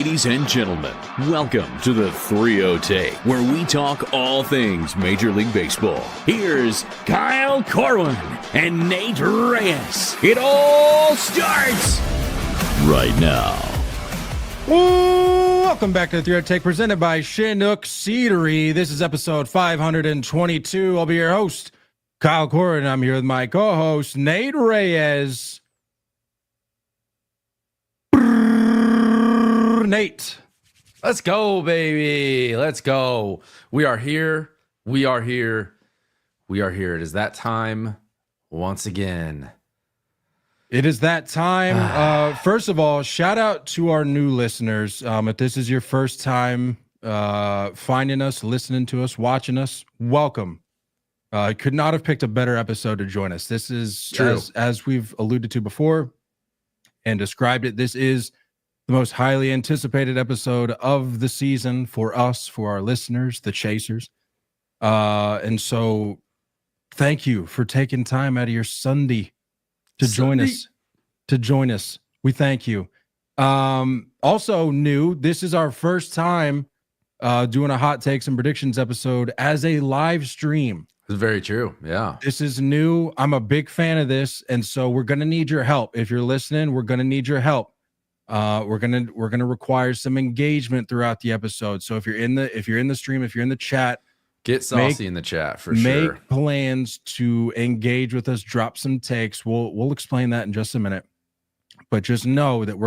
Ladies and gentlemen, welcome to the 3-0 Take, where we talk all things Major League Baseball. Here's Kyle Corwin and Nate Reyes. It all starts right now. Welcome back to the 3-0 Take, presented by Chinook Seedery. This is episode 522. I'll be your host, Kyle Corwin. I'm here with my co-host, Nate Reyes. Nate. Let's go, baby. Let's go. We are here. We are here. We are here. It is that time once again. It is that time. First of all, shout out to our new listeners. If this is your first time finding us, listening to us, watching us, welcome. I could not have picked a better episode to join us. This is, as we've alluded to before and described it, this is the most highly anticipated episode of the season for us, for our listeners, the chasers. And so thank you for taking time out of your Sunday to join us. We thank you. Also new, this is our first time doing a hot takes and predictions episode as a live stream. It's very true. Yeah. This is new. I'm a big fan of this. And so we're going to need your help. If you're listening, we're going to need your help. We're gonna require some engagement throughout the episode. So if you're in the stream, if you're in the chat, get saucy in the chat for sure. Make plans to engage with us. Drop some takes. We'll explain that in just a minute. But just know that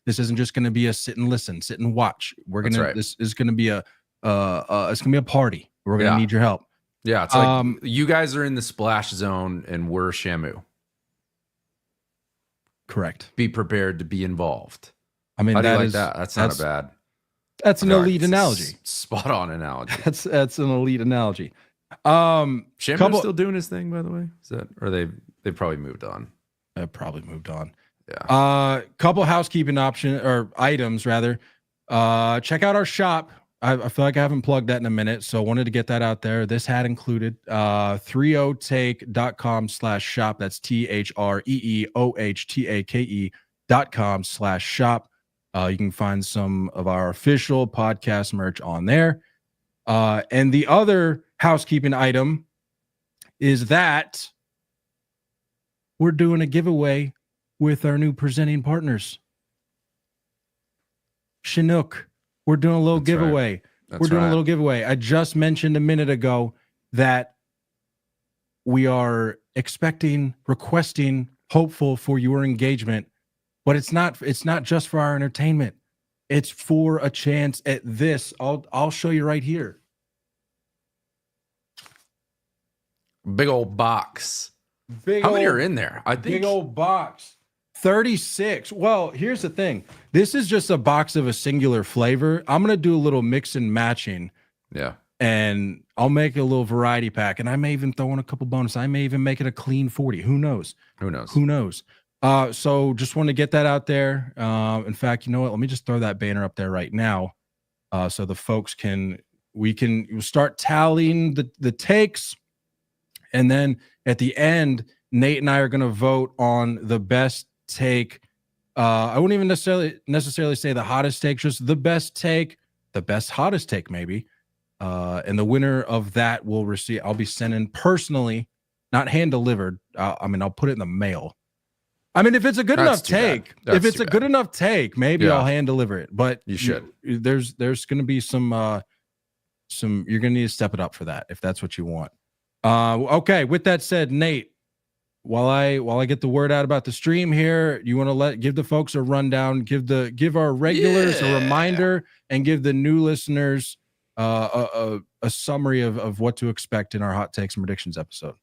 this isn't just gonna be a sit and listen, sit and watch. This is gonna be it's gonna be a party. We're gonna need your help. Yeah, it's like you guys are in the splash zone and we're Shamu. Correct. Be prepared to be involved. I mean, that. That's not a bad. That's an elite analogy. Spot on analogy. That's an elite analogy. Shamu's still doing his thing, by the way. Is that, or they've probably moved on. They've probably moved on. Yeah. Couple housekeeping items rather. Check out our shop. I feel like I haven't plugged that in a minute, so I wanted to get that out there. This had included 30take.com/shop. That's THREEOHTAKE.com/shop. You can find some of our official podcast merch on there. And the other housekeeping item is that we're doing a giveaway with our new presenting partners, Chinook. We're doing a little giveaway. Doing a little giveaway. I just mentioned a minute ago that we are requesting, hopeful for your engagement, but it's not just for our entertainment. It's for a chance at this. I'll show you right here. Big old box. How many are in there? I think big old box. 36. Well, here's the thing. This is just a box of a singular flavor. I'm going to do a little mix and matching. Yeah. And I'll make a little variety pack. And I may even throw in a couple bonus. I may even make it a clean 40. Who knows? So just want to get that out there. In fact, you know what? Let me just throw that banner up there right now. So the folks we can start tallying the takes. And then at the end, Nate and I are going to vote on the best take. I wouldn't even necessarily say the hottest take, just the best take, the best hottest take maybe. And the winner of that will receive, I'll be sending personally, not hand delivered. I'll put it in the mail. I mean, if it's a good enough take, good enough take, maybe I'll hand deliver it, but you should. There's going to be some, you're going to need to step it up for that if that's what you want. Okay. With that said, Nate, while I get the word out about the stream here, you want to give the folks a rundown, give our regulars a reminder, and give the new listeners a summary of what to expect in our hot takes and predictions episode.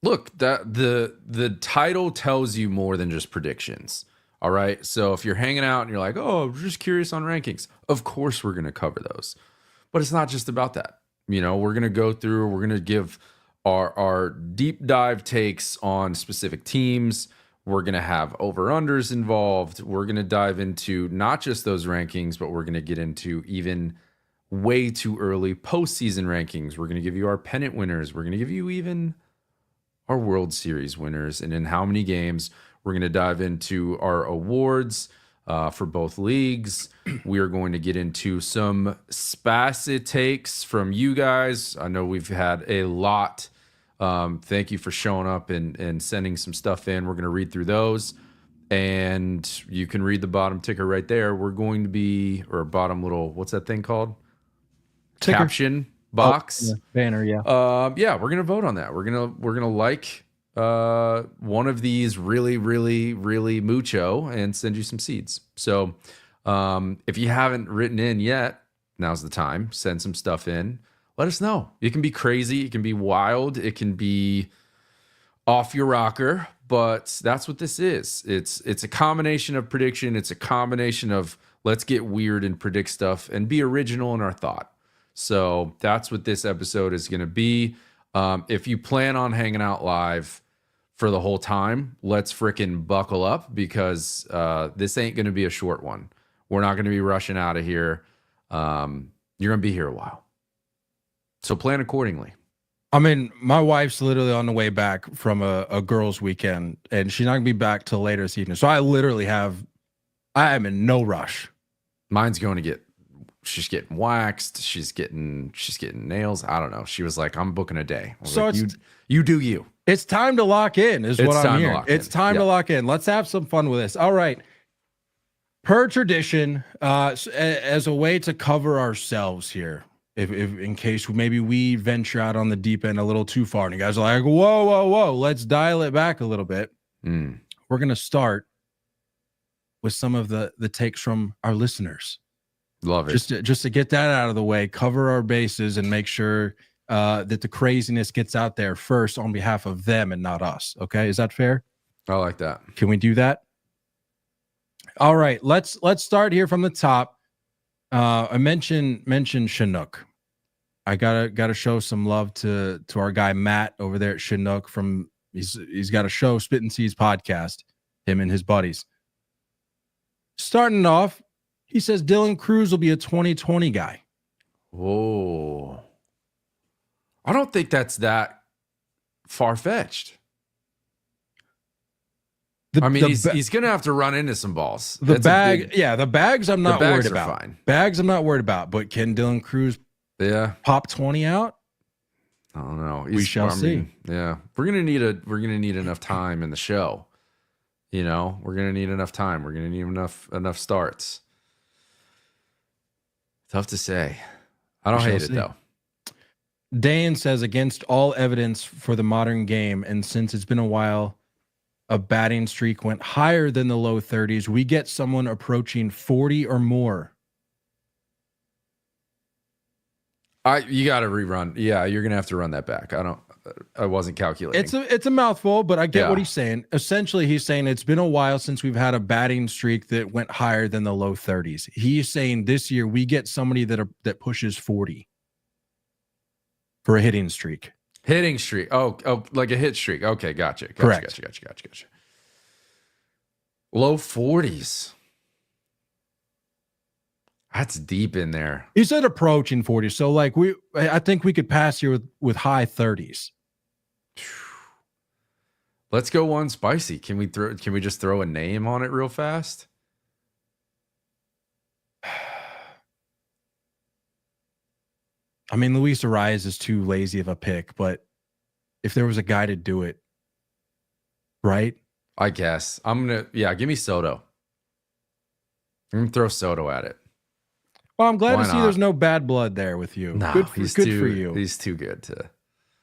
Look, the title tells you more than just predictions. All right. So if you're hanging out and you're like, oh, we're just curious on rankings, of course we're going to cover those. But it's not just about that. We're going to go through, we're going to give our deep dive takes on specific teams. We're going to have over-unders involved. We're going to dive into not just those rankings, but we're going to get into even way too early postseason rankings. We're going to give you our pennant winners. We're going to give you even our World Series winners and in how many games. We're going to dive into our awards, for both leagues. We are going to get into some spicy takes from you guys. I know we've had a lot. Thank you for showing up and sending some stuff in. We're going to read through those. And you can read the bottom ticker right there. We're going to be, or bottom little, what's that thing called? Ticker. Caption box. Banner, yeah. We're gonna vote on that. We're gonna like one of these really, really, really mucho and send you some seeds. So if you haven't written in yet, now's the time. Send some stuff in. Let us know. It can be crazy. It can be wild. It can be off your rocker. But that's what this is. It's a combination of prediction. It's a combination of let's get weird and predict stuff and be original in our thought. So that's what this episode is going to be. If you plan on hanging out live for the whole time, let's frickin' buckle up because this ain't going to be a short one. We're not going to be rushing out of here. You're going to be here a while. So plan accordingly. I mean, my wife's literally on the way back from a girls' weekend, and she's not gonna be back till later this evening. So I am in no rush. Mine's going to she's getting waxed. She's getting nails. I don't know. She was like, I'm booking a day. So like, you do you. It's time to lock in, is what I'm hearing. It's time to lock in. Let's have some fun with this. All right. Per tradition, as a way to cover ourselves here. If in case maybe we venture out on the deep end a little too far and you guys are like, whoa, let's dial it back a little bit. We're going to start with some of the takes from our listeners. Love it. Just to get that out of the way, cover our bases and make sure that the craziness gets out there first on behalf of them and not us. Okay. Is that fair? I like that. Can we do that? All right. Let's start here from the top. I mentioned Chinook. I gotta show some love to our guy Matt over there at Chinook. He's got a show, Spit and Seeds podcast. Him and his buddies. Starting off, he says Dylan Cruz will be a 2020 guy. Whoa! I don't think that's that far fetched. He's going to have to run into some balls. The bags I'm not worried about. Fine. Bags I'm not worried about, but can Dylan Cruz pop 20 out? I don't know. We shall see. Yeah. We're going to need enough time in the show. You know, we're going to need enough time. We're going to need enough starts. Tough to say. I don't hate it though. Dane says against all evidence for the modern game, and since it's been a while, a batting streak went higher than the low 30s. We get someone approaching 40 or more. You got to rerun. Yeah, you're gonna have to run that back. I wasn't calculating. It's a mouthful, but I get what he's saying. Essentially, he's saying it's been a while since we've had a batting streak that went higher than the low 30s. He's saying this year we get somebody that pushes 40 for a hitting streak. Hitting streak. Oh, like a hit streak. Okay, gotcha. Correct. Gotcha. Low 40s. That's deep in there. He said approaching 40. So I think we could pass here with high 30s. Let's go one spicy. Can we just throw a name on it real fast? I mean, Luis Arias is too lazy of a pick, but if there was a guy to do it, right? I guess. Give me Soto. I'm going to throw Soto at it. Well, I'm glad to see there's no bad blood there with you. No, good for you. He's too good to.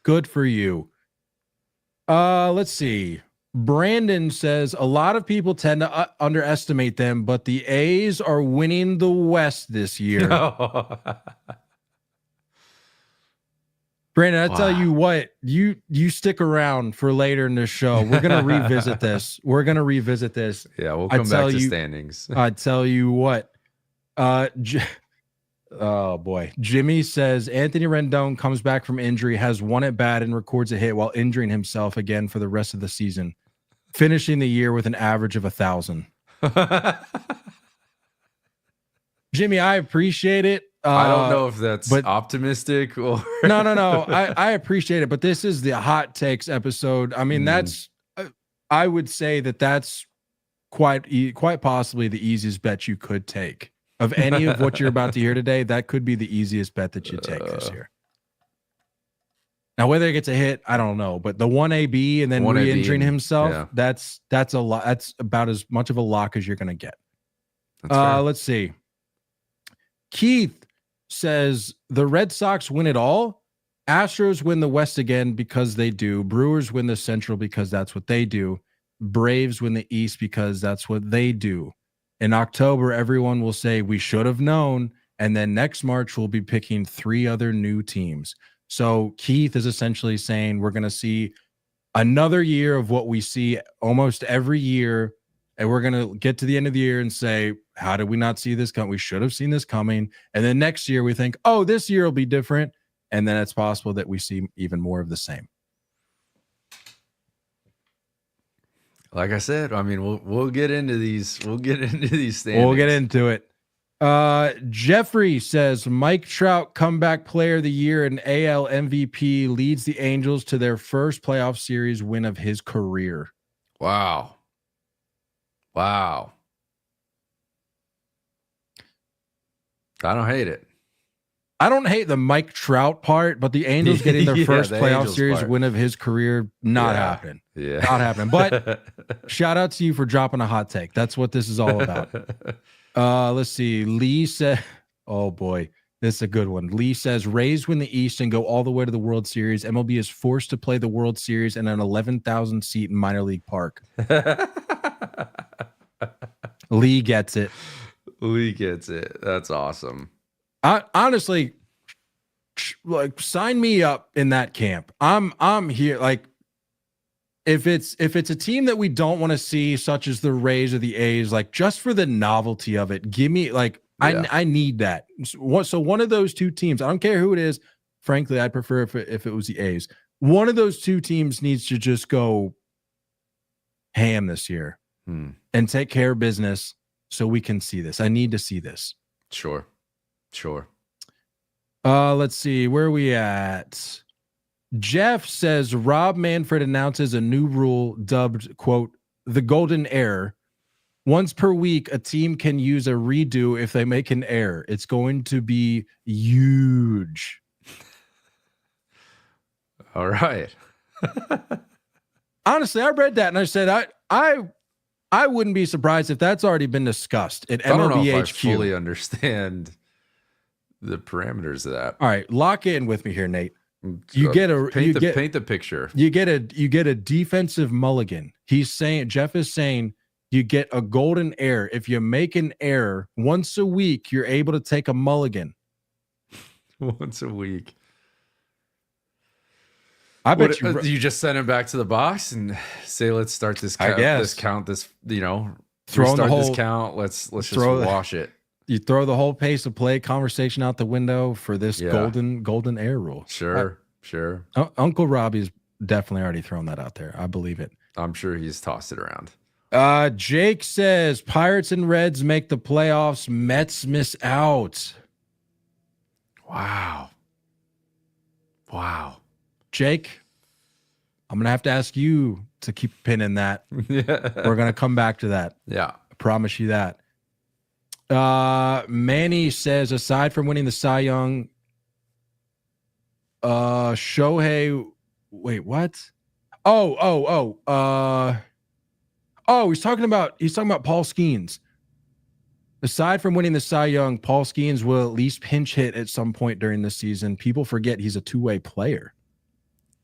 Good for you. Let's see. Brandon says a lot of people tend to underestimate them, but the A's are winning the West this year. Brandon, I tell you what, you stick around for later in the show. We're gonna revisit this. Yeah, we'll come back to standings. I tell you what. Oh boy. Jimmy says Anthony Rendon comes back from injury, has one at bat, and records a hit while injuring himself again for the rest of the season, finishing the year with an average of 1,000. Jimmy, I appreciate it. I don't know if that's optimistic or no. I appreciate it, but this is the hot takes episode. I mean, I would say that's quite possibly the easiest bet you could take of any of what you're about to hear today. That could be the easiest bet that you take this year. Now, whether it gets a hit, I don't know, but the 1AB and then re-injuring himself, that's a lot. That's about as much of a lock as you're going to get. Let's see. Keith says the Red Sox win it all. Astros win the West again because they do. Brewers win the Central because that's what they do. Braves win the East because that's what they do. In October, everyone will say we should have known. And then next March, we'll be picking 3 other new teams. So Keith is essentially saying we're going to see another year of what we see almost every year. And we're going to get to the end of the year and say, how did we not see this coming? We should have seen this coming. And then next year we think, oh, this year will be different. And then it's possible that we see even more of the same. Like I said, I mean, we'll get into these. We'll get into these standings. We'll get into it. Jeffrey says Mike Trout, comeback player of the year and AL MVP, leads the Angels to their first playoff series win of his career. Wow. I don't hate it. I don't hate the Mike Trout part, but the Angels getting their first playoff Angels series part. win of his career, not happening. Yeah. Not happening. But shout out to you for dropping a hot take. That's what this is all about. Let's see. Lee said, oh boy, this is a good one. Lee says Rays win the East and go all the way to the World Series. MLB is forced to play the World Series in an 11,000 seat minor league park. Lee gets it. Lee gets it. That's awesome. Honestly, like sign me up in that camp. I'm here. Like if it's a team that we don't want to see, such as the Rays or the A's, like just for the novelty of it, give me like I need that. So one of those two teams, I don't care who it is. Frankly, I'd prefer if it was the A's. One of those two teams needs to just go ham this year and take care of business so we can see this. I need to see this. Sure. Let's see. Where are we at? Jeff says Rob Manfred announces a new rule dubbed, quote, the golden error. Once per week, a team can use a redo if they make an error. It's going to be huge. All right. Honestly, I read that and I said, I wouldn't be surprised if that's already been discussed at MLB I don't know if HQ. I fully understand the parameters of that. All right, lock in with me here, Nate. You get a paint the picture. You get a defensive mulligan. Jeff is saying you get a golden error. If you make an error once a week, you're able to take a mulligan. Once a week. I bet you just send him back to the box and say, let's start this count. This throw the whole this count. Let's just wash it. You throw the whole pace of play conversation out the window for this golden air rule. Sure. Uncle Robbie's definitely already thrown that out there. I believe it. I'm sure he's tossed it around. Jake says Pirates and Reds make the playoffs. Mets miss out. Wow. Jake, I'm going to have to ask you to keep pinning that. We're going to come back to that. Yeah. I promise you that. Manny says, aside from winning the Cy Young, Shohei, wait, what? He's talking about Paul Skeens. Aside from winning the Cy Young, Paul Skeens will at least pinch hit at some point during the season. People forget he's a two-way player.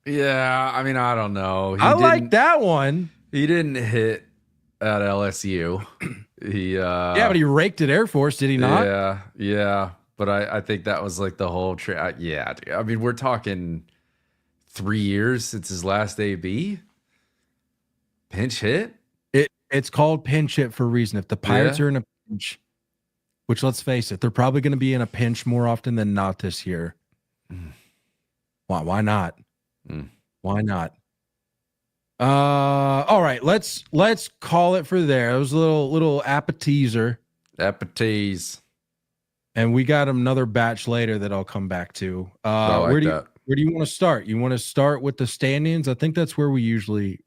Yeah, I mean, I don't know. I like that one. He didn't hit at LSU. But he raked at Air Force, did he not? Yeah. But I think that was like the whole yeah. I mean, we're talking 3 years since his last AB. Pinch hit? It's called pinch hit for a reason. If the Pirates are in a pinch, which let's face it, they're probably going to be in a pinch more often than not this year. Why not? Why not? All right, let's call it for there. It was a little appetizer. Appetize. And we got another batch later that I'll come back to. Where do you want to start? You want to start with the standings? I think that's where we usually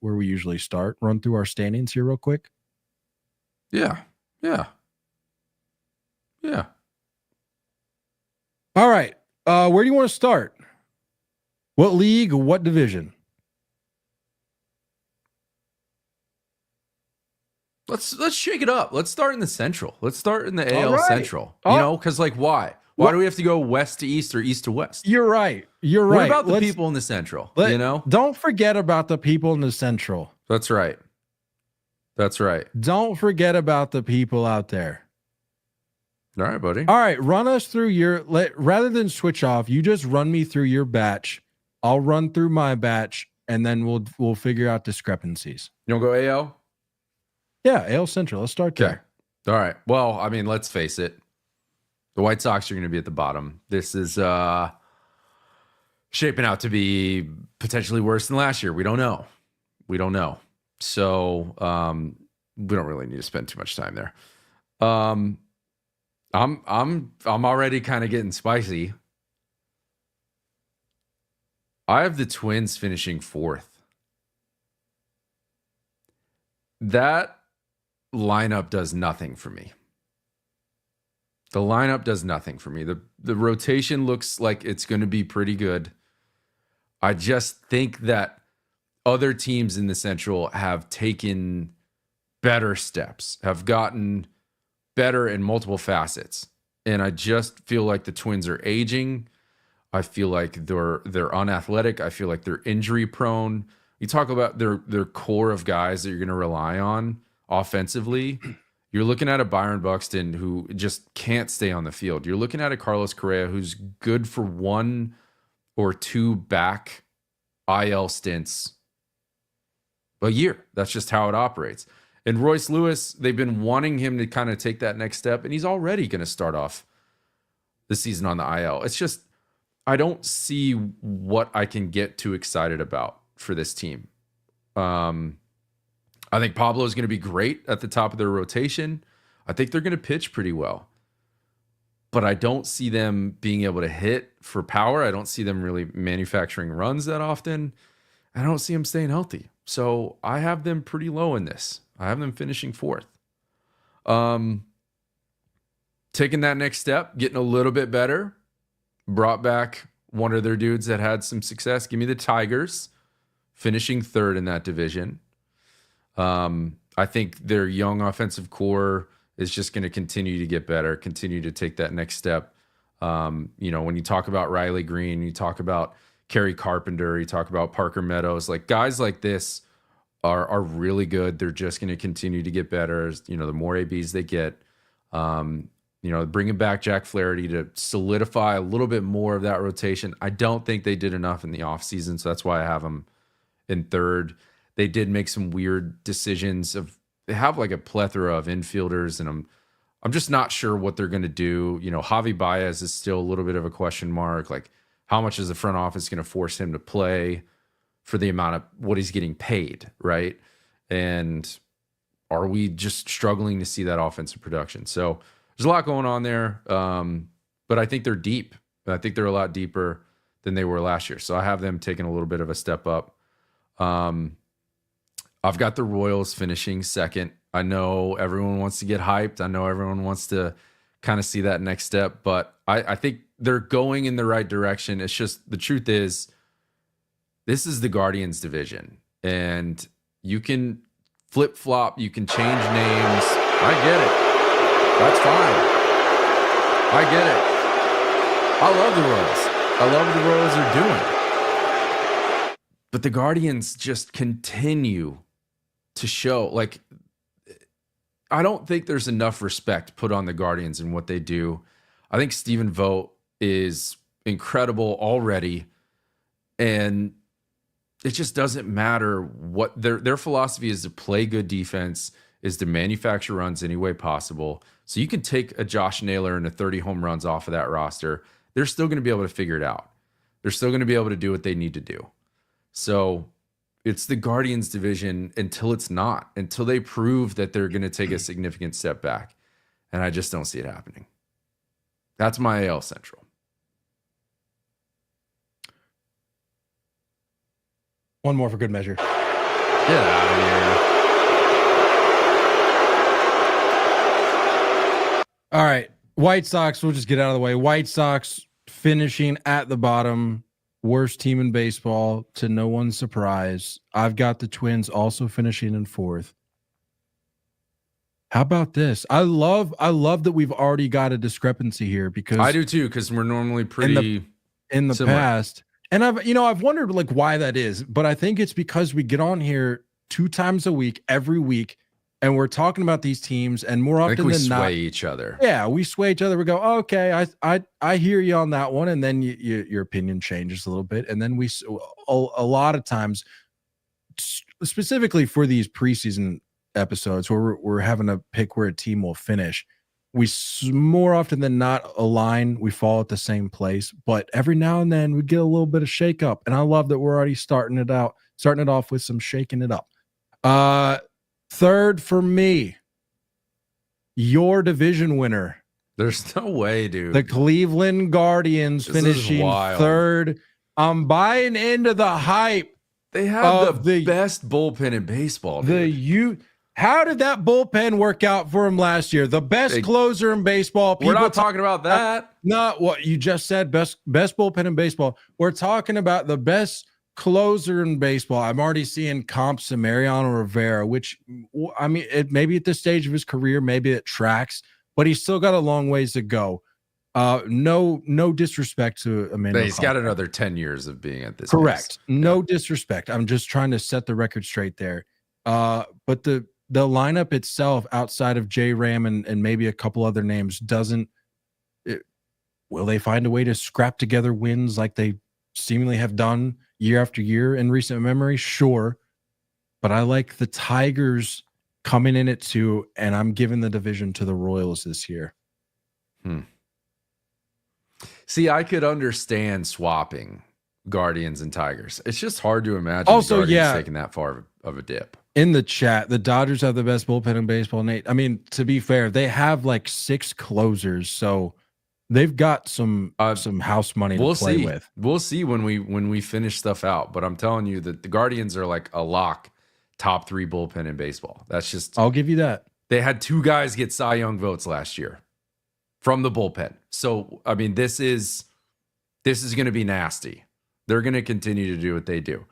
start. Run through our standings here real quick. Yeah. Yeah. Yeah. All right. Where do you want to start? What league? What division? Let's shake it up. Let's start in the Central. Let's start in the All AL right. Central. Oh. You know, because like why? Why do we have to go west to east or east to west? You're right. You're What right. about the people in the Central? You know? Don't forget about the people in the Central. That's right. That's right. Don't forget about the people out there. All right, buddy. All right, run us through rather than switch off, you just run me through your batch. I'll run through my batch, and then we'll figure out discrepancies. You want to go AL? Yeah, AL Central. Let's start there. All right. Well, I mean, let's face it. The White Sox are going to be at the bottom. This is shaping out to be potentially worse than last year. We don't know. So we don't really need to spend too much time there. I'm already kind of getting spicy. I have the Twins finishing 4th. That lineup does nothing for me. The lineup does nothing for me. The rotation looks like it's going to be pretty good. I just think that other teams in the Central have taken better steps, have gotten better in multiple facets. And I just feel like the Twins are aging. I feel like they're unathletic. I feel like they're injury prone. You talk about their core of guys that you're going to rely on offensively. You're looking at a Byron Buxton who just can't stay on the field. You're looking at a Carlos Correa who's good for 1 or 2 back IL stints a year. That's just how it operates. And Royce Lewis, they've been wanting him to kind of take that next step, and he's already going to start off the season on the IL. It's just, I don't see what I can get too excited about for this team. I think Pablo is going to be great at the top of their rotation. I think they're going to pitch pretty well. But I don't see them being able to hit for power. I don't see them really manufacturing runs that often. I don't see them staying healthy. So I have them pretty low in this. I have them finishing 4th. Taking that next step, getting a little bit better. Brought back one of their dudes that had some success. Give me the Tigers, finishing 3rd in that division. I think their young offensive core is just going to continue to get better, continue to take that next step. When you talk about Riley Green, you talk about Kerry Carpenter, you talk about Parker Meadows, like guys like this are really good. They're just going to continue to get better as, the more ABs they get. Bringing back Jack Flaherty to solidify a little bit more of that rotation. I don't think they did enough in the offseason, so that's why I have them in 3rd. They did make some weird decisions. They have like a plethora of infielders, and I'm just not sure what they're going to do. Javi Baez is still a little bit of a question mark. Like, how much is the front office going to force him to play for the amount of what he's getting paid, right? And are we just struggling to see that offensive production? So there's a lot going on there, but I think they're deep. I think they're a lot deeper than they were last year. So I have them taking a little bit of a step up. I've got the Royals finishing 2nd. I know everyone wants to get hyped. I know everyone wants to kind of see that next step, but I think they're going in the right direction. It's just, the truth is, this is the Guardians division, and you can flip-flop, you can change names. I get it. That's fine. I get it. I love the Royals. I love what the Royals are doing. But the Guardians just continue to show, like, I don't think there's enough respect put on the Guardians and what they do. I think Stephen Vogt is incredible already, and it just doesn't matter what their philosophy is. To play good defense, is to manufacture runs any way possible. So you can take a Josh Naylor and a 30 home runs off of that roster. They're still going to be able to figure it out. They're still going to be able to do what they need to do. So it's the Guardians division until it's not, until they prove that they're going to take a significant step back. And I just don't see it happening. That's my AL Central. One more for good measure. Get out of here. All right. White Sox, we'll just get out of the way. White Sox finishing at the bottom. Worst team in baseball, to no one's surprise. I've got the Twins also finishing in 4th. How about this? I love that we've already got a discrepancy here because I do too, because we're normally pretty in the similar. past. And I've wondered like why that is, but I think it's because we get on here 2 times a week, every week, and we're talking about these teams, and more often we than not, sway each other. Yeah, we sway each other. We go, okay, I hear you on that one, and then your opinion changes a little bit, and then a lot of times, specifically for these preseason episodes where we're having to pick where a team will finish, we more often than not align. We fall at the same place, but every now and then we get a little bit of shake up, and I love that we're already starting it off with some shaking it up. 3rd for me, your division winner. There's no way, dude. The Cleveland Guardians finishing 3rd. I'm buying into the hype. They have the best bullpen in baseball, dude. How did that bullpen work out for him last year? The best closer in baseball. We're not talking about that. Not what you just said. Best bullpen in baseball. We're talking about the best closer in baseball. I'm already seeing comps to Mariano Rivera, which, I mean, maybe at this stage of his career, maybe it tracks, but he's still got a long ways to go. No disrespect to Emmanuel. He's got another 10 years of being at this. Correct. No disrespect. I'm just trying to set the record straight there. But the lineup itself, outside of J Ram and maybe a couple other names, will they find a way to scrap together wins like they seemingly have done year after year in recent memory? Sure. But I like the Tigers coming in at 2, and I'm giving the division to the Royals this year. See, I could understand swapping Guardians and Tigers. It's just hard to imagine the Guardians taking that far of a dip. In the chat, the Dodgers have the best bullpen in baseball, Nate. I mean, to be fair, they have like 6 closers, so they've got some house money to play with. We'll see when we finish stuff out. But I'm telling you that the Guardians are like a lock top 3 bullpen in baseball. That's just, I'll give you that. They had 2 guys get Cy Young votes last year from the bullpen. So I mean, this is going to be nasty. They're going to continue to do what they do.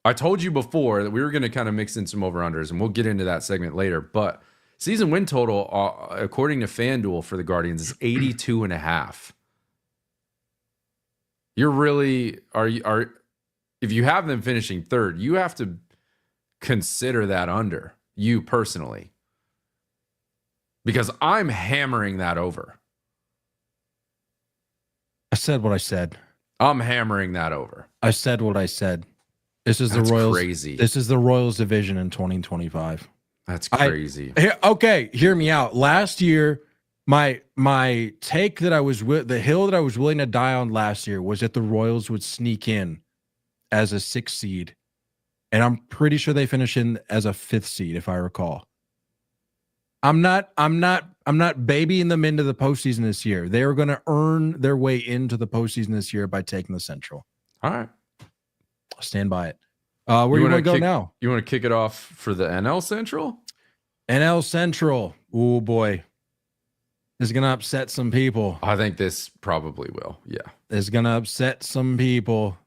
I told you before that we were going to kind of mix in some over-unders, and we'll get into that segment later. But season win total, according to FanDuel for the Guardians, is 82.5. You're really if you have them finishing 3rd, you have to consider that under, you personally, because I'm hammering that over. I said what I said. I'm hammering that over. I said what I said. That's the Royals. Crazy. This is the Royals division in 2025. That's crazy. Okay, hear me out. Last year, my take that the hill that I was willing to die on last year was that the Royals would sneak in as a 6th seed, and I'm pretty sure they finish in as a 5th seed, if I recall. I'm not babying them into the postseason this year. They are going to earn their way into the postseason this year by taking the Central. All right. Stand by it. Where do you want to go now? You want to kick it off for the NL Central? NL Central. Oh, boy. This is going to upset some people. I think this probably will. Yeah. It's going to upset some people.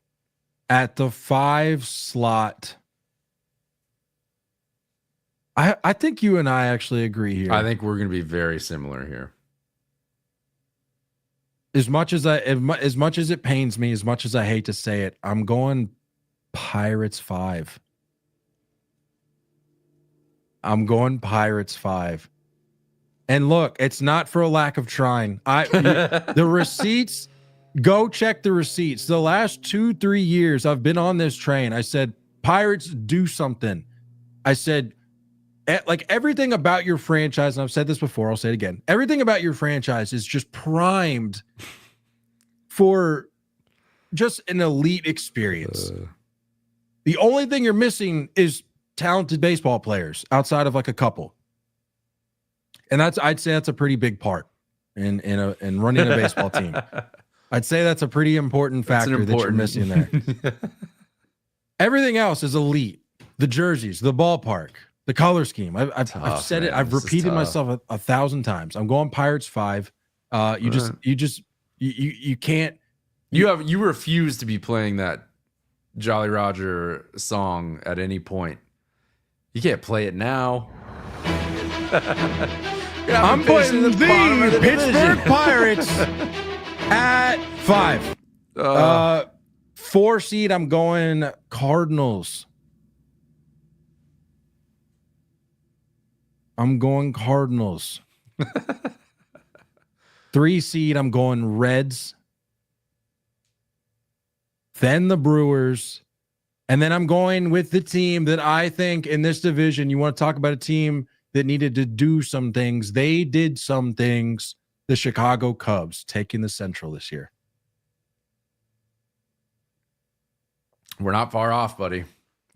At the 5 slot, I think you and I actually agree here. I think we're going to be very similar here. As much as it pains me, as much as I hate to say it, I'm going Pirates 5. I'm going Pirates 5. And look, it's not for a lack of trying. The receipts, go check the receipts. The last 2-3 years I've been on this train. I said, Pirates, do something. I said, like, everything about your franchise, and I've said this before, I'll say it again. Everything about your franchise is just primed for just an elite experience. The only thing you're missing is talented baseball players outside of like a couple. And I'd say that's a pretty big part in running a baseball team. I'd say that's a pretty important factor that you're missing there. Everything else is elite. The jerseys, the ballpark, The color scheme. I've Tough, said it. man. I've This is repeated tough. myself a thousand times. I'm going Pirates 5. You can't. You refuse to be playing that Jolly Roger song at any point. You can't play it now. I'm putting the Pittsburgh Pirates at 5. 4 seed, I'm going Cardinals. I'm going Cardinals. 3 seed, I'm going Reds. Then the Brewers. And then I'm going with the team that I think in this division, you want to talk about a team that needed to do some things. They did some things. The Chicago Cubs taking the Central this year. We're not far off, buddy.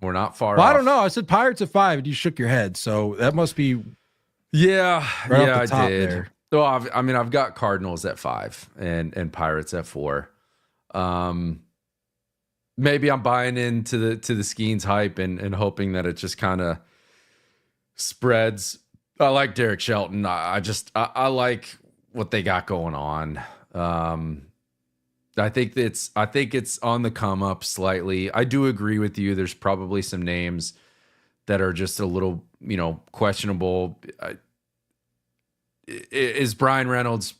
We're not far off. I don't know. I said Pirates at 5, and you shook your head. So that must be Yeah, right yeah, off the I top did. there. Well, I've got Cardinals at 5 and Pirates at 4. Maybe I'm buying into the Skeens hype and hoping that it just kind of spreads. I like Derek Shelton. I like what they got going on. I think it's on the come up slightly. I do agree with you. There's probably some names that are just a little, questionable. Is Brian Reynolds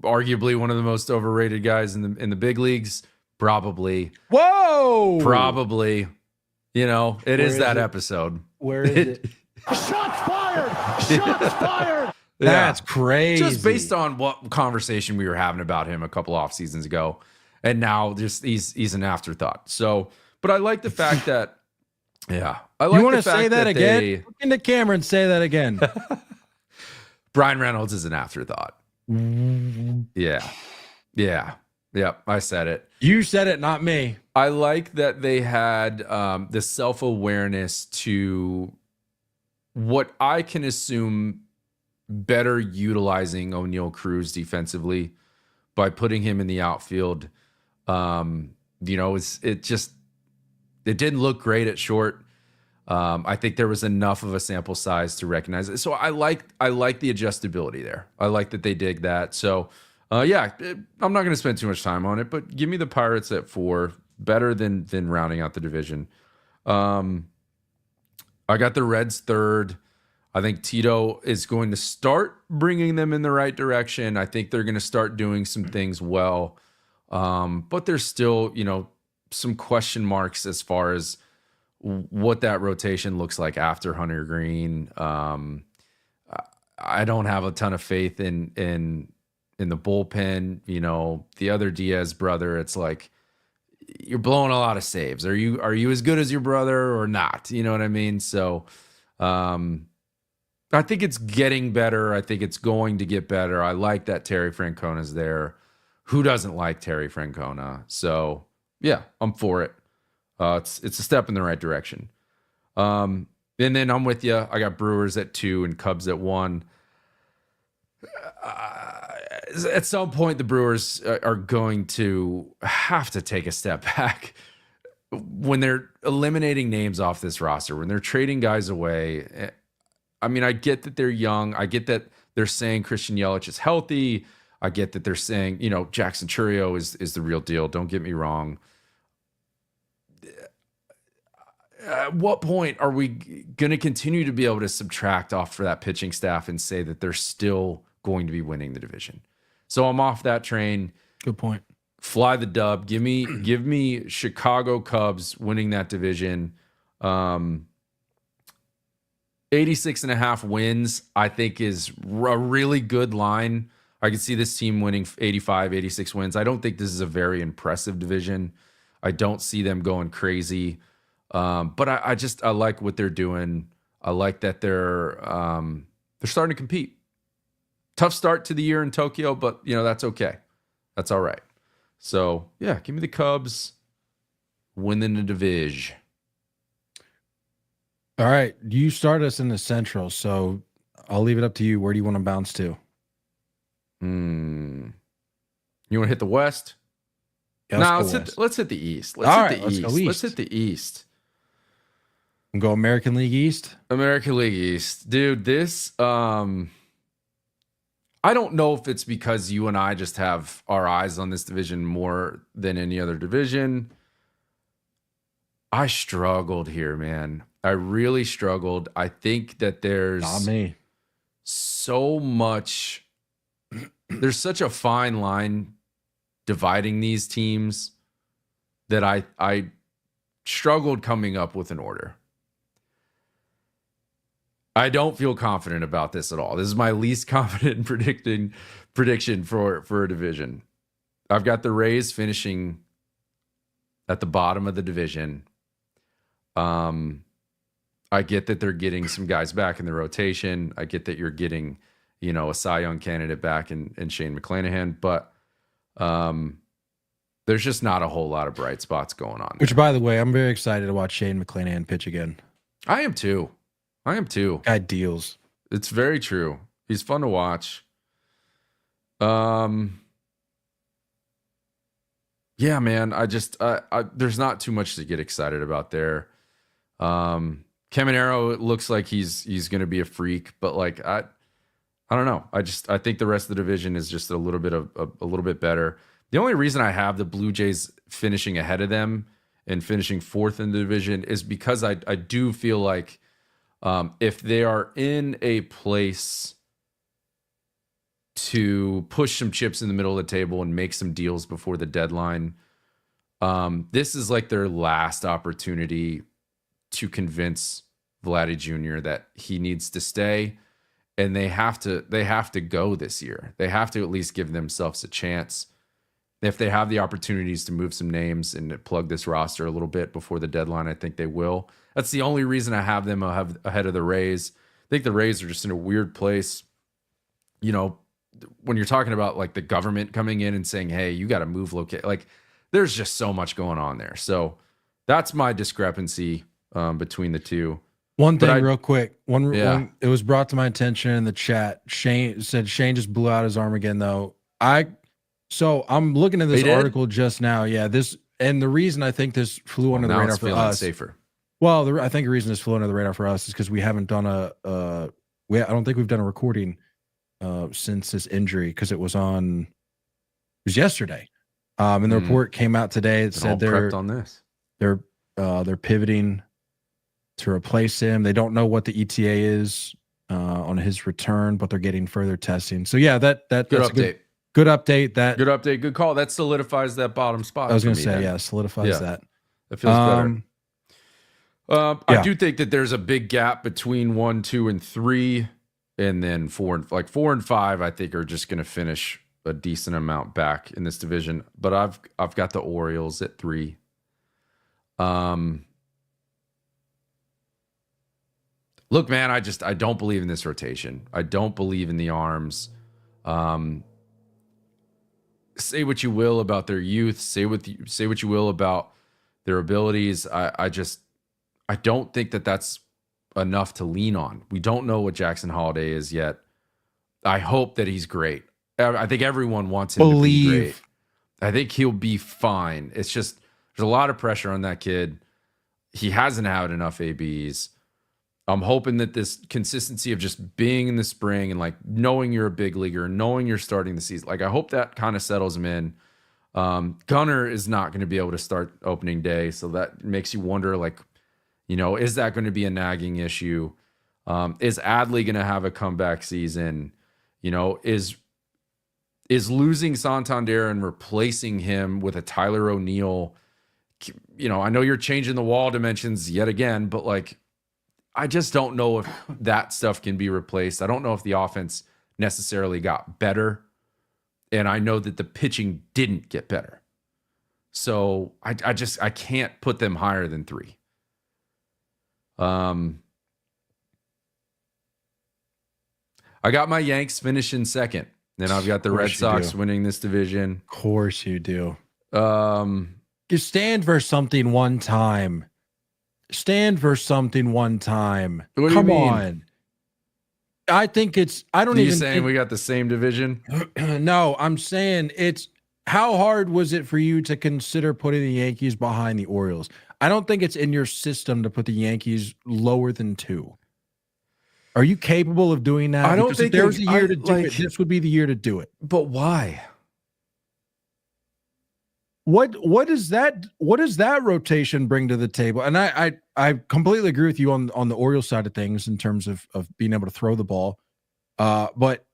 arguably one of the most overrated guys in the big leagues? Probably. Whoa! Probably. It is that episode. Where is it? Shots fired! Shots fired! That's crazy. Just based on what conversation we were having about him a couple off seasons ago, and now just he's an afterthought. So, but I like the fact that, I like. You want to the fact say that again? they- Look into camera and say that again. Brian Reynolds is an afterthought. Yeah. Yep. I said it. You said it, not me. I like that they had the self-awareness to what I can assume better utilizing O'Neal Cruz defensively by putting him in the outfield. It didn't look great at short. I think there was enough of a sample size to recognize it. So I like the adjustability there. I like that they dig that. So I'm not going to spend too much time on it, but give me the Pirates at 4, better than rounding out the division. I got the Reds 3rd. I think Tito is going to start bringing them in the right direction. I think they're going to start doing some things well. But there's still, some question marks as far as what that rotation looks like after Hunter Green. I don't have a ton of faith in the bullpen. The other Diaz brother, it's like you're blowing a lot of saves. Are you as good as your brother or not? You know what I mean? So I think it's getting better. I think it's going to get better. I like that Terry Francona's there. Who doesn't like Terry Francona? So yeah, I'm for it. It's a step in the right direction. And then I'm with you. I got Brewers at 2 and Cubs at 1. At some point, the Brewers are going to have to take a step back when they're eliminating names off this roster, when they're trading guys away. I mean, I get that they're young. I get that they're saying Christian Yelich is healthy. I get that they're saying, Jackson Chourio is the real deal. Don't get me wrong. At what point are we going to continue to be able to subtract off for that pitching staff and say that they're still going to be winning the division? So I'm off that train. Good point. Fly the dub. Give me Chicago Cubs winning that division. 86.5 wins, I think, is a really good line. I can see this team winning 85, 86 wins. I don't think this is a very impressive division. I don't see them going crazy. But I like what they're doing. I like that they're starting to compete. Tough start to the year in Tokyo, but that's okay. That's all right. So yeah, give me the Cubs winning the division. All right. You start us in the Central, so I'll leave it up to you. Where do you want to bounce to? You want to hit the West? Yeah, No, let's hit the East. Let's hit the East. And go American League East. American League East, dude. This, I don't know if it's because you and I just have our eyes on this division more than any other division. I struggled here, man. I really struggled. I think that there's Not me. so much. There's such a fine line dividing these teams that I struggled coming up with an order. I don't feel confident about this at all. This is my least confident prediction for a division. I've got the Rays finishing at the bottom of the division. I get that they're getting some guys back in the rotation. I get that you're getting, a Cy Young candidate back in Shane McClanahan, but there's just not a whole lot of bright spots going on there. Which, by the way, I'm very excited to watch Shane McClanahan pitch again. I am too. Guy deals. It's very true. He's fun to watch. Yeah, man. There's not too much to get excited about there. Caminero, it looks like he's going to be a freak, but like I don't know. I think the rest of the division is just a little bit better. The only reason I have the Blue Jays finishing ahead of them and finishing fourth in the division is because I do feel like if they are in a place to push some chips in the middle of the table and make some deals before the deadline, this is like their last opportunity to convince Vladdy Jr. that he needs to stay, and they have to go this year. They have to at least give themselves a chance. If they have the opportunities to move some names and plug this roster a little bit before the deadline, I think they will. That's the only reason I have them ahead of the Rays. I think the Rays are just in a weird place. When you're talking about like the government coming in and saying, hey, you got to move locate, like there's just so much going on there. So that's my discrepancy between the two. One thing real quick. One, it was brought to my attention in the chat. Shane said Shane just blew out his arm again, though. So I'm looking at this article just now. Yeah, and the reason I think this flew under the radar for us. Safer. Well, I think the reason this flew under the radar for us is because we haven't done I don't think we've done a recording since this injury, because it was yesterday. And the report came out today. It said they're pivoting to replace him. They don't know what the ETA is on his return, but they're getting further testing. So yeah, that's good update. Good update. Good update. Good call. That solidifies that bottom spot. I was going to say, solidifies that. It feels better. I do think that there's a big gap between 1, 2, and 3, and then 4 and 5. I think are just going to finish a decent amount back in this division. But I've got the Orioles at 3. Look, man, I don't believe in this rotation. I don't believe in the arms. Say what you will about their youth. Say what you will about their abilities. I don't think that that's enough to lean on. We don't know what Jackson Holiday is yet. I hope that he's great. I think everyone wants him to be great. I think he'll be fine. It's just there's a lot of pressure on that kid. He hasn't had enough ABs. I'm hoping that this consistency of just being in the spring and like knowing you're a big leaguer, knowing you're starting the season, like I hope that kind of settles him in. Gunnar is not going to be able to start opening day, so that makes you wonder, like, is that going to be a nagging issue? Is Adley going to have a comeback season? Is losing Santander and replacing him with a Tyler O'Neill? I know you're changing the wall dimensions yet again, but like, I just don't know if that stuff can be replaced. I don't know if the offense necessarily got better. And I know that the pitching didn't get better. So I can't put them higher than 3. I got my Yanks finishing second. Then I've got the Red Sox winning this division. Of course you do. You stand for something one time. Stand for something one time. What do Come you mean? on. I think it's. I don't Are even. You saying we got the same division? No, I'm saying it's. How hard was it for you to consider putting the Yankees behind the Orioles? I don't think it's in your system to put the Yankees lower than 2. Are you capable of doing that? I don't Because think if there was a year to do like, it, this would be the year to do it. But why? What does that rotation bring to the table? And I completely agree with you on the Orioles side of things in terms of being able to throw the ball. But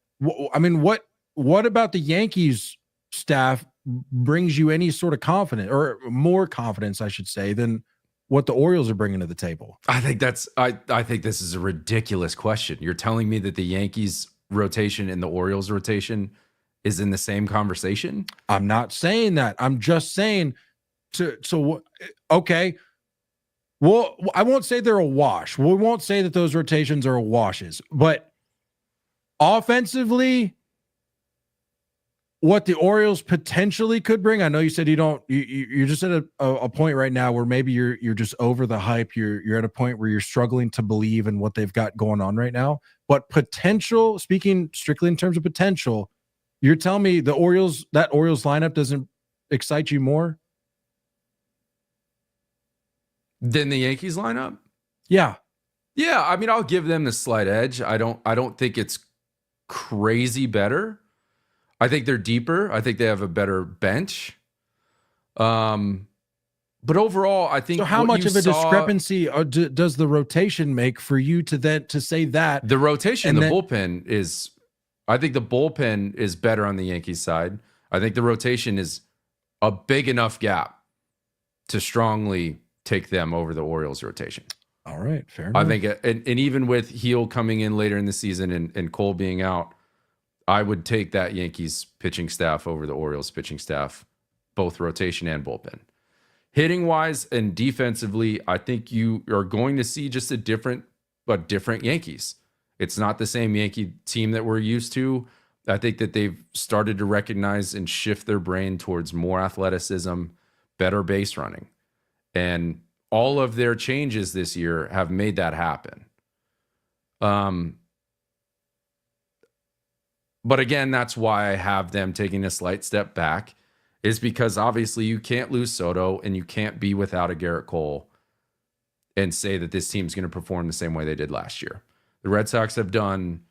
I mean, what about the Yankees staff brings you any sort of confidence, or more confidence, I should say, than what the Orioles are bringing to the table? I think I think this is a ridiculous question. You're telling me that the Yankees rotation and the Orioles rotation is in the same conversation? I'm not saying that. I'm just saying okay. Well, I won't say they're a wash. We won't say that those rotations are washes, but offensively, what the Orioles potentially could bring. I know you said you're just at a point right now where maybe you're just over the hype. You're at a point where you're struggling to believe in what they've got going on right now. But potential, speaking strictly in terms of potential, you're telling me that Orioles lineup doesn't excite you more than the Yankees lineup? Yeah. Yeah, I mean, I'll give them the slight edge. I don't think it's crazy better. I think they're deeper. I think they have a better bench. But overall, I think. So how much of a discrepancy does the rotation make for you to say that the rotation, bullpen is? I think the bullpen is better on the Yankees side. I think the rotation is a big enough gap to strongly take them over the Orioles rotation. All right, fair enough. I think, and even with Heel coming in later in the season and Cole being out, I would take that Yankees pitching staff over the Orioles pitching staff, both rotation and bullpen. Hitting wise and defensively, I think you are going to see just a different Yankees. It's not the same Yankee team that we're used to. I think that they've started to recognize and shift their brain towards more athleticism, better base running. And all of their changes this year have made that happen. But again, that's why I have them taking a slight step back, is because obviously you can't lose Soto and you can't be without a Garrett Cole and say that this team's going to perform the same way they did last year. The Red Sox have done,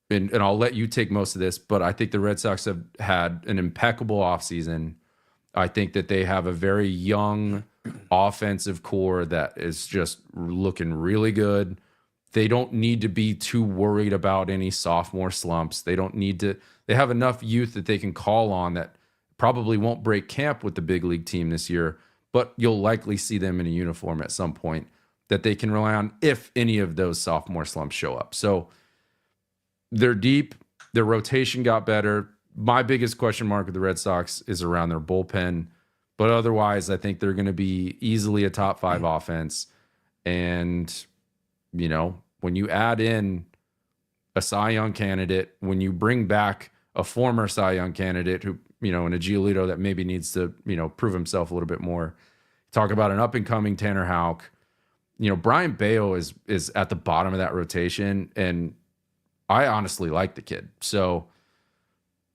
and I'll let you take most of this, but I think the Red Sox have had an impeccable offseason. I think that they have a very young offensive core that is just looking really good. They don't need to be too worried about any sophomore slumps. They have enough youth that they can call on that probably won't break camp with the big league team this year, but you'll likely see them in a uniform at some point that they can rely on if any of those sophomore slumps show up. So they're deep. Their rotation got better. My biggest question mark with the Red Sox is around their bullpen. But otherwise, I think they're going to be easily a top 5 offense. And, you know, when you add in a Cy Young candidate, when you bring back a former Cy Young candidate who, you know, in a Giolito that maybe needs to, you know, prove himself a little bit more. Talk about an up-and-coming Tanner Houck. You know, Brian Bayo is at the bottom of that rotation, and I honestly like the kid. So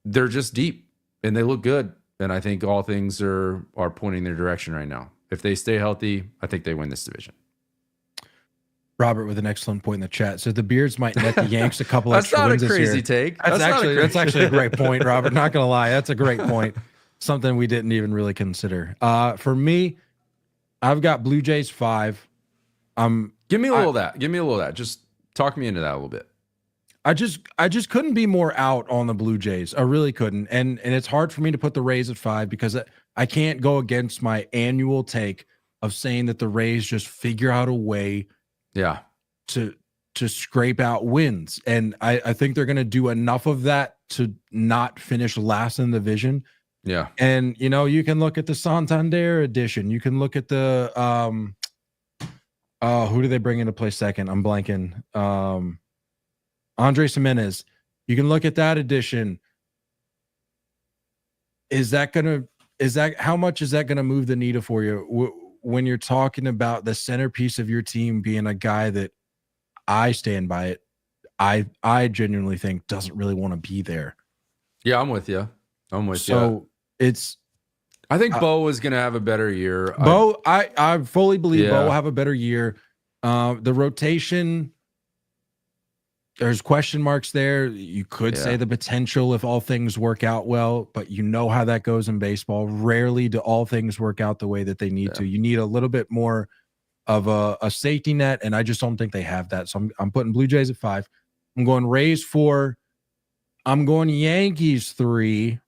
they're just deep, and they look good. And I think all things are pointing their direction right now. If they stay healthy, I think they win this division. Robert with an excellent point in the chat. So the Beards might net the Yanks a couple extra wins this year. That's not a crazy take. That's actually a great point, Robert. Not going to lie. That's a great point. Something we didn't even really consider. For me, I've got Blue Jays 5. Give me a little of that. Give me a little of that. Just talk me into that a little bit. I just couldn't be more out on the Blue Jays. I really couldn't. And it's hard for me to put the Rays at 5 because I can't go against my annual take of saying that the Rays just figure out a way to scrape out wins. And I think they're going to do enough of that to not finish last in the division. Yeah. And, you know, you can look at the Santander edition. You can look at the who do they bring in to play second? I'm blanking. Andres Jimenez. You can look at that edition. How much is that gonna move the needle for you when you're talking about the centerpiece of your team being a guy that I stand by it? I genuinely think doesn't really want to be there. Yeah, I'm with you. So it's I think Bo is going to have a better year. Bo, I fully believe Bo Yeah. will have a better year. The rotation, there's question marks there. You could say the potential if all things work out well, but you know how that goes in baseball. Rarely do all things work out the way that they need to. You need a little bit more of a safety net, and I just don't think they have that. So I'm putting Blue Jays at 5. I'm going Rays 4. I'm going Yankees 3.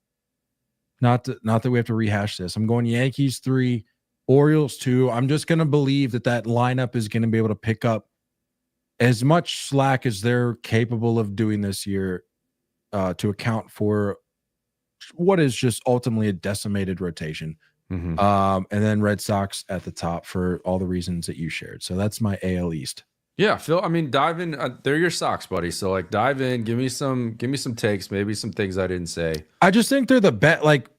Not that we have to rehash this. I'm going Yankees 3, Orioles 2. I'm just going to believe that lineup is going to be able to pick up as much slack as they're capable of doing this year to account for what is just ultimately a decimated rotation. Mm-hmm. And then Red Sox at the top for all the reasons that you shared. So that's my AL East. Yeah, Phil. I mean, dive in. They're your Sox, buddy. So like, dive in. Give me some takes. Maybe some things I didn't say. I just think they're the best. Like,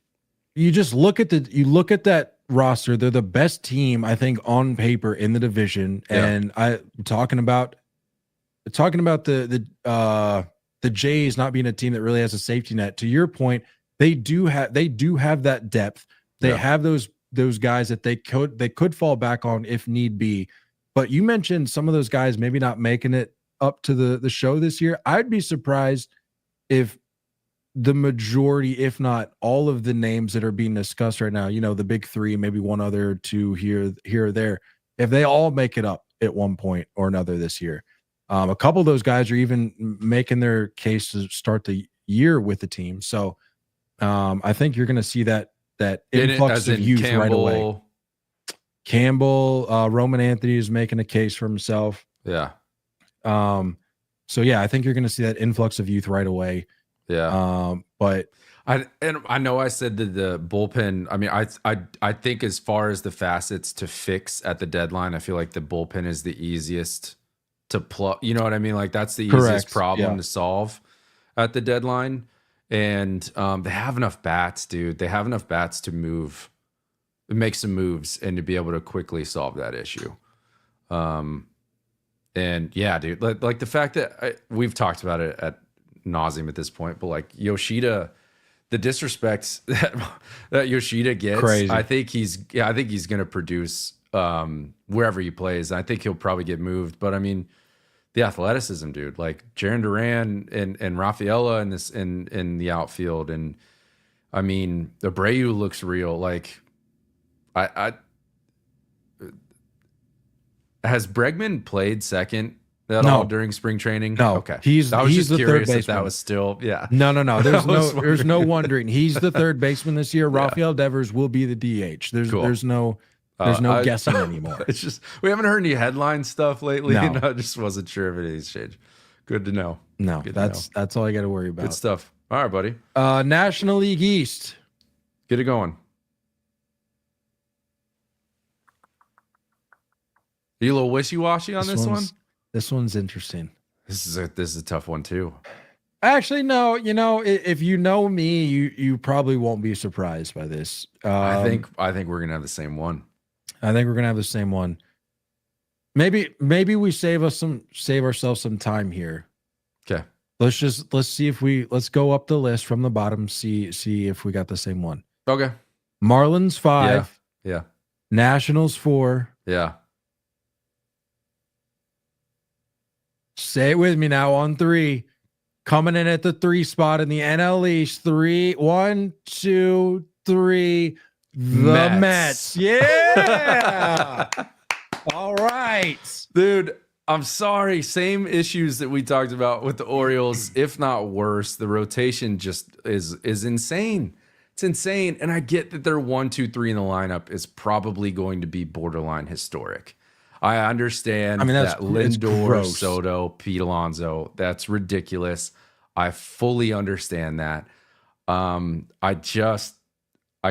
you just look at that roster. They're the best team, I think, on paper in the division. Yeah. And I'm talking about the Jays not being a team that really has a safety net. To your point, they do have that depth. They have those guys that they could fall back on if need be. But you mentioned some of those guys maybe not making it up to the show this year. I'd be surprised if the majority, if not all of the names that are being discussed right now, the big 3, maybe one other or two here or there, if they all make it up at one point or another this year. A couple of those guys are even making their case to start the year with the team. So I think you're going to see that influx of youth right away. Campbell, Roman Anthony is making a case for himself. Yeah. So yeah, I think you're going to see that influx of youth right away. Yeah. But I know I said that the bullpen. I mean, I think as far as the facets to fix at the deadline, I feel like the bullpen is the easiest to plug. You know what I mean? Like that's the easiest problem to solve at the deadline. And they have enough bats, dude. They have enough bats to make some moves and to be able to quickly solve that issue. And yeah, dude, like the fact that we've talked about it at nauseum at this point, but like Yoshida, the disrespect that Yoshida gets, crazy. I think he's going to produce wherever he plays. I think he'll probably get moved, but I mean, the athleticism, dude, like Jarren Duran and Rafaela in the outfield. And I mean, Abreu looks real. Like has Bregman played second at all during spring training? No. Okay. He's the third baseman. That was still, yeah. No. There's no wondering. He's the third baseman this year. Rafael Devers will be the DH. There's no guessing anymore. It's just, we haven't heard any headline stuff lately. No. And I just wasn't sure if anything's changed. Good to know. No, that's all I got to worry about. Good stuff. All right, buddy. National League East. Get it going. Are you a little wishy-washy on this one? This one's interesting. This is a tough one too. Actually, no. If you know me, you probably won't be surprised by this. I think we're gonna have the same one. I think we're gonna have the same one. Maybe we save ourselves some time here. Okay. Let's go up the list from the bottom. See if we got the same one. Okay. Marlins 5. Yeah. Nationals 4. Yeah. Say it with me now on 3. Coming in at the 3 spot in the NL East. 3, 1, 2, 3. The Mets. Yeah. All right. Dude, I'm sorry. Same issues that we talked about with the Orioles, if not worse. The rotation just is insane. It's insane. And I get that their 1, 2, 3 in the lineup is probably going to be borderline historic. I understand that Lindor, Soto, Pete Alonso, that's ridiculous. I fully understand that. I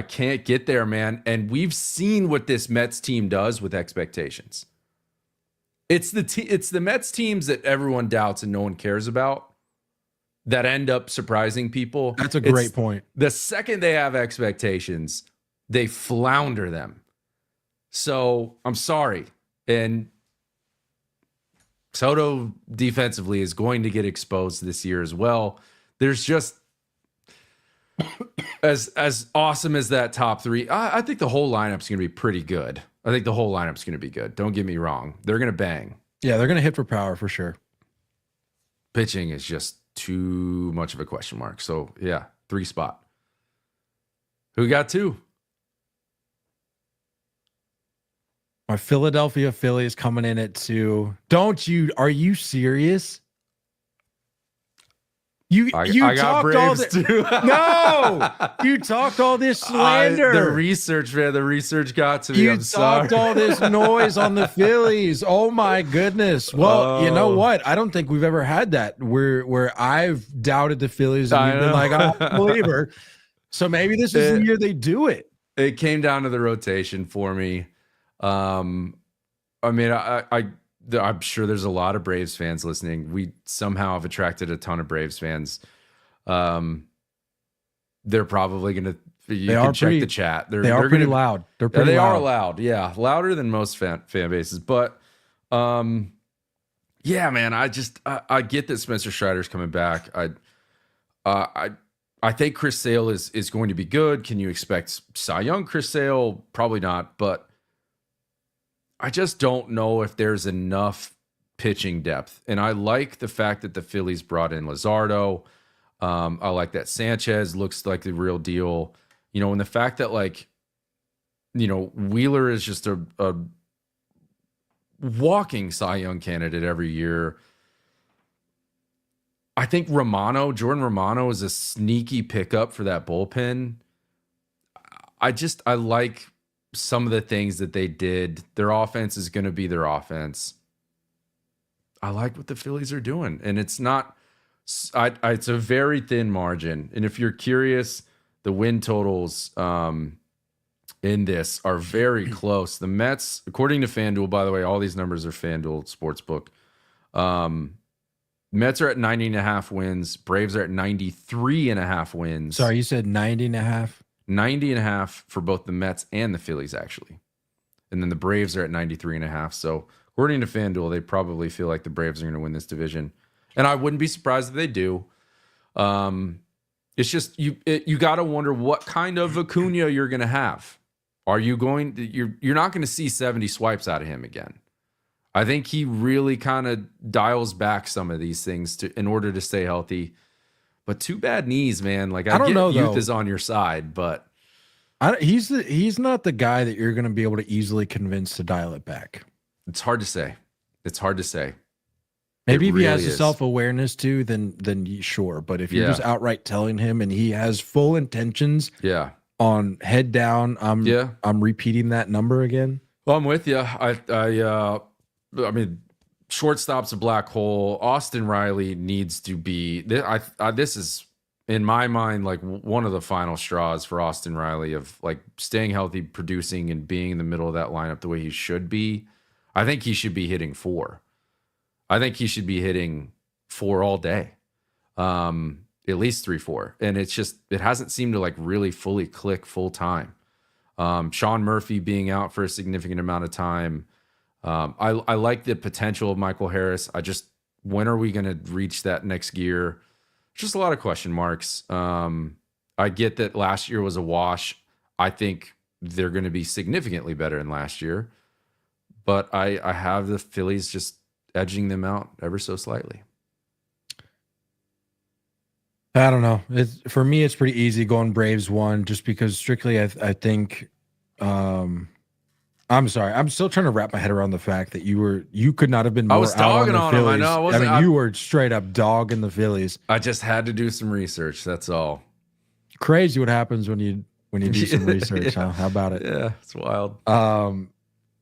can't get there, man. And we've seen what this Mets team does with expectations. It's the Mets teams that everyone doubts and no one cares about that end up surprising people. That's a great point. The second they have expectations, they flounder them. So I'm sorry. And Soto defensively is going to get exposed this year as well. There's just as awesome as that top three, I think the whole lineup's going to be pretty good. I think the whole lineup's going to be good. Don't get me wrong. They're going to bang. Yeah, they're going to hit for power for sure. Pitching is just too much of a question mark. So, yeah, 3 spot. Who got 2? My Philadelphia Phillies coming in at 2. Are you serious? I got Braves too. No, you talked all this slander. The research, man, the research got to me. You talked all this noise on the Phillies. Oh my goodness. Well, you know what? I don't think we've ever had that where I've doubted the Phillies and you've been like, I don't believe her. So maybe this is the year they do it. It came down to the rotation for me. I mean, I'm sure there's a lot of Braves fans listening. We somehow have attracted a ton of Braves fans. They're probably going to, you can check the chat. They are pretty loud. They're pretty loud. They are loud. Yeah. Louder than most fan bases. But, yeah, man, I get that Spencer Strider's coming back. I think Chris Sale is going to be good. Can you expect Cy Young Chris Sale? Probably not, but I just don't know if there's enough pitching depth. And I like the fact that the Phillies brought in Luzardo. I like that Sanchez looks like the real deal. You know, and the fact that, like, you know, Wheeler is just a walking Cy Young candidate every year. I think Jordan Romano is a sneaky pickup for that bullpen. I like some of the things that they did. Their offense is going to be their offense. I like what the Phillies are doing. And it's not, it's a very thin margin. And if you're curious, the win totals in this are very close. The Mets, according to FanDuel, by the way, all these numbers are FanDuel Sportsbook. Mets are at 90.5 wins. Braves are at 93.5 wins. Sorry, you said 90.5? 90.5 for both the Mets and the Phillies, actually. And then the Braves are at 93.5. So according to FanDuel, they probably feel like the Braves are going to win this division. And I wouldn't be surprised if they do. It's just, you got to wonder what kind of Acuna you're going to have. You're not going to see 70 swipes out of him again. I think he really kind of dials back some of these things in order to stay healthy. But 2 bad knees, man. Like, I don't know, youth is on your side, but he's not the guy that you're going to be able to easily convince to dial it back. It's hard to say. Maybe if he has the self-awareness too, then sure. But if you're just outright telling him and he has full intentions, on head down, I'm repeating that number again. Well, I'm with you. I mean, shortstop's a black hole. Austin Riley needs to be. This is, in my mind, like one of the final straws for Austin Riley of like staying healthy, producing, and being in the middle of that lineup the way he should be. I think he should be hitting 4. I think he should be hitting 4 all day, at least 3-4. And it's just, it hasn't seemed to like really fully click full time. Sean Murphy being out for a significant amount of time. I like the potential of Michael Harris. When are we going to reach that next gear? Just a lot of question marks. I get that last year was a wash. I think they're going to be significantly better than last year, but I have the Phillies just edging them out ever so slightly. I don't know. For me, it's pretty easy going Braves 1, just because strictly I think. I'm sorry. I'm still trying to wrap my head around the fact that you could not have been more. I was dogging on them. I know. I mean, you were straight up dogging the Phillies. I just had to do some research. That's all. Crazy what happens when you do some research. Huh? How about it? Yeah, it's wild.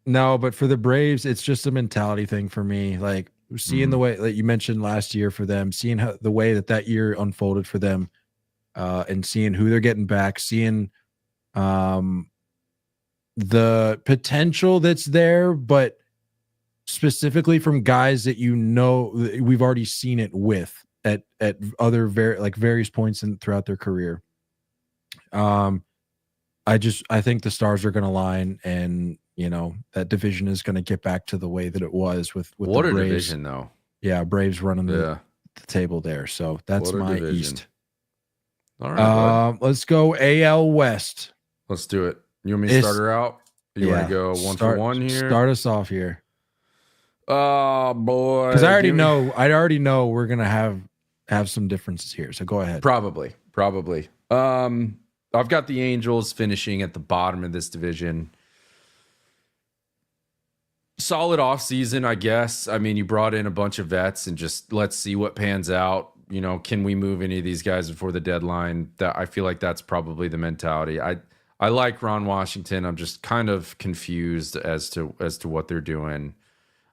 No, but for the Braves, it's just a mentality thing for me. Like seeing the way that you mentioned last year for them, seeing how the way that year unfolded for them, and seeing who they're getting back, seeing the potential that's there, but specifically from guys that we've already seen it with at other various points throughout their career. I think the stars are going to line, and that division is going to get back to the way that it was with what the a Braves. Division though. Yeah, Braves running the table there. So that's my division. East. All right, bud. Let's go AL West. Let's do it. You want me to start her out? You want to go one for one here? Start us off here. Oh boy, because I already know we're gonna have some differences here. So go ahead. Probably. I've got the Angels finishing at the bottom of this division. Solid offseason, I guess. I mean, you brought in a bunch of vets and just let's see what pans out. You know, can we move any of these guys before the deadline? That I feel like that's probably the mentality. I like Ron Washington. I'm just kind of confused as to what they're doing.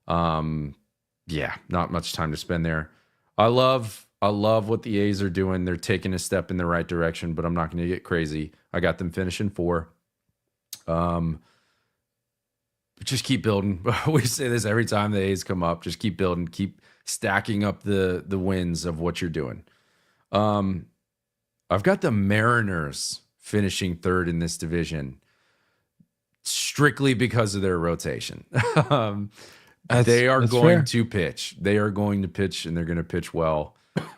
Yeah, not much time to spend there. I love what the A's are doing. They're taking a step in the right direction, but I'm not going to get crazy. I got them finishing 4. Just keep building. We say this every time the A's come up. Just keep building. Keep stacking up the wins of what you're doing. I've got the Mariners finishing 3rd in this division, strictly because of their rotation. They are going to pitch. They are going to pitch, and they're going to pitch well.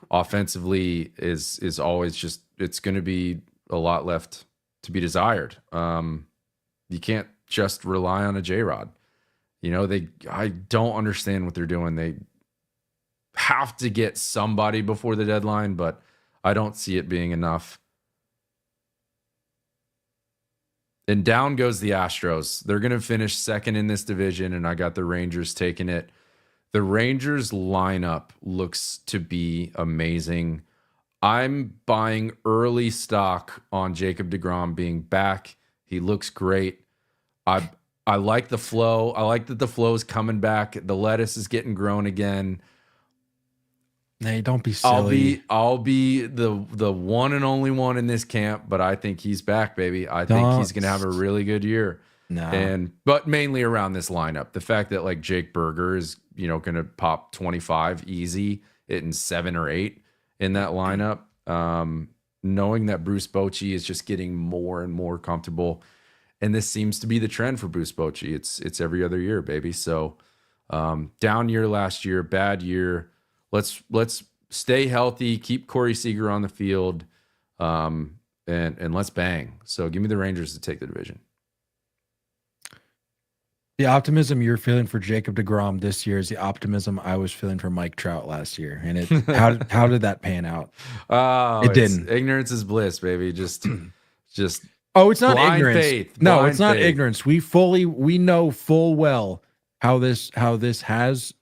Offensively is always just, it's going to be a lot left to be desired. You can't just rely on a J-Rod. You know, I don't understand what they're doing. They have to get somebody before the deadline, but I don't see it being enough. And down goes the Astros. They're going to finish 2nd in this division, and I got the Rangers taking it. The Rangers lineup looks to be amazing. I'm buying early stock on Jacob deGrom being back. He looks great. I like the flow. I like that the flow is coming back. The lettuce is getting grown again. Hey, don't be silly. I'll be the one and only one in this camp, but I think he's back, baby. I think he's gonna have a really good year. No. But mainly around this lineup. The fact that like Jake Berger is, gonna pop 25 easy, hitting 7 or 8 in that lineup. Knowing that Bruce Bochy is just getting more and more comfortable. And this seems to be the trend for Bruce Bochy. It's every other year, baby. So down year last year, bad year. Let's stay healthy, keep Corey Seager on the field, and let's bang. So give me the Rangers to take the division. The optimism you're feeling for Jacob deGrom this year is the optimism I was feeling for Mike Trout last year. And how did that pan out? Oh, it didn't. Ignorance is bliss, baby. Just oh, it's not blind ignorance. faith. No, Blind it's not faith. ignorance. We know full well how this has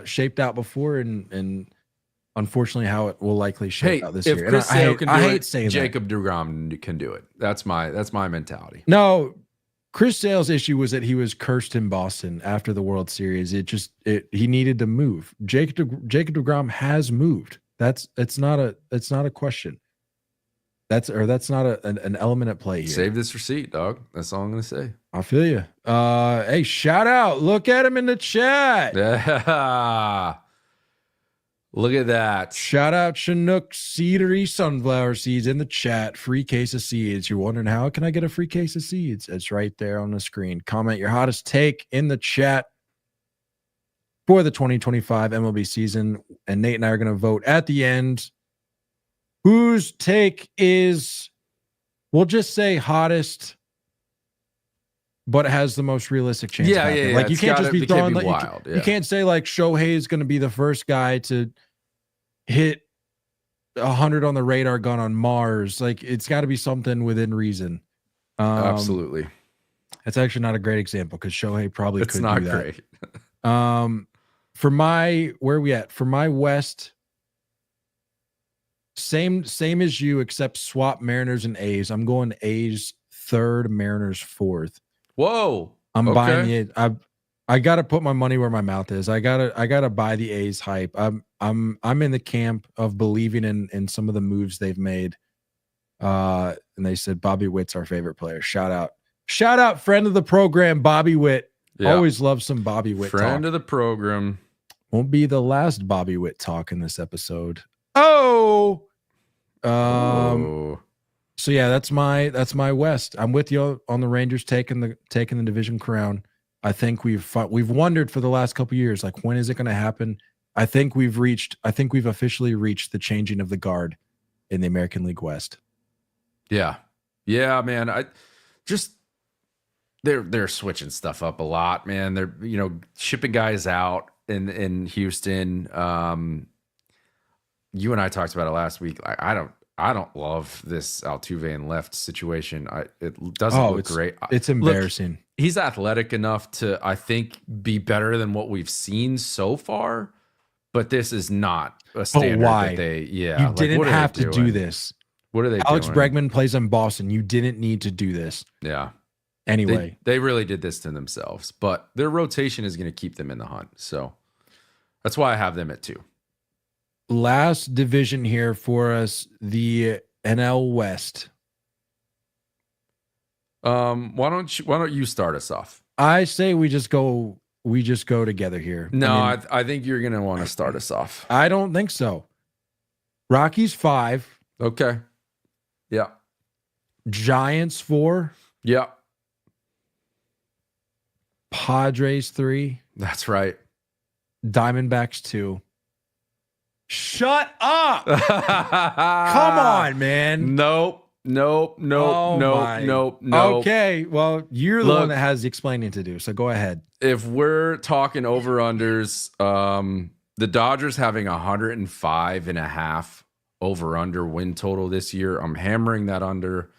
shaped out before, and unfortunately how it will likely shape out this if year. Chris Sale can do I hate it, saying Jacob deGrom can do it. That's my mentality. No, Chris Sale's issue was that he was cursed in Boston after the World Series. He needed to move. Jacob deGrom has moved. It's not a question. That's not an element at play here. Save this receipt, dog. That's all I'm gonna say. I feel you. Hey, shout out. Look at him in the chat. Yeah. Look at that. Shout out Chinook Seedery Sunflower Seeds in the chat. Free case of seeds. You're wondering how can I get a free case of seeds? It's right there on the screen. Comment your hottest take in the chat for the 2025 MLB season. And Nate and I are going to vote at the end. Whose take is, we'll just say hottest, but has the most realistic chance. Yeah. Like you can't just be throwing like wild. you can't say like Shohei is going to be the first guy to hit 100 on the radar gun on Mars. Like it's got to be something within reason. Absolutely. It's actually not a great example because Shohei probably It's could not do that. great. For my where are we at? For my West. Same as you, except swap Mariners and A's. I'm going A's 3rd, Mariners 4th. Whoa. I'm buying it. I gotta put my money where my mouth is. I gotta buy the A's hype. I'm in the camp of believing in some of the moves they've made. And they said Bobby Witt's our favorite player. Shout out, friend of the program, Bobby Witt. Yeah. Always love some Bobby Witt. Friend talk. of the program. Won't be the last Bobby Witt talk in this episode. Oh. So yeah, that's my West. I'm with you on the Rangers taking the division crown. I think we've wondered for the last couple of years, like when is it going to happen? I think we've officially reached the changing of the guard in the American League West. Yeah, man. They're switching stuff up a lot, man. They're shipping guys out in Houston. You and I talked about it last week. I don't love this Altuve and left situation. It doesn't look great. It's embarrassing. Look, he's athletic enough to, I think, be better than what we've seen so far. But this is not a standard why? that You didn't have to do this. What are they Alex doing? Bregman plays in Boston. You didn't need to do this. Yeah. Anyway. They really did this to themselves. But their rotation is going to keep them in the hunt. So that's why I have them at 2. Last division here for us, the NL West. Why don't you start us off? I say we just go together here. No, I think you're gonna want to start us off. I don't think so. Rockies 5. Okay. Yeah. Giants 4. Yeah. Padres 3. That's right. Diamondbacks 2. Shut up! Come on, man. Nope. Okay, well, you're the one that has the explaining to do, so go ahead. If we're talking over-unders, the Dodgers having 105.5 over-under win total this year. I'm hammering that under.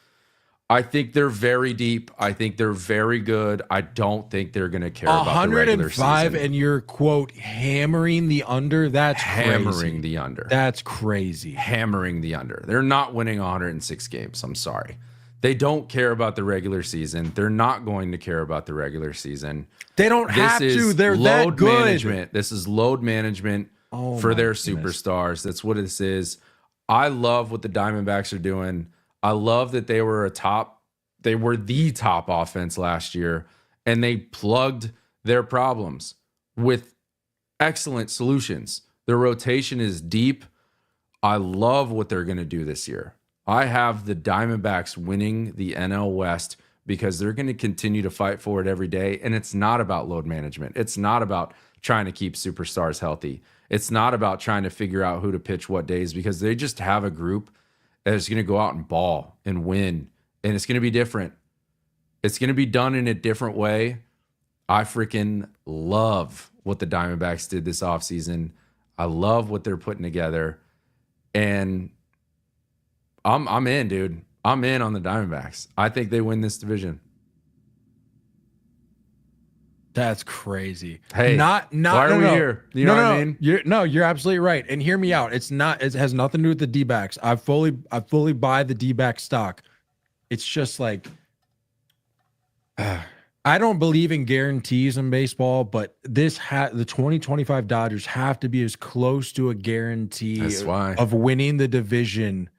I think they're very deep. I think they're very good. I don't think they're going to care about the regular season. 105, and you're, quote, hammering the under? That's hammering crazy. the under. That's crazy. Hammering the under. They're not winning 106 games. I'm sorry. They don't care about the regular season. They're not going to care about the regular season. They don't have to. They're that good. Management. This is load management for their superstars. That's what this is. I love what the Diamondbacks are doing. I love that they were the top offense last year, and they plugged their problems with excellent solutions. Their rotation is deep. I love what they're going to do this year. I have the Diamondbacks winning the NL West because they're going to continue to fight for it every day, and it's not about load management. It's not about trying to keep superstars healthy. It's not about trying to figure out who to pitch what days, because they just have a group that's going to go out and ball and win, and it's going to be different. It's going to be done in a different way. I freaking love what the Diamondbacks did this offseason. I love what they're putting together, and I'm in, dude. I'm in on the Diamondbacks. I think they win this division. That's crazy. Hey, why are we here? You know what I mean? You're absolutely right. And hear me out. It has nothing to do with the D-backs. I fully buy the D-back stock. It's just like, I don't believe in guarantees in baseball, but the 2025 Dodgers have to be as close to a guarantee of winning the division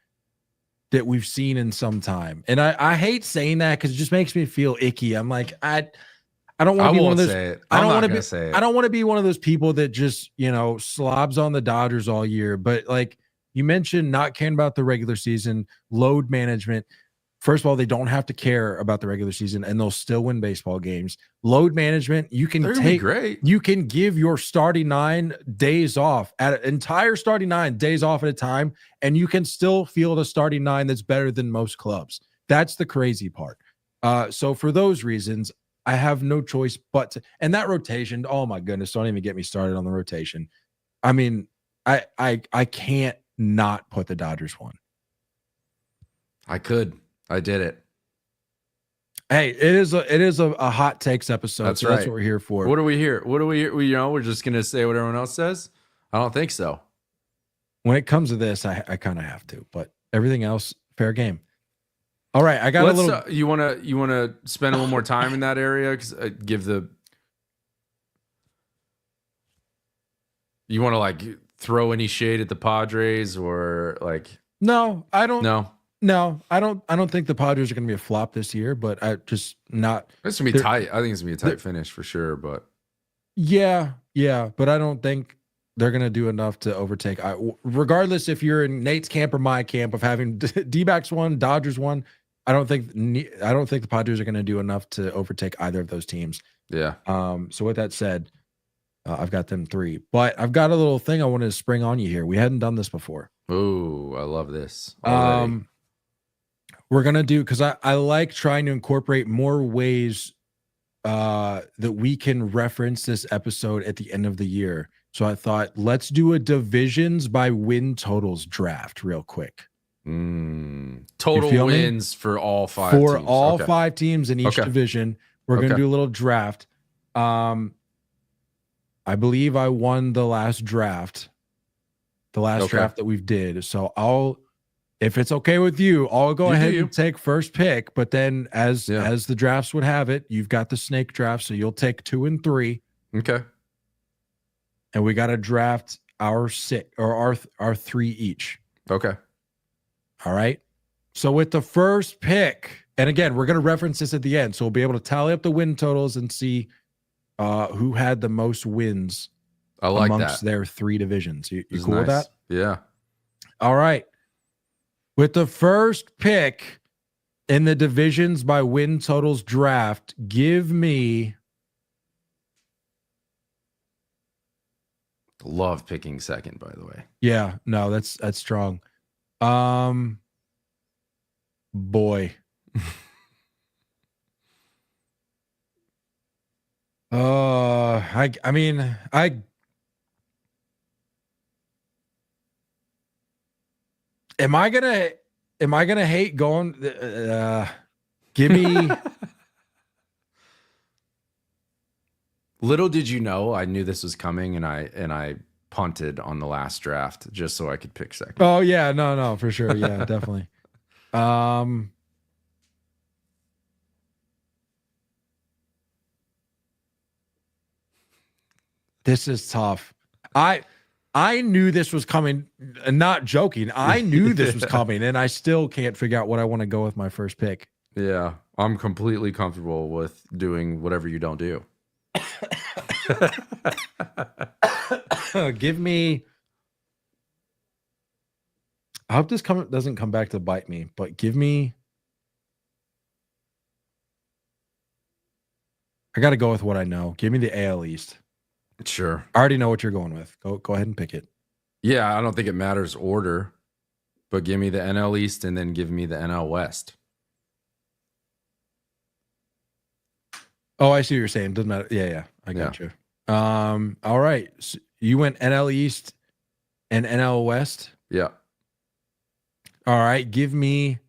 that we've seen in some time. And I hate saying that because it just makes me feel icky. I'm like, I don't want to be one of those. I don't want to be one of those people that just, slobs on the Dodgers all year. But like you mentioned, not caring about the regular season, load management. First of all, they don't have to care about the regular season, and they'll still win baseball games. Load management, you can you can give your starting 9 days off at an entire starting 9 days off at a time, and you can still field a starting 9 that's better than most clubs. That's the crazy part. So for those reasons, I have no choice but to, and that rotation, oh my goodness, don't even get me started on the rotation. I mean, I can't not put the Dodgers 1. I did it. Hey, it is a hot takes episode. That's so right. That's what we're here for. What are we here? We're just gonna say what everyone else says. I don't think so. When it comes to this, I kind of have to, but everything else, fair game. All right, I got a little. You wanna spend a little more time in that area? Because you want to like throw any shade at the Padres or like? No, I don't. No, I don't think the Padres are going to be a flop this year. But I just not. It's gonna be tight. I think it's gonna be a tight finish for sure. But yeah, but I don't think they're going to do enough to overtake. Regardless if you're in Nate's camp or my camp of having D-backs 1, Dodgers 1. I don't think the Padres are going to do enough to overtake either of those teams. Yeah. So with that said, I've got them 3, but I've got a little thing I wanted to spring on you here. We hadn't done this before. Oh, I love this already. We're gonna do, because I like trying to incorporate more ways that we can reference this episode at the end of the year. So I thought, let's do a divisions by win totals draft real quick. Total wins for all 5 teams. For all 5 teams in each division. We're going to do a little draft. I believe I won the last draft. The last draft that we've did. So if it's okay with you, I'll go ahead and take first pick. But then as the drafts would have it, you've got the snake draft. So you'll take 2 and 3. Okay. And we got to draft our 6 or our 3 each. Okay. All right. So with the first pick, and again, we're going to reference this at the end, so we'll be able to tally up the win totals and see who had the most wins amongst their 3 divisions. You cool with that? Yeah. All right. With the first pick in the divisions by win totals draft, give me. Love picking second, by the way. Yeah, no, that's strong. Boy. I mean, am I gonna hate going? Give me. Little did you know, I knew this was coming, and I punted on the last draft just so I could pick second. Oh yeah, no, for sure, yeah, definitely. This is tough. I knew this was coming, not joking. I knew this was coming, and I still can't figure out what I want to go with my first pick. Yeah, I'm completely comfortable with doing whatever you don't do. Give me. I hope this doesn't come back to bite me, but give me. I got to go with what I know. Give me the AL East. Sure. I already know what you're going with. Go ahead and pick it. Yeah, I don't think it matters order, but give me the NL East and then give me the NL West. Oh, I see what you're saying. Doesn't matter. Yeah, I got you. All right. So you went NL East and NL West. Yeah. All right. Give me.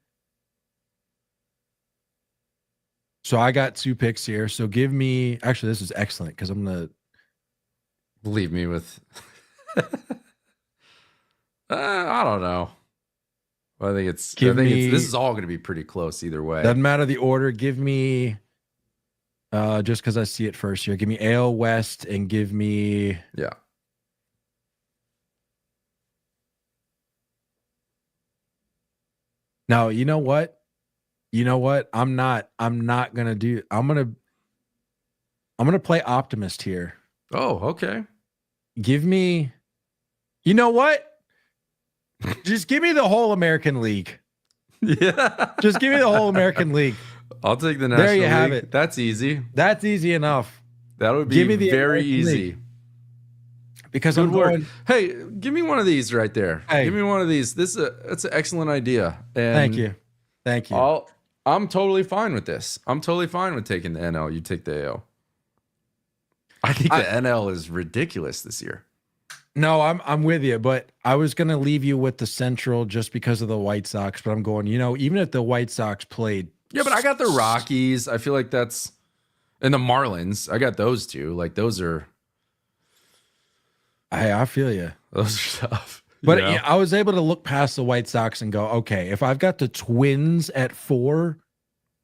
So I got 2 picks here. So give me. Actually, this is excellent because I'm gonna. Leave me with. I don't know. I think it's. This is all going to be pretty close either way. Doesn't matter the order. Give me. Just because I see it first here, give me AL West and give me. Yeah. Now, you know what? I'm not gonna do. I'm gonna play optimist here. Oh, okay. Give me. You know what? Just give me the whole American League. Yeah. Just give me the whole American League. I'll take the National There you League. have it. That's easy. That's easy enough. That would be Give me the very American easy. League. Because Good I'm work. going. Hey, give me one of these right there. Hey. Give me one of these. That's an excellent idea. And Thank you. I'm totally fine with this. I'm totally fine with taking the NL. You take the AL. I think the NL is ridiculous this year. No, I'm with you, but I was gonna leave you with the Central just because of the White Sox. But I'm going. Even if the White Sox played. Yeah, but I got the Rockies. I feel like that's. And the Marlins. I got those two. Like those are. I feel you. Those are tough. But I was able to look past the White Sox and go, okay, if I've got the Twins at 4,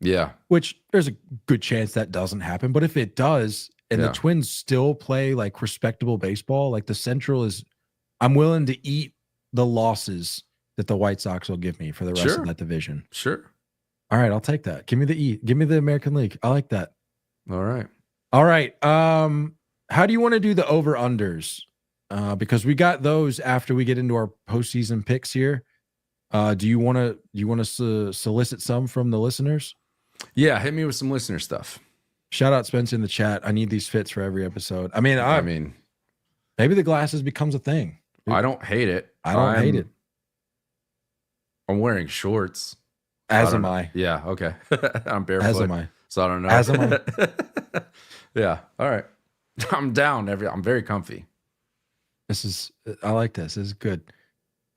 yeah, which there's a good chance that doesn't happen, but if it does, and the Twins still play like respectable baseball, like the Central is, I'm willing to eat the losses that the White Sox will give me for the rest of that division. Sure. All right, I'll take that. Give me the E. Give me the American League. I like that. All right. How do you want to do the over-unders? Because we got those after we get into our postseason picks here. Do you want to solicit some from the listeners? Yeah, hit me with some listener stuff. Shout out Spence in the chat. I need these fits for every episode. I mean, Maybe the glasses becomes a thing. I don't hate it. I don't hate it. I'm wearing shorts. As am I. Yeah, okay. I'm barefoot. As am I. So I don't know. As am I. Yeah, all right. I'm down. I'm very comfy. I like this. This is good.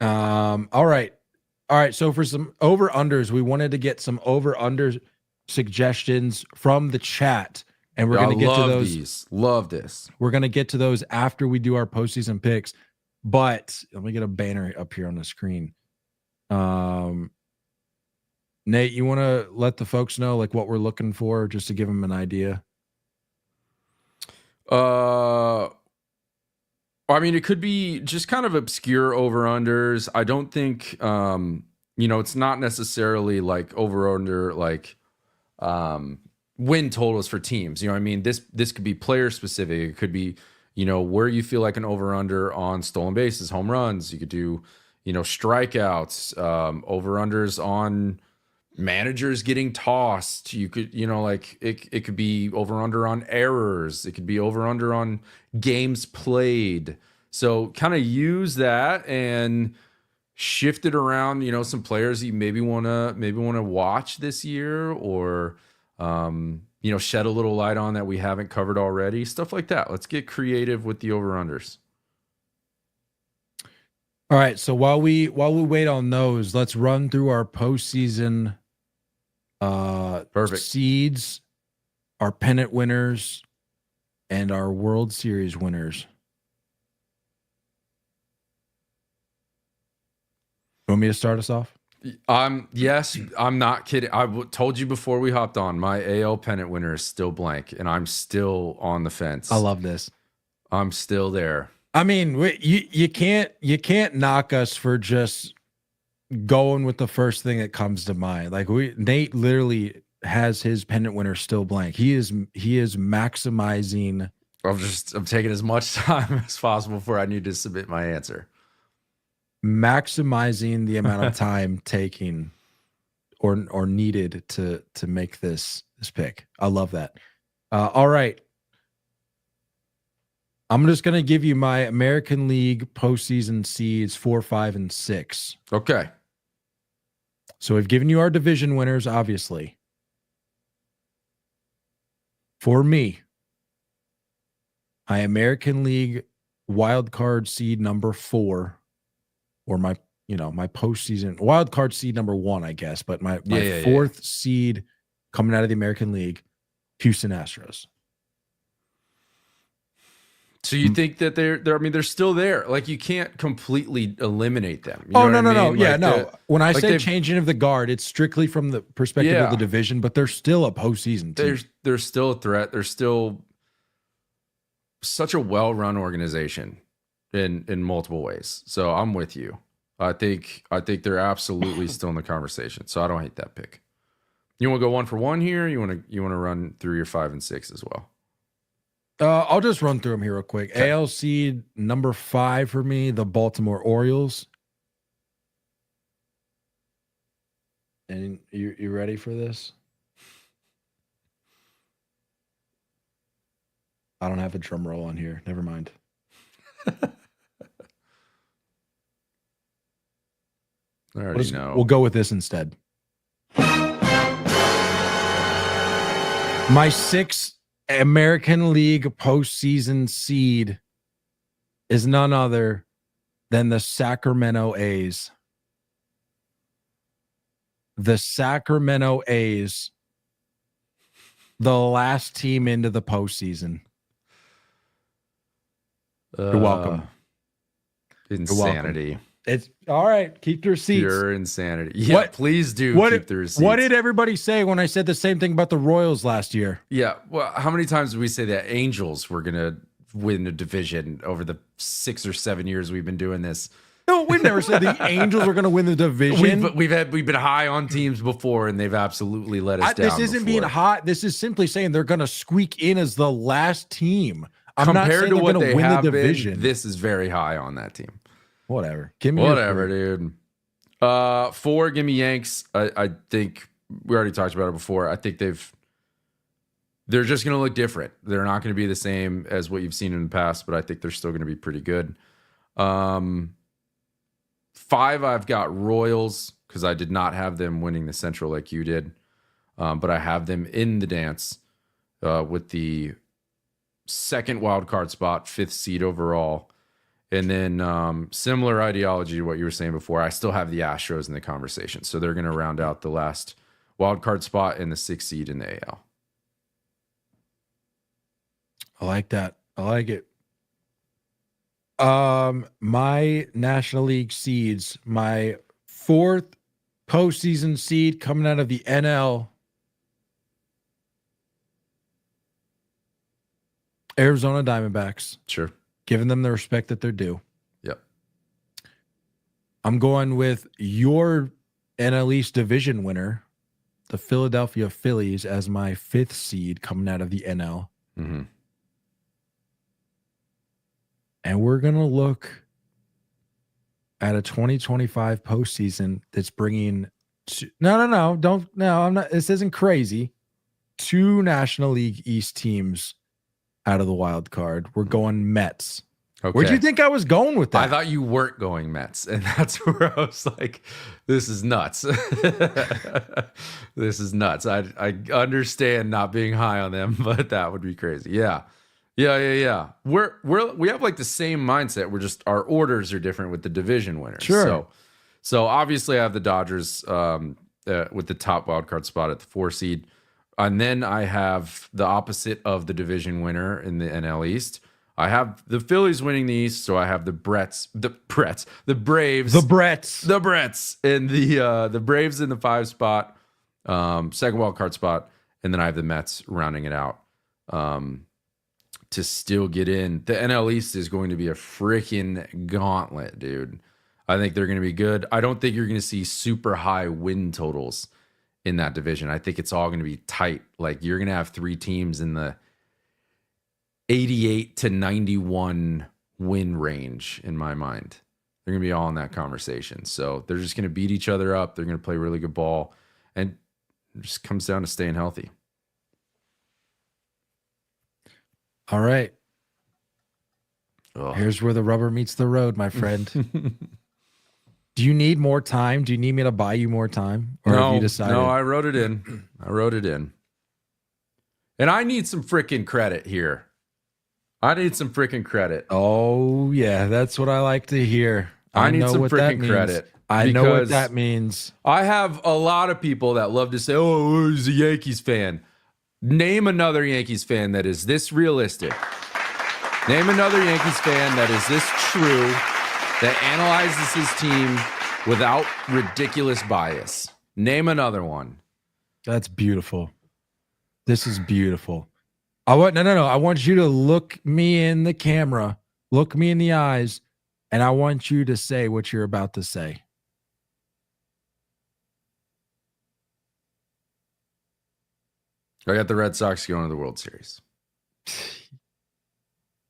All right. So for some over-unders, we wanted to get some over-under suggestions from the chat. And we're going to get to those. Love this. We're going to get to those after we do our postseason picks. But let me get a banner up here on the screen. Nate, you want to let the folks know like what we're looking for, just to give them an idea? I mean, it could be just kind of obscure over-unders. I don't think, it's not necessarily like over-under, like win totals for teams. You know what I mean? This could be player specific. It could be, where you feel like an over-under on stolen bases, home runs. You could do, strikeouts, over-unders on managers getting tossed. You could, it could be over-under on errors. It could be over-under on games played. So kind of use that and shift it around, some players you maybe want to watch this year, or shed a little light on that we haven't covered already, stuff like that. Let's get creative with the over-unders. All right, so while we wait on those, let's run through our postseason Perfect seeds, our pennant winners, and our World Series winners. You want me to start us off? Yes, I'm not kidding. Told you before we hopped on, my AL pennant winner is still blank, and I'm still on the fence. I love this. I'm still there. I mean, you can't knock us for just going with the first thing that comes to mind. Like Nate literally has his pennant winner still blank. He is maximizing. I'm taking as much time as possible before I need to submit my answer. Maximizing the amount of time taking or needed to make this pick. I love that. All right. I'm just going to give you my American League postseason seeds 4, 5, and 6. Okay. So we've given you our division winners, obviously. For me, my American League wild card seed number 4, or my postseason wild card seed number 1, I guess, but my fourth seed coming out of the American League, Houston Astros. So you think that they're still there? Like, you can't completely eliminate them. You know no. Like yeah, no. When I say changing of the guard, it's strictly from the perspective of the division, but they're still a postseason team. They're still a threat. They're still such a well-run organization in multiple ways. So I'm with you. I think they're absolutely still in the conversation. So I don't hate that pick. You want to go 1 for 1 here? You want to run through your 5 and 6 as well? I'll just run through them here real quick. Okay. AL seed number 5 for me, the Baltimore Orioles. And you ready for this? I don't have a drum roll on here. Never mind. I already know. We'll go with this instead. My 6th American League postseason seed is none other than the Sacramento A's. The Sacramento A's, the last team into the postseason. You're welcome. Insanity. You're welcome. It's all right. Keep the receipts. Pure insanity. Yeah, please do keep the receipts. What did everybody say when I said the same thing about the Royals last year? Yeah. Well, how many times did we say that Angels were going to win a division over the 6 or 7 years we've been doing this? No, we've never said the Angels were going to win the division. We've been high on teams before, and they've absolutely let us down. This isn't being hot. This is simply saying they're going to squeak in as the last team. Compared to what they win have the division. Been, this is very high on that team. Whatever. Dude. 4, give me Yanks. I think we already talked about it before. I think they've they're just going to look different. They're not going to be the same as what you've seen in the past, but I think they're still going to be pretty good. 5, I've got Royals because I did not have them winning the Central like you did, but I have them in the dance with the second wild card spot, 5th seed overall. And then similar ideology to what you were saying before, I still have the Astros in the conversation. So they're going to round out the last wild card spot and the 6th seed in the AL. I like that. I like it. My National League seeds, my 4th postseason seed coming out of the NL, Arizona Diamondbacks. Sure. Giving them the respect that they're due. Yep. I'm going with your NL East division winner, the Philadelphia Phillies, as my 5th seed coming out of the NL. Mm-hmm. And we're going to look at a 2025 postseason that's bringing I'm not, this isn't crazy. 2 National League East teams out of the wild card. We're going Mets. Okay. Where'd you think I was going with that? I thought you weren't going Mets, and that's where I was like, this is nuts. This is nuts. I understand not being high on them, but that would be crazy. Yeah. We have like the same mindset. We're just, our orders are different with the division winners. Sure. So obviously I have the Dodgers with the top wild card spot at the 4 seed. And then I have the opposite of the division winner in the NL East. I have the Phillies winning the East, so I have the Braves, and the Braves in the 5 spot, second wild card spot, and then I have the Mets rounding it out to still get in. The NL East is going to be a freaking gauntlet, dude. I think they're going to be good. I don't think you're going to see super high win totals in that division. I think it's all going to be tight. Like, you're going to have 3 teams in the 88 to 91 win range in my mind. They're going to be all in that conversation. So they're just going to beat each other up. They're going to play really good ball. And it just comes down to staying healthy. All right. Ugh. Here's where the rubber meets the road, my friend. Do you need more time? Do you need me to buy you more time? Or have you decided? No, I wrote it in. And I need some freaking credit here. Oh, yeah. That's what I like to hear. I need some freaking credit. I know what that means. I have a lot of people that love to say, oh, he's a Yankees fan. Name another Yankees fan that is this realistic. Name another Yankees fan that is this true, that analyzes his team without ridiculous bias. Name another one. That's beautiful. This is beautiful. I want you to look me in the camera, look me in the eyes, and I want you to say what you're about to say. I got the Red Sox going to the World Series.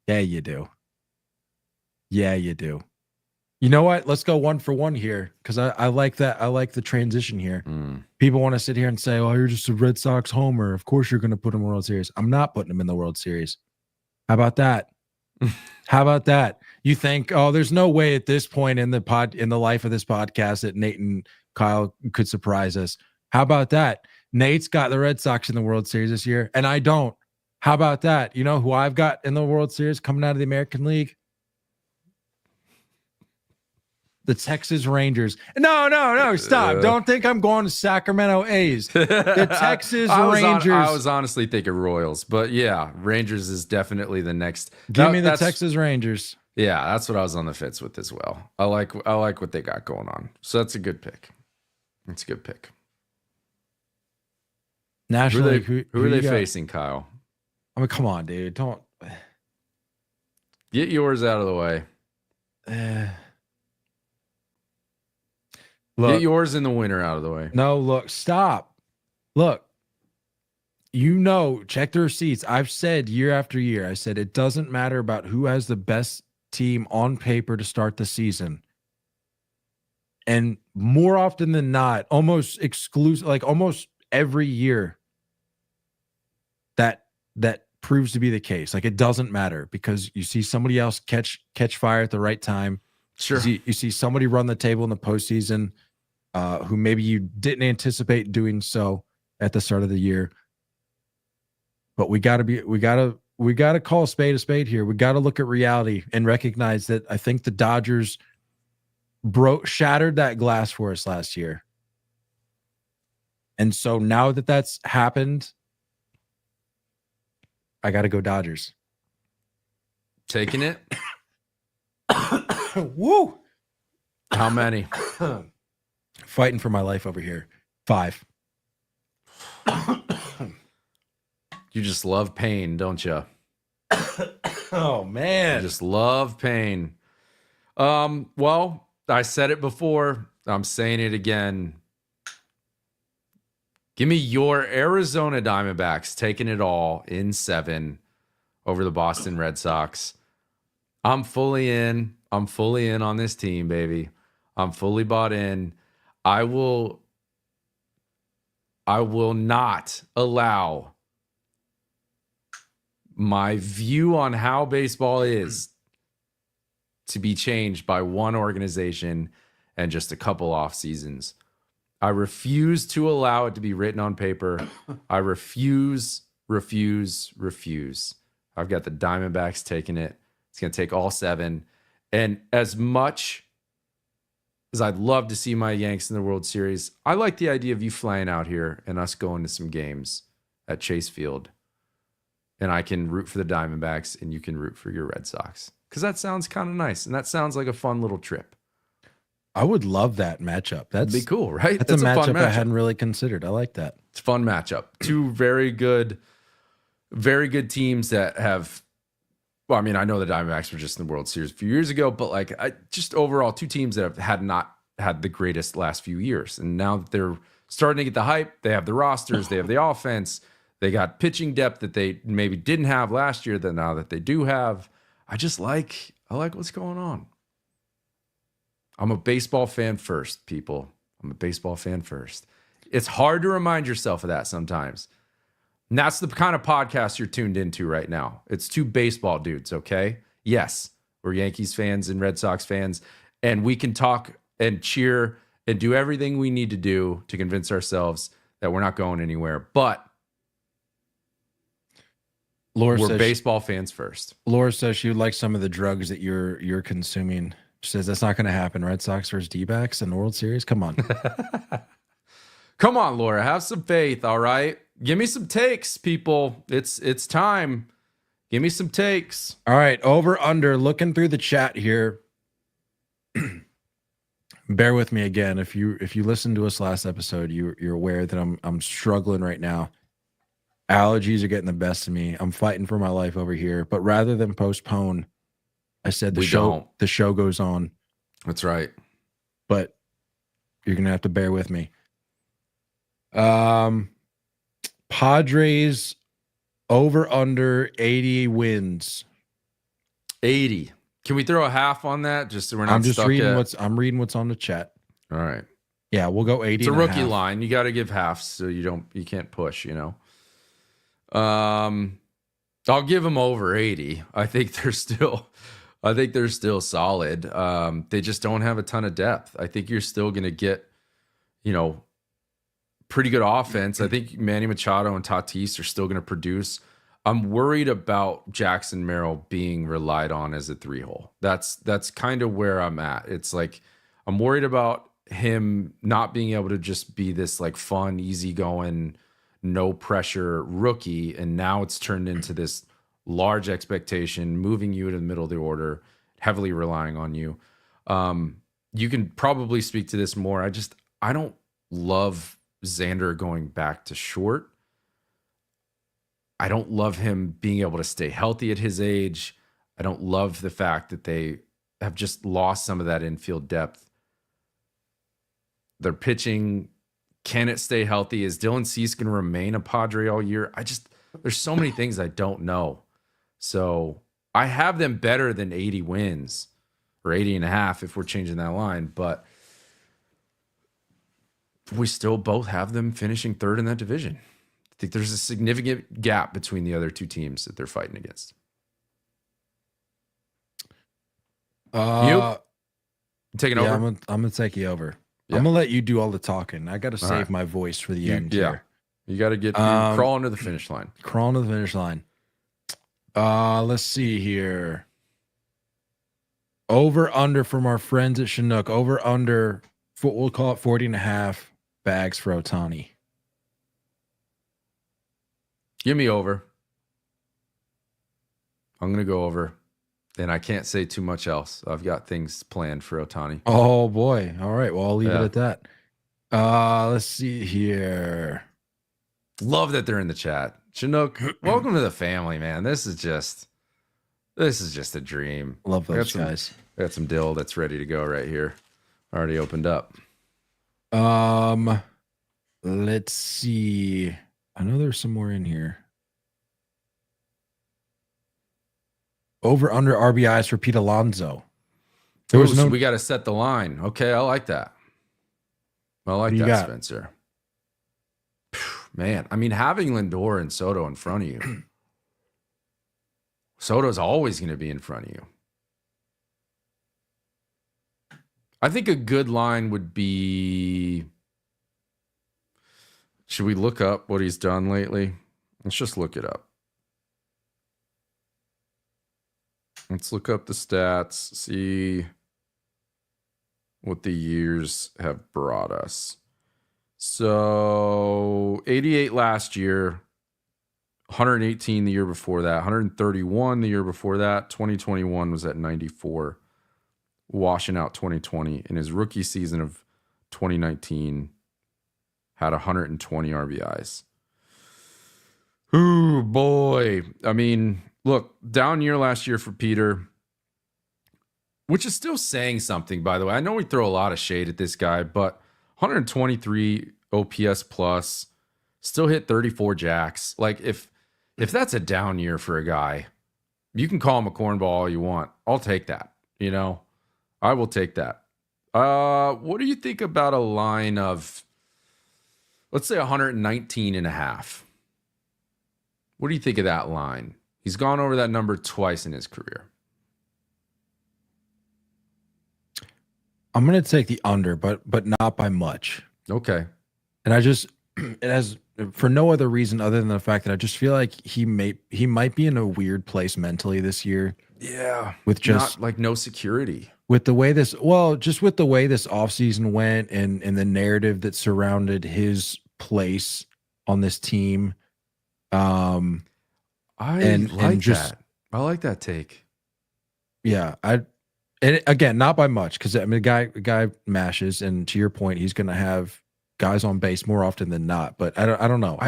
Yeah, you do. Yeah, you do. You know what? Let's go 1 for 1 here, because I like that. I like the transition here. People want to sit here and say, oh, you're just a Red Sox homer. Of course you're going to put him in the World Series. I'm not putting him in the World Series. How about that? How about that? You think, oh, there's no way at this point in the life of this podcast that Nate and Kyle could surprise us. How about that? Nate's got the Red Sox in the World Series this year, and I don't. How about that? You know who I've got in the World Series coming out of the American League? The Texas Rangers. No, stop. Don't think I'm going to Sacramento A's. The Texas Rangers. I was honestly thinking Royals, but yeah, Rangers is definitely the next. Give me the Texas Rangers. Yeah, that's what I was on the fence with as well. I like what they got going on. So that's a good pick. It's a good pick. National League. Who are they facing, Kyle? I mean, come on, dude. Don't get yours out of the way. Look, get yours in the winter out of the way. No, look, stop. Look, check the receipts. I've said year after year, I said it doesn't matter about who has the best team on paper to start the season. And more often than not, almost every year, that that proves to be the case. Like, it doesn't matter because you see somebody else catch fire at the right time. Sure. You see somebody run the table in the postseason who maybe you didn't anticipate doing so at the start of the year. But we gotta call a spade here. We gotta look at reality and recognize that I think the Dodgers shattered that glass for us last year. And so now that that's happened, I got to go Dodgers. Taking it. Woo! How many? Fighting for my life over here. 5. You just love pain, don't you? Oh, man. You just love pain. Well, I said it before. I'm saying it again. Give me your Arizona Diamondbacks taking it all in 7 over the Boston Red Sox. I'm fully in. I'm fully in on this team, baby. I'm fully bought in. I will not allow my view on how baseball is to be changed by one organization and just a couple off seasons. I refuse to allow it to be written on paper. I refuse. I've got the Diamondbacks taking it. It's going to take all 7. And as much as I'd love to see my Yanks in the World Series, I like the idea of you flying out here and us going to some games at Chase Field. And I can root for the Diamondbacks and you can root for your Red Sox. Because that sounds kind of nice. And that sounds like a fun little trip. I would love that matchup. That'd be cool, right? That's a matchup I hadn't really considered. I like that. It's a fun matchup. 2 very good teams that have, well, I mean, I know the Diamondbacks were just in the World Series a few years ago, but like just overall 2 teams that had not had the greatest last few years. And now that they're starting to get the hype, they have the rosters, they have the offense, they got pitching depth that they maybe didn't have last year that now that they do have. I like what's going on. I'm a baseball fan first, people. I'm a baseball fan first. It's hard to remind yourself of that sometimes. And that's the kind of podcast you're tuned into right now. It's 2 baseball dudes, okay? Yes, we're Yankees fans and Red Sox fans, and we can talk and cheer and do everything we need to do to convince ourselves that we're not going anywhere. But we're baseball fans first. Laura says she would like some of the drugs that you're consuming. She says that's not going to happen. Red Sox versus D-backs in the World Series. Come on. Come on, Laura. Have some faith, all right? Give me some takes, people. It's time. Give me some takes. All right, over under. Looking through the chat here. Bear with me again. If you listened to us last episode, you're aware that I'm struggling right now. Allergies are getting the best of me. I'm fighting for my life over here. But rather than postpone, I said the show goes on. That's right. But you're gonna have to bear with me. Padres over under 80 wins. 80. Can we throw a half on that? Just so we're not. I'm reading what's on the chat. All right. Yeah, we'll go 80. It's a rookie line. You got to give halves so you can't push, you know. I'll give them over 80. I think they're still solid. They just don't have a ton of depth. I think you're still going to get, pretty good offense. I think Manny Machado and Tatis are still going to produce. I'm worried about Jackson Merrill being relied on as a 3-hole. That's kind of where I'm at. It's like I'm worried about him not being able to just be this like fun, easygoing, no pressure rookie, and now it's turned into this large expectation, moving you to the middle of the order, heavily relying on you. You can probably speak to this more. I don't love Xander going back to short. I don't love him being able to stay healthy at his age. I don't love the fact that they have just lost some of that infield depth. Their pitching, can it stay healthy? Is Dylan Cease going to remain a Padre all year? There's so many things I don't know. So I have them better than 80 wins or 80 and a half if we're changing that line, but we still both have them finishing third in that division. think there's a significant gap between the other two teams that they're fighting against. You taking over? I'm gonna take you over. Yeah. I'm gonna let you do all the talking. I gotta save right. my voice for the end Yeah. here. You got to get crawl into the finish line. Crawling to the finish line. Let's see here. Over under from our friends at Chinook. Over under. We'll call it 40.5 bags for Ohtani. Give me over. I'm going to go over. And I can't say too much else. I've got things planned for Ohtani. Oh boy. All right. Well, I'll leave it at that. Let's see here. Love that they're in the chat. Chinook, welcome to the family, man. This is just a dream. Love those guys. I got some dill that's ready to go right here. Already opened up. Let's see. I know there's some more in here. Over under RBIs for Pete Alonso. There was So we got to set the line. Okay, I like that. I like that, Spencer. Man, I mean, having Lindor and Soto in front of you. Soto's always going to be in front of you. I think a good line would be... Should we look up what he's done lately? Let's just look it up. Let's look up the stats, see what the years have brought us. So 88 last year, 118 the year before that, 131 the year before that, 2021 was at 94, washing out 2020. In his rookie season of 2019, had 120 RBIs. Ooh, boy. I mean, look, down year last year for Peter, which is still saying something, by the way. I know we throw a lot of shade at this guy, but 123 OPS plus, still hit 34 jacks. Like, if that's a down year for a guy, you can call him a cornball all you want. I'll take that. You know, I will take that. What do you think about a line of, let's say 119.5? What do you think of that line? He's gone over that number twice in his career. I'm going to take the under, but not by much. Okay. And it has, for no other reason other than the fact that I just feel like he might be in a weird place mentally this year. Yeah. With just not like no security. With the way this offseason went and the narrative that surrounded his place on this team. I like that take. Yeah. And again, not by much, because I mean, the guy mashes, and to your point, he's going to have guys on base more often than not. But I don't know.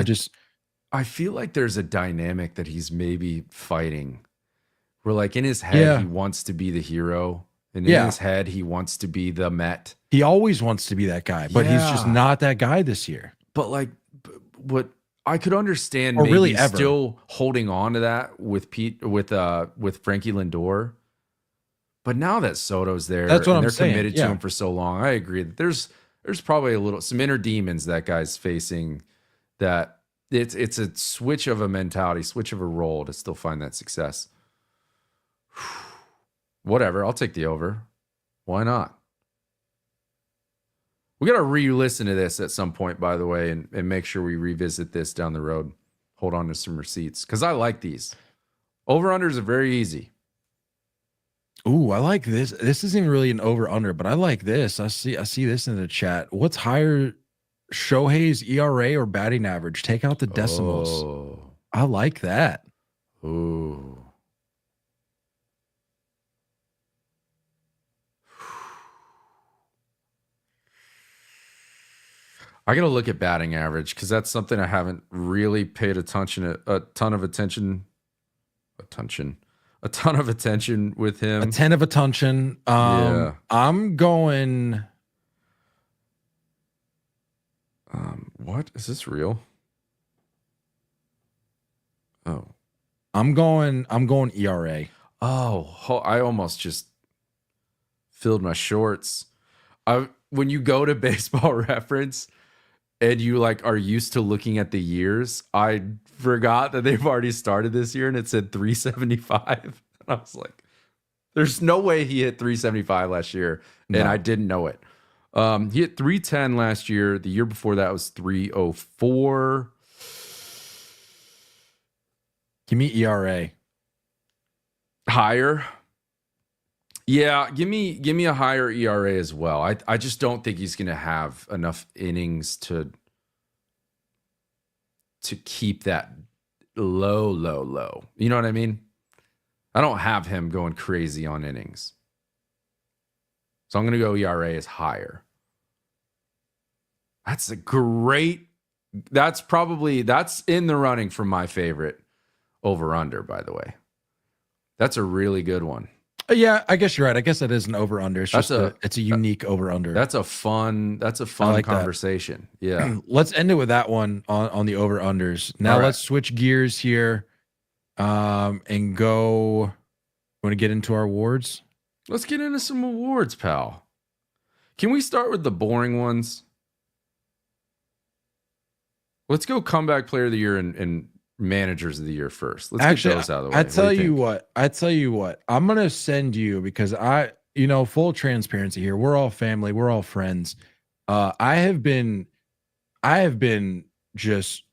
I feel like there's a dynamic that he's maybe fighting, where like in his head he wants to be the hero, and in his head he wants to be the Met. He always wants to be that guy, but he's just not that guy this year. But like, what I could understand, or maybe really ever. Still holding on to that with Frankie Lindor. But now that Soto's there, that's what they're saying. Committed to him for so long, I agree that there's probably some inner demons that guy's facing, that it's a switch of a mentality, switch of a role to still find that success. Whatever, I'll take the over. Why not? We got to re-listen to this at some point, by the way, and make sure we revisit this down the road. Hold on to some receipts, because I like these. Over-unders are very easy. Ooh, I like this. This isn't even really an over-under, but I like this. I see this in the chat. What's higher, Shohei's ERA or batting average? Take out the decimals. Oh. I like that. Ooh. I got to look at batting average, because that's something I haven't really paid a ton of attention with him. A 10 of attention. Yeah. I'm going. What is this real? Oh, I'm going ERA. Oh, I almost just filled my shorts. When you go to Baseball Reference, and you like are used to looking at the years, I forgot that they've already started this year and it said 375. And I was like, there's no way he hit 375 last year. And I didn't know it. He hit 310 last year. The year before that was 304. Give me ERA. Higher. Yeah, give me a higher ERA as well. I just don't think he's going to have enough innings to keep that low. You know what I mean? I don't have him going crazy on innings. So I'm going to go ERA is higher. That's in the running for my favorite over-under, by the way. That's a really good one. Yeah, I guess you're right. I guess that is an over-under. It's just it's a unique over-under. That's a fun like conversation. That. Yeah. Let's end it with that one on the over-unders. Now let's switch gears here and go. Want to get into our awards? Let's get into some awards, pal. Can we start with the boring ones? Let's go comeback player of the year and managers of the year first. Let's get those out of the way. I tell you what, I'm going to send you because full transparency here. We're all family. We're all friends. I have been just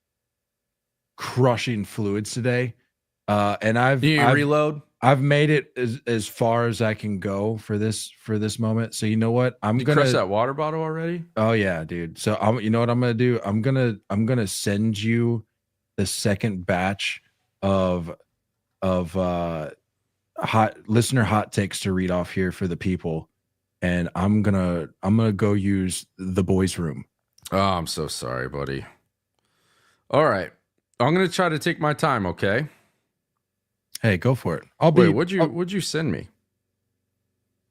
crushing fluids today. And I've reload. I've made it as far as I can go for this moment. So you know what? I'm gonna crush that water bottle already. Oh yeah, dude. So you know what I'm gonna do? I'm gonna send you the second batch of hot listener hot takes to read off here for the people, and I'm gonna go use the boys' room. Oh, I'm so sorry, buddy. All right, I'm gonna try to take my time. Okay. Hey, go for it. What'd you send me?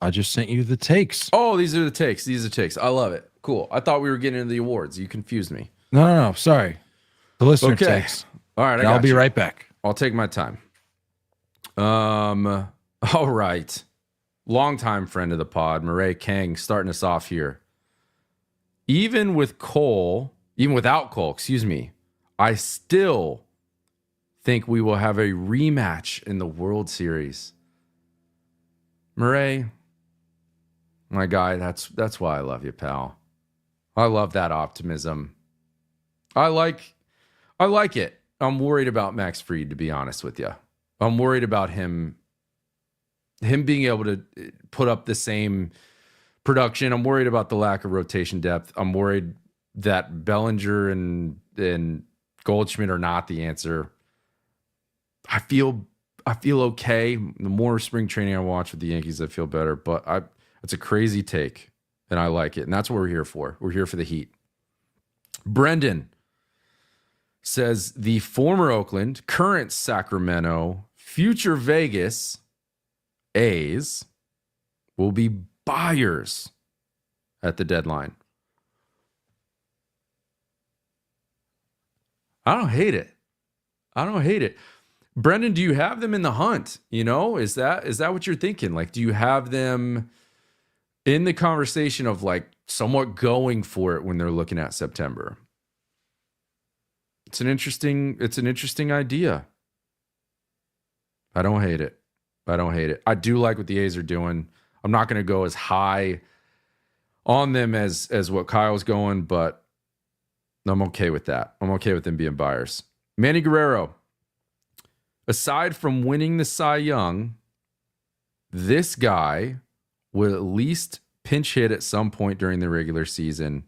I just sent you the takes. Oh, these are the takes. I love it. Cool. I thought we were getting into the awards. You confused me. No. Sorry. The listener takes. All right. I'll be right back. I'll take my time. All right. Longtime friend of the pod, Murray Kang, starting us off here. Even without Cole, I still think we will have a rematch in the World Series. Murray, my guy, that's why I love you, pal. I love that optimism. I like it. I'm worried about Max Fried, to be honest with you. I'm worried about him being able to put up the same production. I'm worried about the lack of rotation depth. I'm worried that Bellinger and Goldschmidt are not the answer. I feel okay. The more spring training I watch with the Yankees, I feel better. But it's a crazy take, and I like it. And that's what we're here for. We're here for the heat. Brendan says the former Oakland, current Sacramento, future Vegas A's will be buyers at the deadline. I don't hate it. Brendan, do you have them in the hunt? Is that what you're thinking? Like, do you have them in the conversation of like somewhat going for it when they're looking at September? It's an interesting idea. I don't hate it. I do like what the A's are doing. I'm not going to go as high on them as what Kyle's going, but I'm okay with that. I'm okay with them being buyers. Manny Guerrero. Aside from winning the Cy Young, this guy will at least pinch hit at some point during the regular season.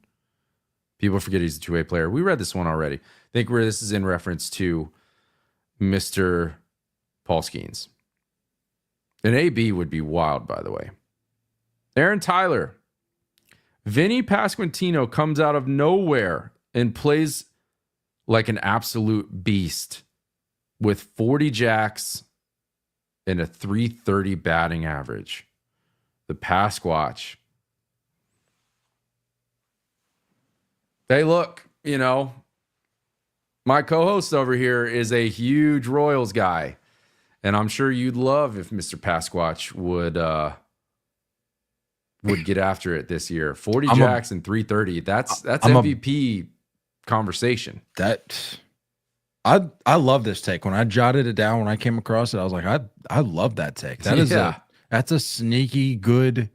People forget he's a two-way player. We read this one already. I think where this is in reference to Mr. Paul Skeens. An AB would be wild, by the way. Aaron Tyler. Vinny Pasquantino comes out of nowhere and plays like an absolute beast with 40 jacks and a 330 batting average. The Pasquatch. Hey, look, my co-host over here is a huge Royals guy. And I'm sure you'd love if Mr. Pasquatch would get after it this year. 40 jacks and 330. That's MVP conversation. I love this take. When I jotted it down, when I came across it, I was like, I love that take. That is that's a sneaky good,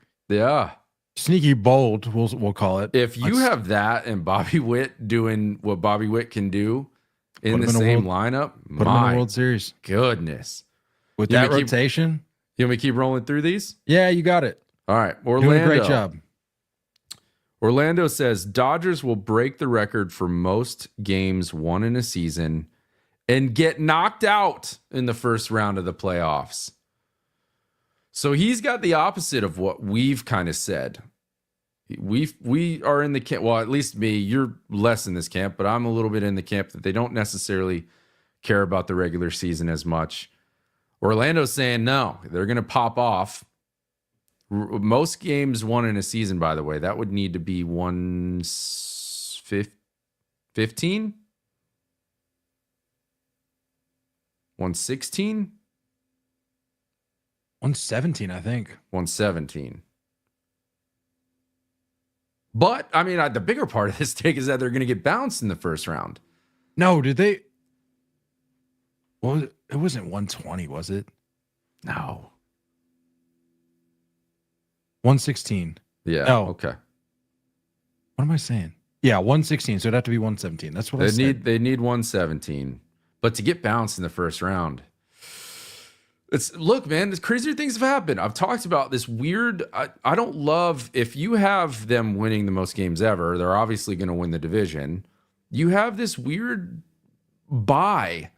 sneaky bold. We'll call it. If you have that and Bobby Witt doing what Bobby Witt can do in the same lineup, put him in the World Series. Goodness, with that rotation. You want me to keep rolling through these? Yeah, you got it. All right, Orlando. Doing a great job. Orlando says Dodgers will break the record for most games won in a season and get knocked out in the first round of the playoffs. So he's got the opposite of what we've kind of said. We are in the camp. Well, at least me. You're less in this camp, but I'm a little bit in the camp that they don't necessarily care about the regular season as much. Orlando's saying no, they're going to pop off. Most games won in a season, by the way, that would need to be 115? 116? 117, I think. 117. But, I mean, the bigger part of this take is that they're going to get bounced in the first round. No, did they? Well, it wasn't 120, was it? No. 116. Yeah. Oh, okay. What am I saying? Yeah, 116. So it'd have to be 117. That's what I said. They need 117. But to get bounced in the first round, look, man, this crazier things have happened. I've talked about this weird. I don't love if you have them winning the most games ever. They're obviously going to win the division. You have this weird bye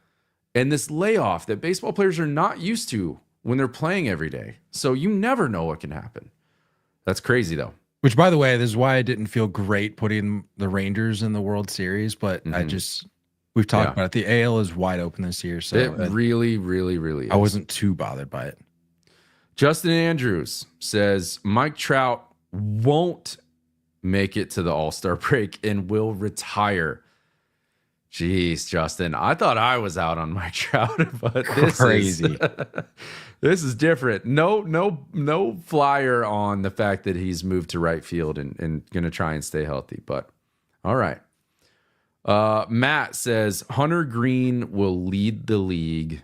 and this layoff that baseball players are not used to when they're playing every day. So you never know what can happen. That's crazy, though. Which, by the way, this is why I didn't feel great putting the Rangers in the World Series, but we've talked about it. The AL is wide open this year. So it really, really, really is. I wasn't too bothered by it. Justin Andrews says Mike Trout won't make it to the All-Star break and will retire. Jeez, Justin, I thought I was out on Mike Trout, but this crazy. This is different. No flyer on the fact that he's moved to right field and going to try and stay healthy. But all right. Matt says Hunter Green will lead the league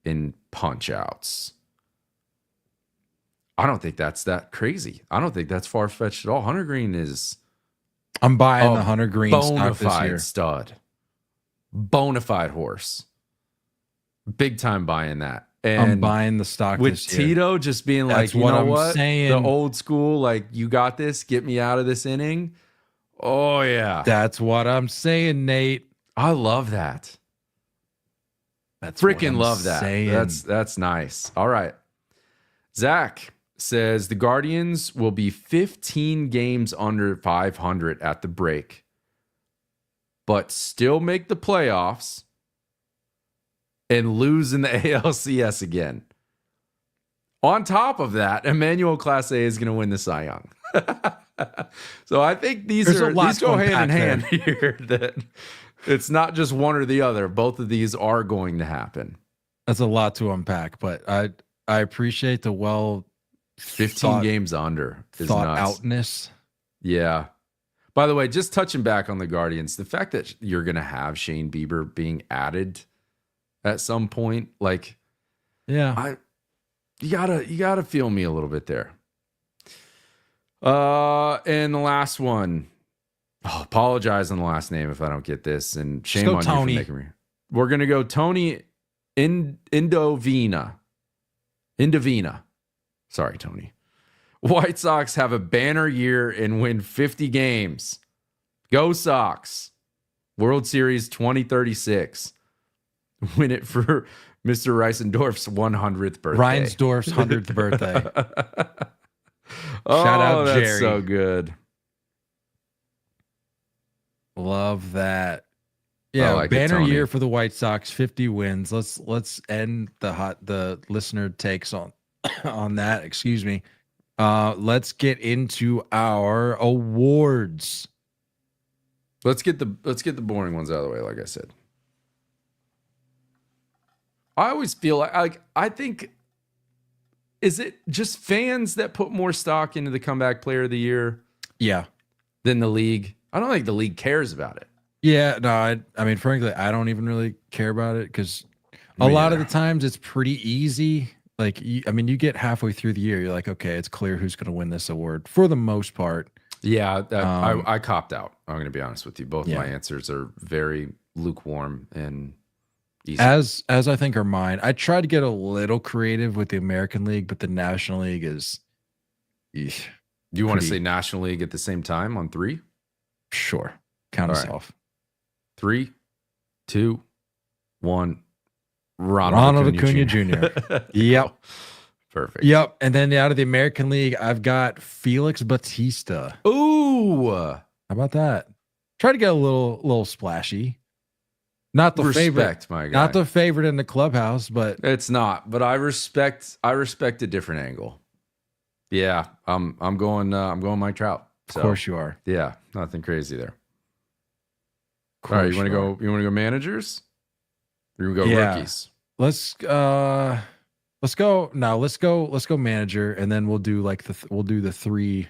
in punch outs. I don't think that's that crazy. I don't think that's far fetched at all. Hunter Green is. I'm buying the Hunter Green bona stock this year. fide stud. Bona fide horse. Big time buying that. And I'm buying the stock with this year. Tito just being like, That's what I'm saying. The old school, like, you got this, get me out of this inning. Oh, yeah. That's what I'm saying, Nate. I love that. That's freaking love that. Saying. That's nice. All right. Zach says the Guardians will be 15 games under 500 at the break, but still make the playoffs and lose in the ALCS again. On top of that, Emmanuel Clase is going to win the Cy Young. So I think these go hand in hand here. That it's not just one or the other. Both of these are going to happen. That's a lot to unpack, but I appreciate the 15 games under is thought nuts. Outness. Yeah. By the way, just touching back on the Guardians, the fact that you're going to have Shane Bieber being added at some point, like, yeah, you gotta feel me a little bit there. And the last one, I'll apologize on the last name if I don't get this, and shame on Tony. you for making me. We're gonna go Tony Indovina. Sorry, Tony. White Sox have a banner year and win 50 games. Go Sox. World Series 2036. Win it for Mr. Reisendorf's 100th birthday. Reinsdorf's 100th birthday. Shout out that's Jerry. So good. Love that. Yeah, like banner it, year for the White Sox, 50 wins. Let's end the listener takes on that. Excuse me. Let's get into our awards. Let's get the boring ones out of the way, like I said. I always feel like I think, is it just fans that put more stock into the comeback player of the year? Yeah. Than the league? I don't think the league cares about it. Yeah, no, I mean, frankly, I don't even really care about it because a Me lot of either. the times it's pretty easy. Like, I mean, you get halfway through the year, you're like, okay, it's clear who's going to win this award for the most part. Yeah, Um, I copped out. I'm going to be honest with you. Both my Yeah. answers are very lukewarm and easy. As I think are mine. I tried to get a little creative with the American League, but the National League is, eesh, Do you want to pretty- say National League at the same time on 3? sure. Count All us right. off. 3, 2, 1. Ronald Acuna Jr. Yep. Perfect. Yep. And then out of the American League, I've got Felix Bautista. Ooh. How about that? Try to get a little splashy. Not the favorite, Respect, my guy. not the favorite in the clubhouse, but It's not, but I respect a different angle. Yeah, I'm going Mike Trout. of course you are. Yeah, nothing crazy there. Of All right, course you want to are. go? You want to go managers? Or you want to go Yeah. rookies? Let's go manager, and then we'll do like we'll do the 3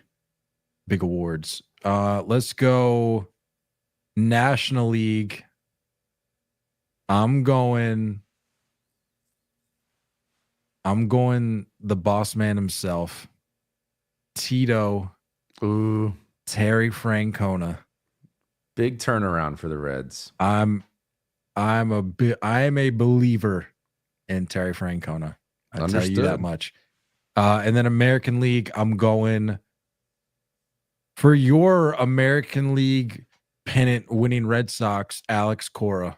big awards. Let's go National League. I'm going the boss man himself, Tito Ooh, Terry Francona. big turnaround for the Reds. I am a believer in Terry Francona. I tell you Understood. that much. And then American League, I'm going for your American League pennant winning Red Sox, Alex Cora.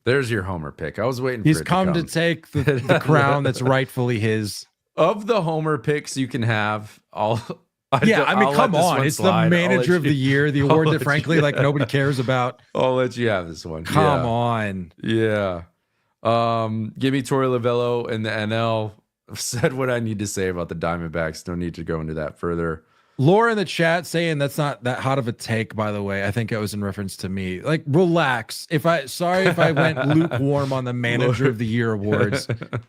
There's your homer pick. I was waiting for He's it come to take the crown that's rightfully his. Of the homer picks you can have, I mean, come on. It's the manager of the year, the award that frankly, like nobody cares about. I'll let you have this one. Come on. Yeah. Give me Torey Lovello in the NL. I've said what I need to say about the Diamondbacks. No need to go into that further. Laura in the chat saying that's not that hot of a take, by the way. I think it was in reference to me. Like, relax. Sorry if I went lukewarm on the manager of the year awards.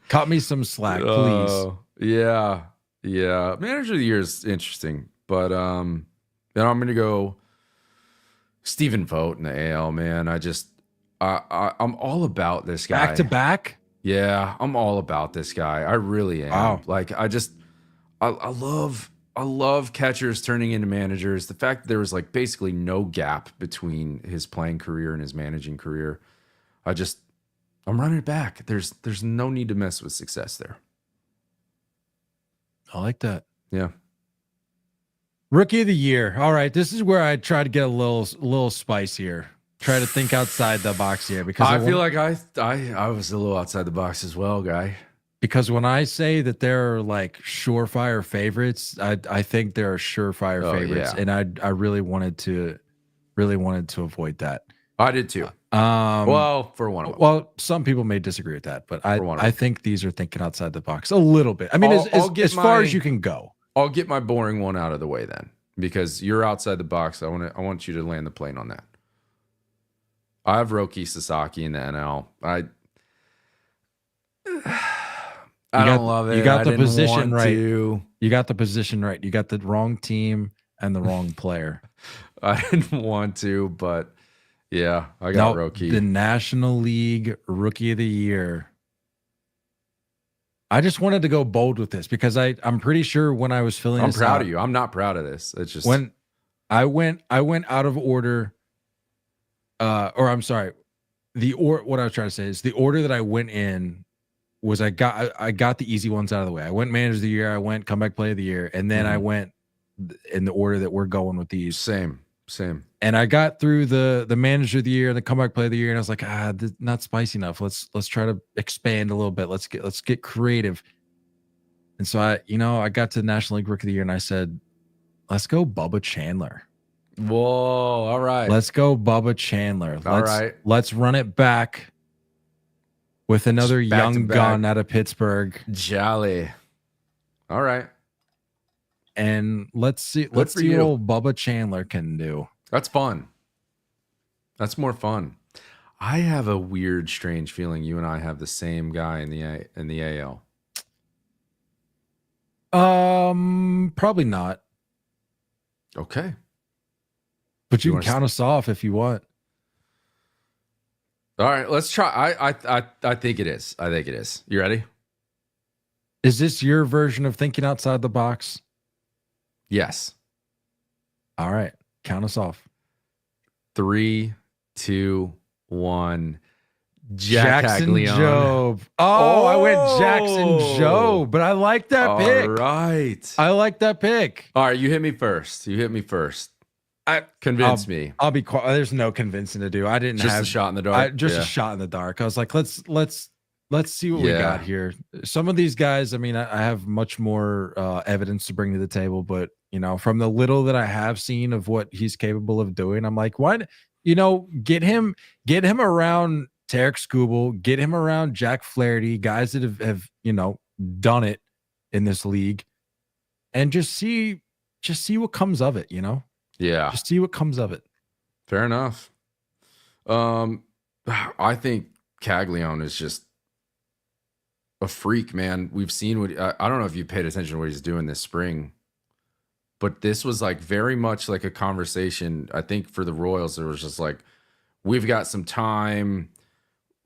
Cut me some slack, please. Yeah. Manager of the year is interesting, but then I'm gonna go Stephen Vogt in the AL. Man, I'm all about this guy. Back to back. Yeah, I'm all about this guy. I really am. Wow. Like, I love catchers turning into managers. The fact that there was like basically no gap between his playing career and his managing career. I'm running it back. There's no need to mess with success there. I like that. Yeah. Rookie of the year. All right. This is where I try to get a little spice here. Try to think outside the box here because I feel like I was a little outside the box as well, guy. Because when I say that there are like surefire favorites, I think there are surefire favorites, yeah. and I really wanted to avoid that. I did too. Well, for one of them. Well, some people may disagree with that, but one of I them. think these are thinking outside the box a little bit. I mean, I'll get as far my- as you can go. I'll get my boring one out of the way then, because you're outside the box. I want you to land the plane on that. I have Roki Sasaki in the NL. I don't love it. You got I the didn't position want right. to. You got the position right. You got the wrong team and the wrong player. I didn't want to, but yeah, I got Roki. The National League Rookie of the Year. I just wanted to go bold with this because I'm pretty sure when I was filling I'm this proud out, of you. I'm not proud of this. It's just when I went out of order. Or I'm sorry, what I was trying to say is the order that I went in was I got the easy ones out of the way. I went manager of the year, I went comeback play of the year, and then I went in the order that we're going with these. same. And I got through the manager of the year and the comeback play of the year, and I was like, not spicy enough. Let's try to expand a little bit. Let's get creative. And so I got to the National League Rookie of the Year, and I said, let's go Bubba Chandler. Whoa! All right. Let's go Bubba Chandler. All right. Let's run it back with another Just back to young back. gun out of Pittsburgh. Jolly. All right. And let's see for what you. old Bubba Chandler can do. That's fun. That's more fun. I have a weird, strange feeling you and I have the same guy in the AL. Probably not. Okay. But you You can wanna count us off if you want. All right, let's try. I think it is. I think it is. You ready? Is this your version of thinking outside the box? Yes. All right. Count us off. 3, 2, 1. Jackson Caglianone. Job. Oh, I went Jackson Job, but I like that pick. All right. I like that pick. All right, you hit me first. Convince me. I'll be quiet. There's no convincing to do. I didn't Just have a shot in the dark. A shot in the dark. I was like, let's see what we got here. Some of these guys, I mean, I have much more evidence to bring to the table, but from the little that I have seen of what he's capable of doing, I'm like, why? Get him around Tarek Skubal, get him around Jack Flaherty, guys that have done it in this league, and just see what comes of it. Yeah. Just see what comes of it. Fair enough. I think Caglianone is just a freak, man. We've seen what I don't know if you paid attention to what he's doing this spring, but this was like very much like a conversation. I think for the Royals, it was just like, we've got some time,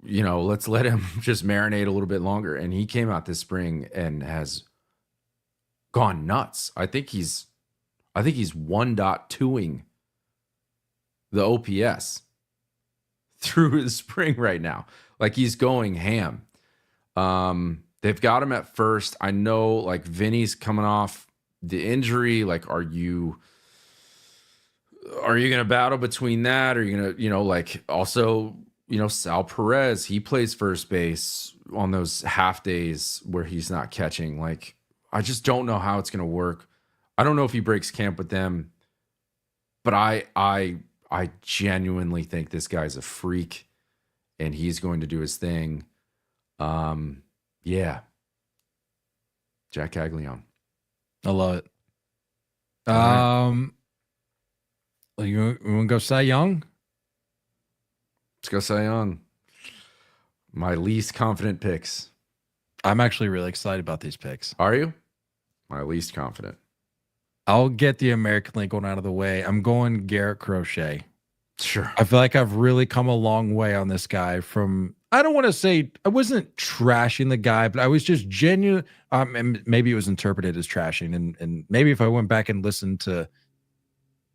let's let him just marinate a little bit longer. And he came out this spring and has gone nuts. I think he's 1.2ing the OPS through his spring right now. Like, he's going ham. They've got him at first. I know, like, Vinny's coming off the injury. Like, are you gonna battle between that? Are you gonna, like, also, Sal Perez, he plays first base on those half days where he's not catching. Like, I just don't know how it's gonna work. I don't know if he breaks camp with them, but I genuinely think this guy's a freak and he's going to do his thing. Yeah. Jack Caglianone. I love it. You want to go Cy Young? Let's go Cy Young. My least confident picks. I'm actually really excited about these picks. Are you? My least confident. I'll get the American League one out of the way. I'm going Garrett Crochet. Sure. I feel like I've really come a long way on this guy from, I don't want to say, I wasn't trashing the guy, but I was just genuine. And maybe it was interpreted as trashing. And maybe if I went back and listened to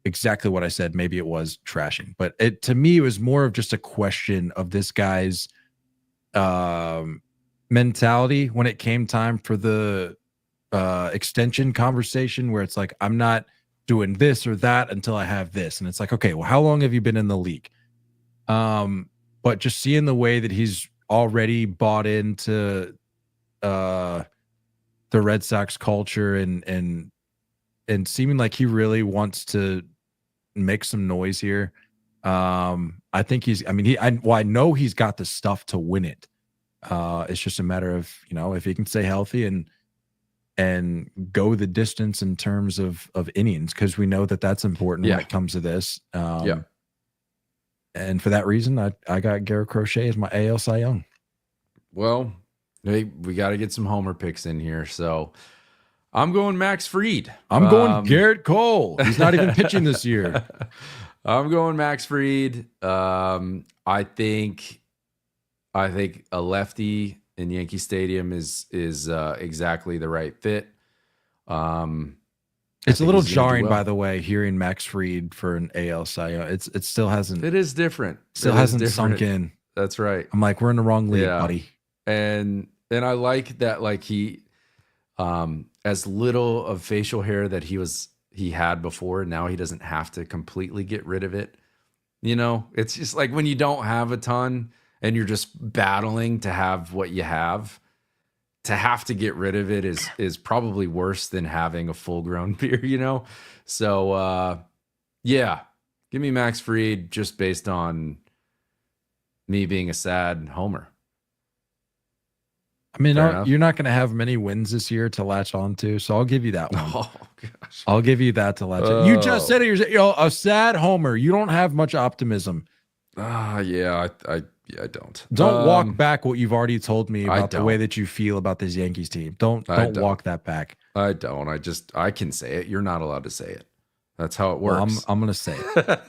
exactly what I said, maybe it was trashing. But to me, it was more of just a question of this guy's mentality when it came time for the extension conversation, where it's like, I'm not doing this or that until I have this. And it's like, okay, well, how long have you been in the league? But just seeing the way that he's already bought into the Red Sox culture and seeming like he really wants to make some noise here. I think I know he's got the stuff to win it. It's just a matter of, if he can stay healthy and go the distance in terms of innings, because we know that that's important when it comes to this. And for that reason, I got Garrett Crochet as my AL Cy Young. Well, we got to get some homer picks in here. So I'm going Max Fried. I'm going Garrett Cole. He's not even pitching this year. I'm going Max Fried. I think a lefty in Yankee Stadium is exactly the right fit. It's a little jarring, by the way, hearing Max Fried for an AL Cy Young. It still hasn't. It is different. Still hasn't sunk in. That's right. I'm like, we're in the wrong league, buddy. And I like that. Like, he, as little of facial hair that he had before, now he doesn't have to completely get rid of it. It's just like when you don't have a ton and you're just battling to have what you have. To have to get rid of it is probably worse than having a full-grown beard, So, yeah, give me Max Fried just based on me being a sad homer. I mean, you're not going to have many wins this year to latch on to, so I'll give you that one. Oh, gosh. I'll give you that to latch on. You just said it. You're a sad homer. You don't have much optimism. Yeah, I don't. Don't walk back what you've already told me about the way that you feel about this Yankees team. Don't walk that back. I don't. I can say it. You're not allowed to say it. That's how it works. Well, I'm going to say it.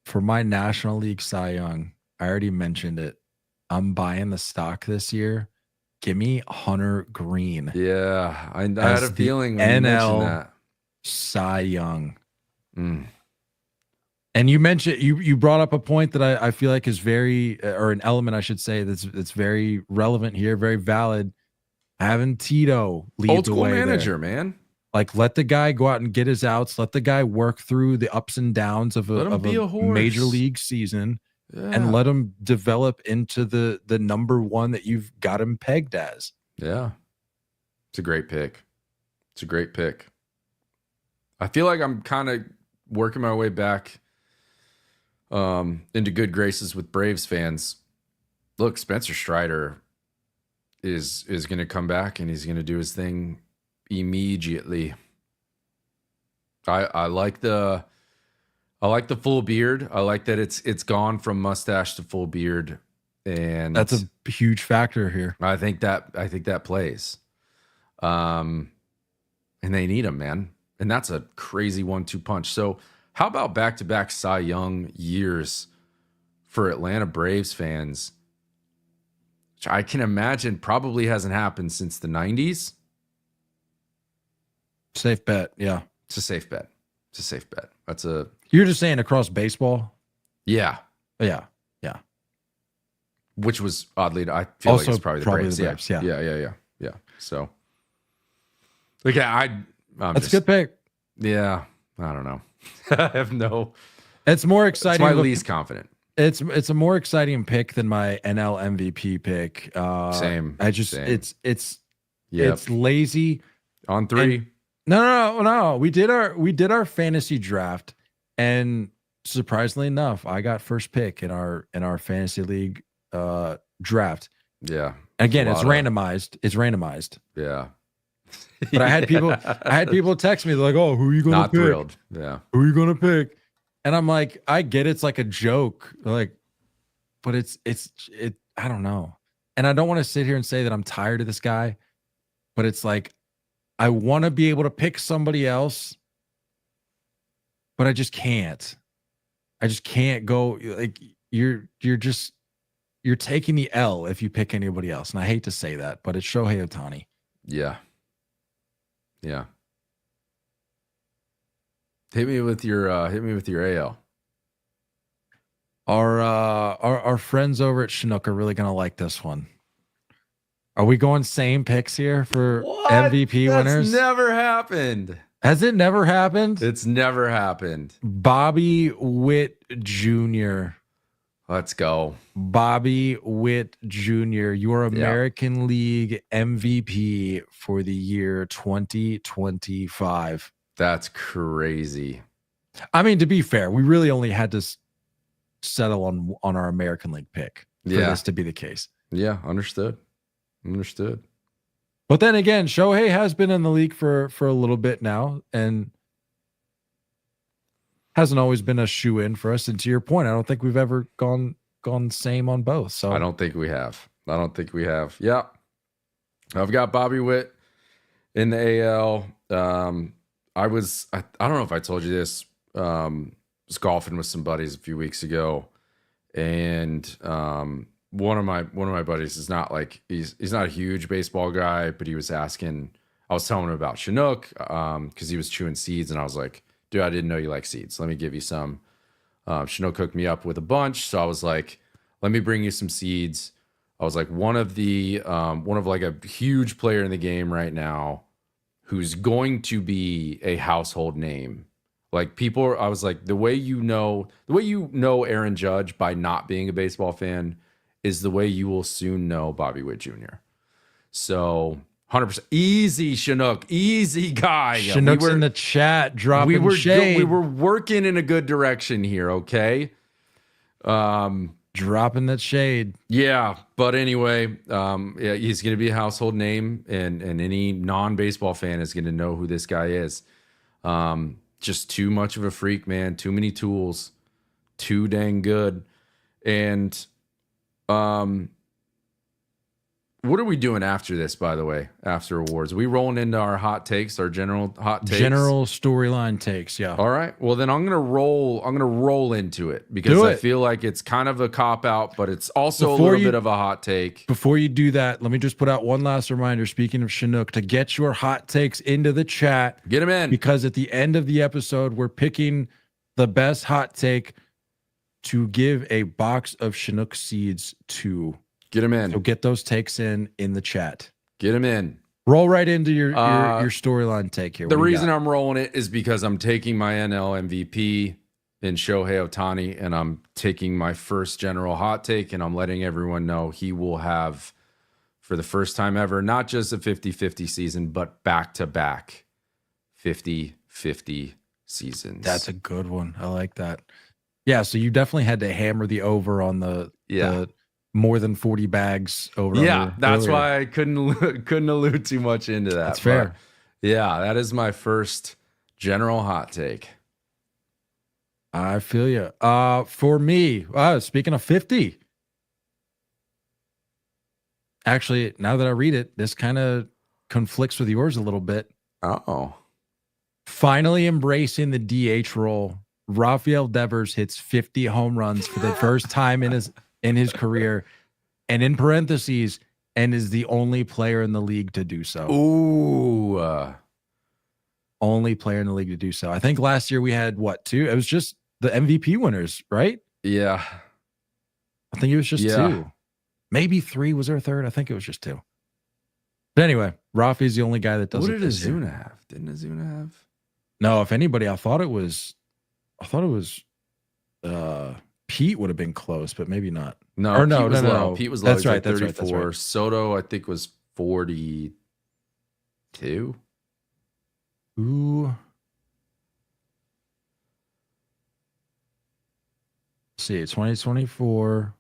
For my National League Cy Young, I already mentioned it. I'm buying the stock this year. Give me Hunter Green Yeah, I had as a the feeling when you mentioned NL that. Cy Young. Mm. And you mentioned you brought up a point that I feel like is very, or an element I should say that's very relevant here, very valid. Having Tito lead Old the school way manager, there. man. Like, let the guy go out and get his outs. Let the guy work through the ups and downs of Let him be a horse. major league season, Yeah. and let him develop into the number one that you've got him pegged as. Yeah. It's a great pick. It's a great pick. I feel like I'm kind of working my way back into good graces with Braves fans. Look, Spencer Strider is going to come back and he's going to do his thing immediately. I like the full beard. I like that it's gone from mustache to full beard, and That's a huge factor here. I think that plays. And they need him, man. And that's a crazy 1-2 punch. So how about back-to-back Cy Young years for Atlanta Braves fans? Which I can imagine probably hasn't happened since the 90s. Safe bet. Yeah. It's a safe bet. You're just saying across baseball? Yeah. Yeah. Which was oddly, I feel Also like it's probably the Braves. Yeah. Yeah. So, like, That's a good pick. Yeah, I don't know. I have no. It's more It's exciting. my least confident. It's a more exciting pick than my NL MVP pick. Same. Same. It's lazy. On 3. And no. We did our fantasy draft, and surprisingly enough, I got first pick in our fantasy league draft. Yeah. Again, it's randomized. Yeah. But I had people text me, they're like, "Oh, who are you going to pick? Not thrilled. Yeah. Who are you going to pick?" And I'm like, I get it's like a joke, like, but it's I don't know. And I don't want to sit here and say that I'm tired of this guy, but it's like I want to be able to pick somebody else, but I just can't. I just can't go. Like, you're taking the L if you pick anybody else. And I hate to say that, but it's Shohei Ohtani. Yeah. Yeah. Hit me with your AL. Our friends over at Chinook are really gonna like this one. Are we going same picks here for MVP winners? That's never happened. Has it never happened? It's never happened. Bobby Witt Jr. Let's go. Bobby Witt Jr., your American League MVP for the year 2025. That's crazy. I mean, to be fair, we really only had to settle on our American League pick for this to be the case. Yeah, understood. But then again, Shohei has been in the league for a little bit now and hasn't always been a shoe-in for us. And to your point, I don't think we've ever gone same on both. So I don't think we have. Yeah. I've got Bobby Witt in the AL. I don't know if I told you this. Was golfing with some buddies a few weeks ago, and one of my buddies is not like he's not a huge baseball guy, but he was asking. I was telling him about Chinook because he was chewing seeds, and I was like, "Dude, I didn't know you like seeds. Let me give you some." Chinook hooked me up with a bunch, so I was like, "Let me bring you some seeds." I was like, one of like a huge player in the game right now, who's going to be a household name. Like I was like, the way you know Aaron Judge by not being a baseball fan is the way you will soon know Bobby Witt Jr. So 100% easy, Chinook, easy guy. Chinook's in the chat dropping shade. We were working in a good direction here, okay? Dropping that shade. Yeah, but anyway, he's going to be a household name, and any non-baseball fan is going to know who this guy is. Just too much of a freak, man. Too many tools. Too dang good. And What are we doing after this, by the way, after awards? Are we rolling into our hot takes, our general hot takes? General storyline takes, yeah. All right. Well, then I'm gonna roll into it because I feel like it's kind of a cop out, but it's also a little bit of a hot take. Before you do that, let me just put out one last reminder. Speaking of Chinook, to get your hot takes into the chat, Get them in. because at the end of the episode, we're picking the best hot take to give a box of Chinook seeds to. Get them in. So get those takes in the chat. Get them in. Roll right into your storyline take here. The reason I'm rolling it is because I'm taking my NL MVP in Shohei Ohtani, and I'm taking my first general hot take, and I'm letting everyone know he will have, for the first time ever, not just a 50-50 season, but back-to-back 50-50 seasons. That's a good one. I like that. Yeah, so you definitely had to hammer the over on the more than 40 bags over. Yeah, that's why I couldn't allude too much into that. That's fair. But yeah, that is my first general hot take. I feel you. For me, speaking of 50, actually, now that I read it, this kind of conflicts with yours a little bit. Oh. Finally embracing the DH role, Rafael Devers hits 50 home runs for the first time in his career, and in parentheses, and is the only player in the league to do so. Ooh. Only player in the league to do so. I think last year we had, two? It was just the MVP winners, right? Yeah. I think it was just two. Maybe three. Was there a third? I think it was just two. But anyway, Rafi's the only guy that does it. What did Azuna have? Didn't Azuna have? No, if anybody, I thought it was Pete would have been close, but maybe not. No, or Pete was low. No. Pete was low. That's right. Like 34. That's right. Soto, I think, was 42. Ooh. Let's see, 2024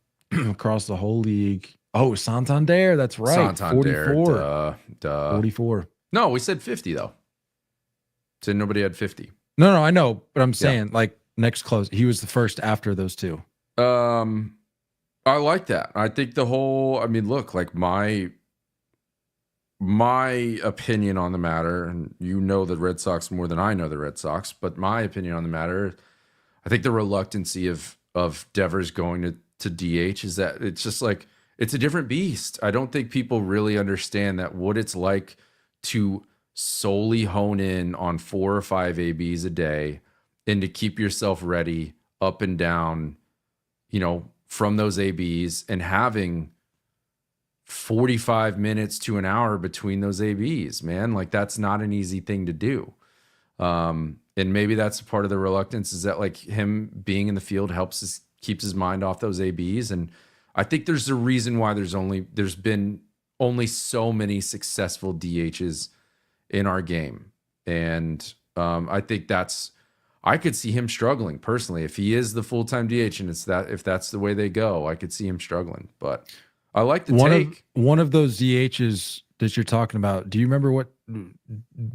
across the whole league. Oh, Santander. That's right. Santander. 44. 44. No, we said 50 though. So nobody had 50. No, I know, but I'm saying like next close. He was the first after those two. I like that. I think look, like my opinion on the matter, and you know the Red Sox more than I know the Red Sox, but my opinion on the matter, I think the reluctancy of Devers going to DH is that it's just like, it's a different beast. I don't think people really understand that what it's like to solely hone in on 4 or 5 ABs a day and to keep yourself ready up and down, from those ABs, and having 45 minutes to an hour between those ABs, man. Like, that's not an easy thing to do. And maybe that's part of the reluctance, is that like him being in the field keeps his mind off those ABs. And I think there's a reason why there's been only so many successful DHs in our game. And I think I could see him struggling personally if he is the full-time DH, and if that's the way they go, I could see him struggling. But I like the take. One of those DHs that you're talking about. Do you remember what,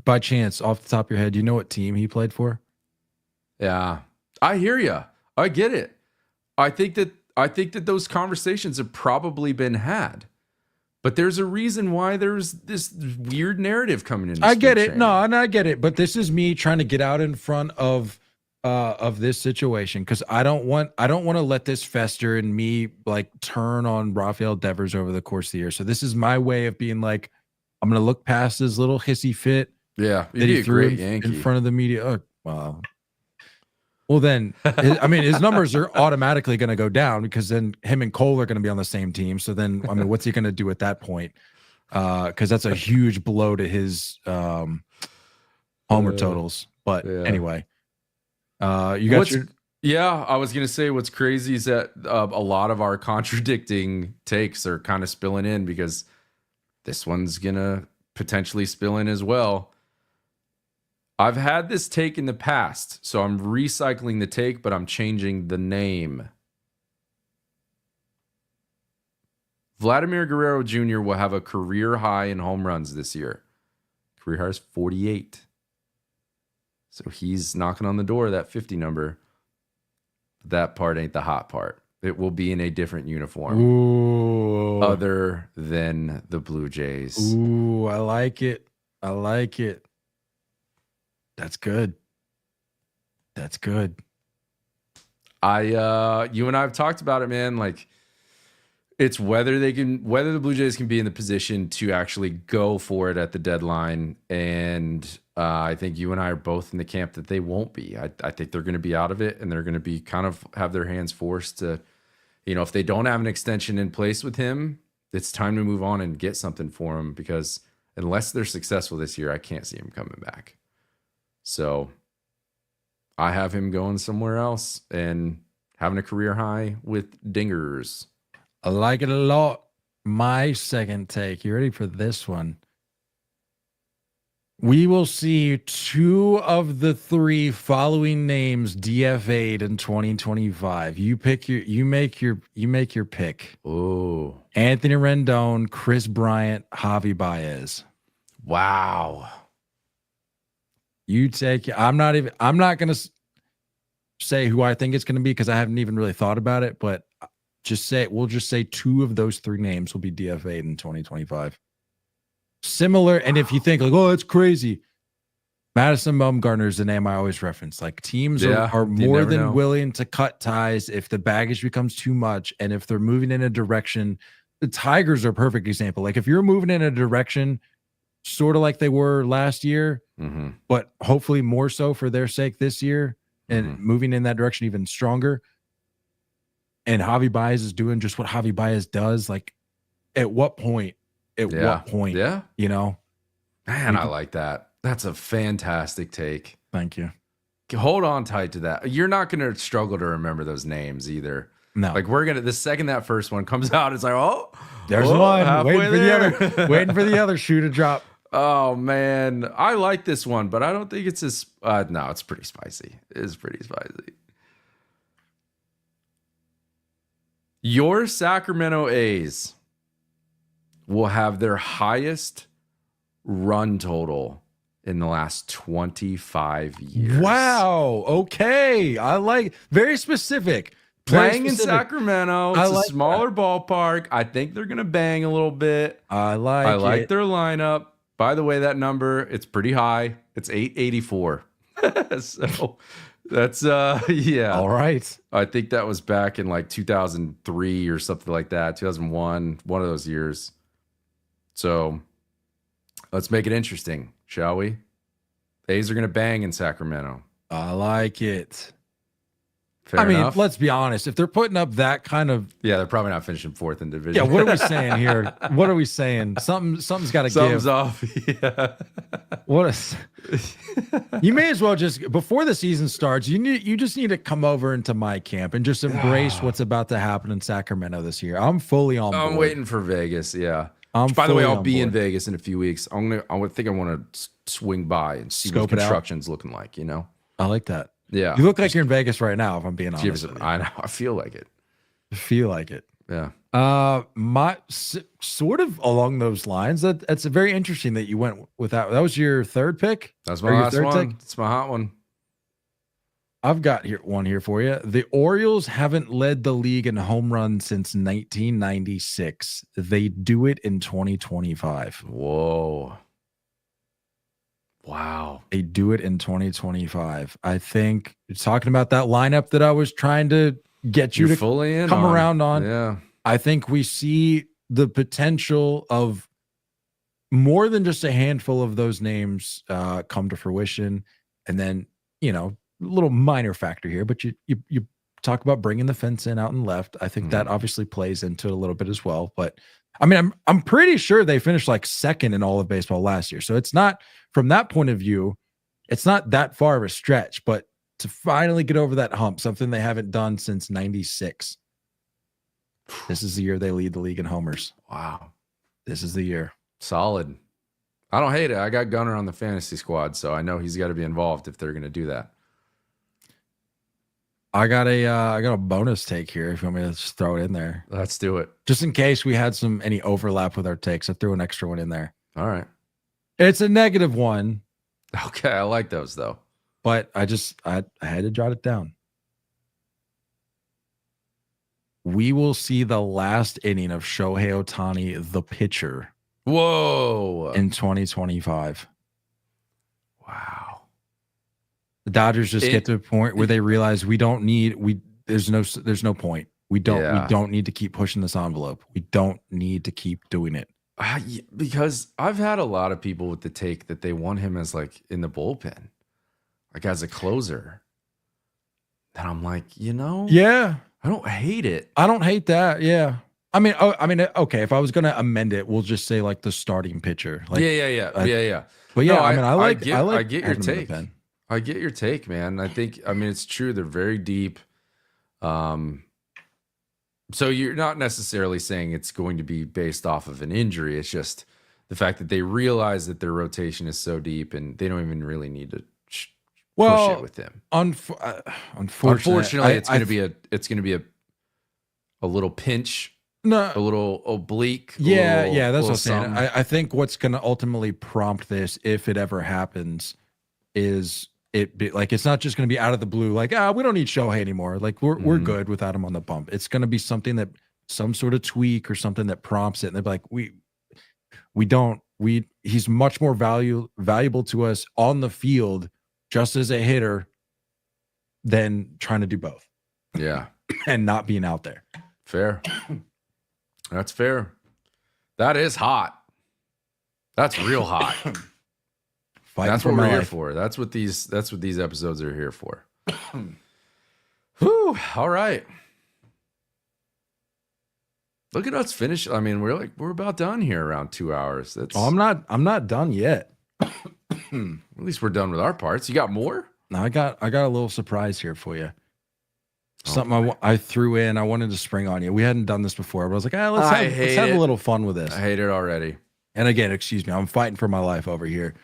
by chance, off the top of your head, do you know what team he played for? Yeah, I hear you. I get it. I think that those conversations have probably been had. But there's a reason why there's this weird narrative coming in. I get it. No, and I get it. But this is me trying to get out in front of this situation, because I don't want to let this fester and me like turn on Rafael Devers over the course of the year. So this is my way of being like, I'm going to look past his little hissy fit. Yeah, that he threw in front of the media. Oh, wow. Well, then, his numbers are automatically going to go down, because then him and Cole are going to be on the same team. So then, what's he going to do at that point? Because that's a huge blow to his homer totals. But anyway, you got Yeah, I was going to say what's crazy is that a lot of our contradicting takes are kind of spilling in, because this one's going to potentially spill in as well. I've had this take in the past, so I'm recycling the take, but I'm changing the name. Vladimir Guerrero Jr. will have a career high in home runs this year. Career high is 48. So he's knocking on the door of that 50 number. That part ain't the hot part. it will be in a different uniform Ooh. other than the Blue Jays. Ooh, I like it. I like it. That's good. That's good. You and I have talked about it, man. Like, it's whether the Blue Jays can be in the position to actually go for it at the deadline. And I think you and I are both in the camp that they won't be. I think they're going to be out of it, and they're going to be kind of have their hands forced to, if they don't have an extension in place with him, it's time to move on and get something for him, because unless they're successful this year, I can't see him coming back. So I have him going somewhere else and having a career high with dingers. I like it a lot. My second take. You ready for this one? We will see 2 of the 3 following names DFA'd in 2025. You make your pick. Oh, Anthony Rendon, Chris Bryant, Javi Baez. wow. You take. I'm not going to say who I think it's going to be, because I haven't even really thought about it. But we'll just say 2 of those 3 names will be DFA'd in 2025. Similar, and if you think like, oh, it's crazy, Madison Bumgarner is the name I always reference. Like, teams are more than willing to cut ties if the baggage becomes too much, and if they're moving in a direction. The Tigers are a perfect example. Like, if you're moving in a direction, sort of like they were last year, but hopefully more so for their sake this year, and moving in that direction even stronger. And Javi Baez is doing just what Javi Baez does. Like, at what point? What point? Yeah. Man, I can, like that. That's a fantastic take. Thank you. Hold on tight to that. You're not going to struggle to remember those names either. No. Like, the second that first one comes out, it's like, there's one. Waiting for the other shoe to drop. Oh, man. I like this one, but I don't think it's as, no, it's pretty spicy. It's pretty spicy. Your Sacramento A's will have their highest run total in the last 25 years. Wow. Okay. I like, very specific. Playing in Sacramento, it's a smaller ballpark. I think they're going to bang a little bit. I like their lineup. By the way, that number, it's pretty high. It's 884. So that's, yeah. All right. I think that was back in like 2003 or something like that. 2001, one of those years. So let's make it interesting, shall we? A's are going to bang in Sacramento. I like it. Fair enough. Let's be honest. If they're putting up that kind of, they're probably not finishing 4th in division. Yeah, what are we saying here? What are we saying? Something's got to give. Something's off. Yeah. You may as well just, before the season starts, you just need to come over into my camp and just embrace what's about to happen in Sacramento this year. I'm fully on board. I'm waiting for Vegas. Yeah. By the way, I'll be in Vegas in a few weeks. I want to swing by and see what construction's looking like. I like that. Yeah. You look like you're in Vegas right now, if I'm being honest. I know. I feel like it. Yeah. Sort of along those lines. That's very interesting that you went with that. That was your 3rd pick? That's my last one. It's my hot one. I've got one here for you. The Orioles haven't led the league in home runs since 1996. They do it in 2025. Whoa. Wow. They do it in 2025. I think it's talking about that lineup that I was trying to get you to fully come around on. Yeah. I think we see the potential of more than just a handful of those names come to fruition. And then, a little minor factor here, but you talk about bringing the fence in out and left. I think that obviously plays into it a little bit as well. But I'm pretty sure they finished like 2nd in all of baseball last year. So it's not, from that point of view, it's not that far of a stretch, but to finally get over that hump, something they haven't done since 96. This is the year they lead the league in homers. Wow. This is the year. Solid. I don't hate it. I got Gunner on the fantasy squad, so I know he's got to be involved if they're going to do that. I got a bonus take here if you want me to just throw it in there. Let's do it. Just in case we had any overlap with our takes, I threw an extra one in there. All right. It's a negative one. Okay, I like those though. But I had to jot it down. we will see the last inning of Shohei Ohtani, the pitcher, Whoa. in 2025. Wow. The Dodgers just get to a point where they realize there's no point. We don't need to keep pushing this envelope. We don't need to keep doing it. Because I've had a lot of people with the take that they want him as like in the bullpen, like as a closer. And I'm like, yeah, I don't hate it. I don't hate that. Yeah. I mean, okay. If I was going to amend it, we'll just say like the starting pitcher. Like, yeah. But yeah, No, I get your take. I get your take, man. It's true. They're very deep. So you're not necessarily saying it's going to be based off of an injury. It's just the fact that they realize that their rotation is so deep and they don't even really need to push it with them. Unfortunately, it's going to be a little pinch, no, a little oblique. Yeah, that's what I'm saying. I think what's going to ultimately prompt this, if it ever happens, is it's not just going to be out of the blue, like, we don't need Shohei anymore. Like we're good without him on the bump. It's going to be something that some sort of tweak or something that prompts it. And they're like, he's much more valuable to us on the field just as a hitter than trying to do both. Yeah. And not being out there. Fair. That's fair. That is hot. That's real hot. That's what we're here for. That's what these episodes are here for. Whew. All right. Look at us finish. I mean, we're about done here around 2 hours. I'm not done yet. At least we're done with our parts. You got more? No, I got a little surprise here for you. Something I threw in. I wanted to spring on you. We hadn't done this before, but I was like, let's have a little fun with this. I hate it already. And again, excuse me, I'm fighting for my life over here.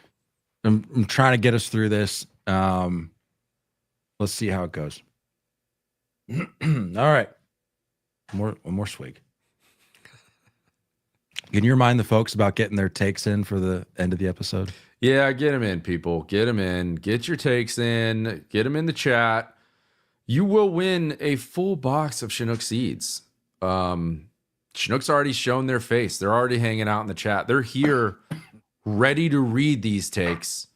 I'm trying to get us through this. Let's see how it goes. All right. One more swig. Can you remind the folks about getting their takes in for the end of the episode? Yeah, get them in, people. Get them in. Get your takes in. Get them in the chat. You will win a full box of Chinook seeds. Chinook's already shown their face. They're already hanging out in the chat. They're here ready to read these takes.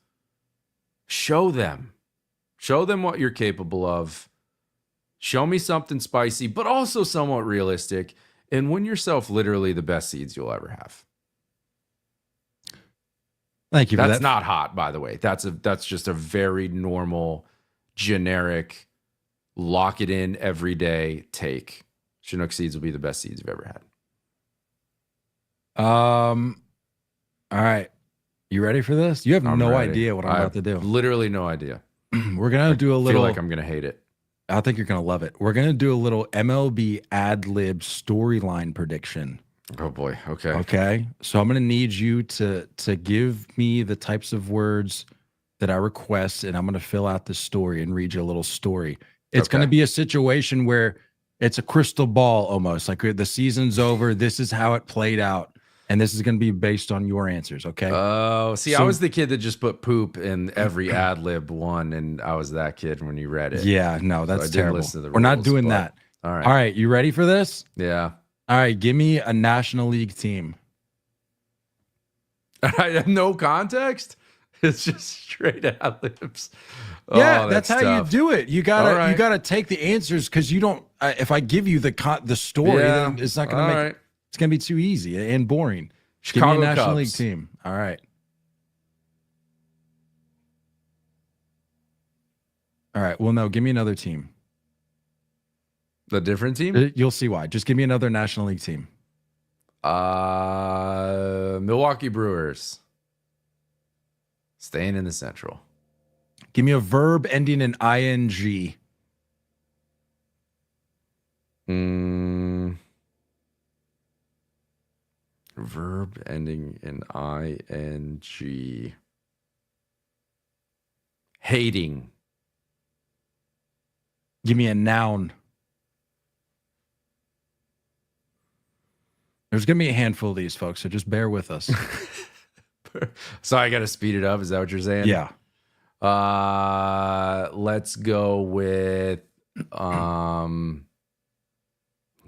Show them what you're capable of. Show me something spicy, but also somewhat realistic, and win yourself literally the best seeds you'll ever have. Thank you for that. That's not hot, by the way. That's just a very normal, generic, lock it in every day take. Chinook seeds will be the best seeds you've ever had. All right. You ready for this? You have no idea what I'm about to do. Literally no idea. We're going to do a little. I feel like I'm going to hate it. I think you're going to love it. We're going to do a little MLB ad lib storyline prediction. Oh boy. Okay. Okay. So I'm going to need you to give me the types of words that I request, and I'm going to fill out the story and read you a little story. It's going to be a situation where it's a crystal ball almost, like the season's over. This is how it played out. And this is going to be based on your answers, okay? Oh, see, I was the kid that just put poop in every ad lib one, and I was that kid when you read it. Yeah, no, that's terrible. We're not doing that. All right. All right, you ready for this? Yeah. All right, give me a National League team. I have no context. It's just straight ad libs. Yeah, that's how you do it. You gotta take the answers because you don't. If I give you the story, then it's not gonna make. It's going to be too easy and boring. Chicago Give me a National Cubs. League team. All right. All right. Well, no, give me another team. The different team? You'll see why. Just give me another National League team. Milwaukee Brewers. Staying in the Central. Give me a verb ending in ing. Verb ending in ing. Hating. Give me a noun. There's going to be a handful of these, folks, so just bear with us. So I got to speed it up. Is that what you're saying? Yeah. Let's go with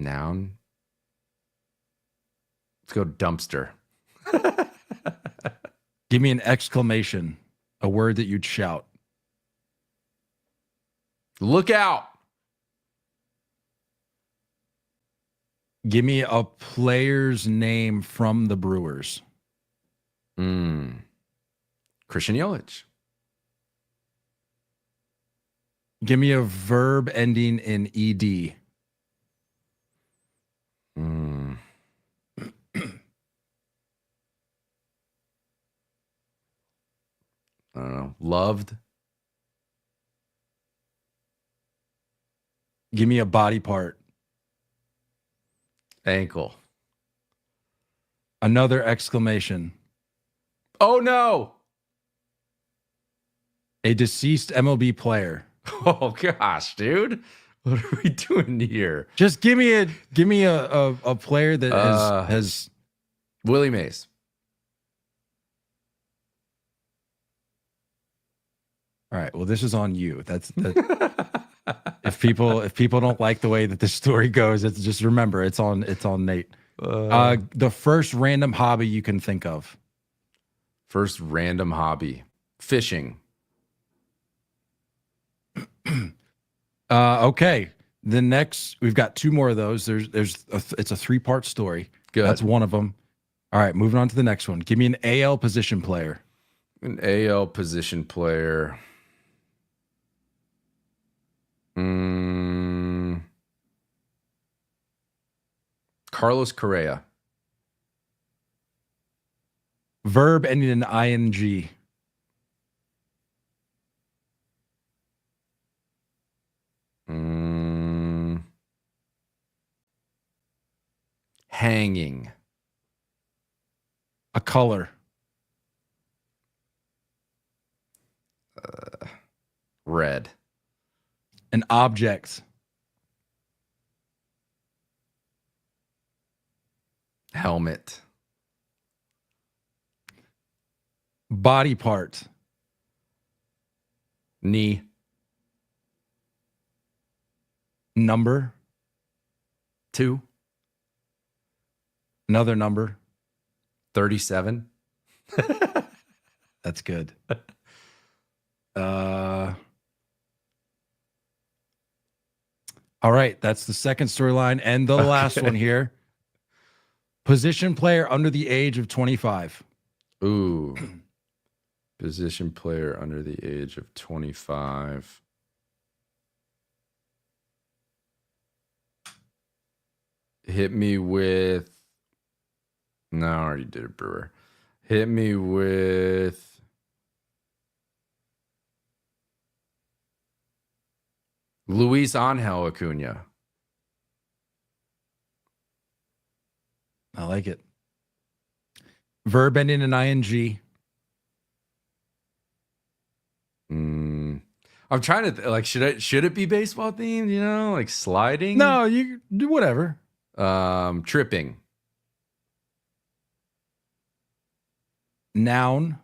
Noun. Let's go dumpster. Give me an exclamation, a word that you'd shout. Look out. Give me a player's name from the Brewers. Christian Yelich. Give me a verb ending in ed. I don't know. Loved. Give me a body part. Ankle. Another exclamation. Oh no. A deceased MLB player. Oh gosh, dude. What are we doing here? Just give me a player that has Willie Mays. All right. Well, this is on you. If people don't like the way that this story goes, it's just remember it's on Nate. The first random hobby you can think of. First random hobby. Fishing. Okay. The next, we've got two more of those. It's a 3-part story. Good. That's one of them. All right, moving on to the next one. Give me an AL position player. An AL position player. Carlos Correa. Verb ending in ing. Hanging. A color. Red. An object. Helmet. Body part. Knee. Number. 2. Another number. 37. That's good. All right, that's the second storyline and the last one here. Position player under the age of 25. Ooh. Position player under the age of 25. Hit me with... No, I already did it, Brewer. Hit me with... Luis Angel Acuna. I like it. Verb ending in ing. I'm trying to like, should it be baseball themed? You know, like sliding. No, you do whatever. Tripping. Noun.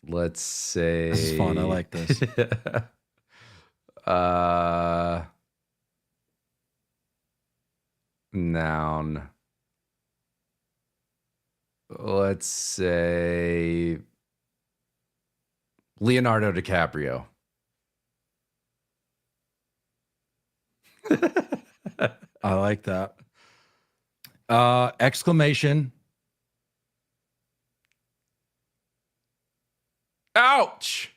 Let's say This is fun. I like this. Noun. Let's say Leonardo DiCaprio. I like that. Exclamation. Ouch.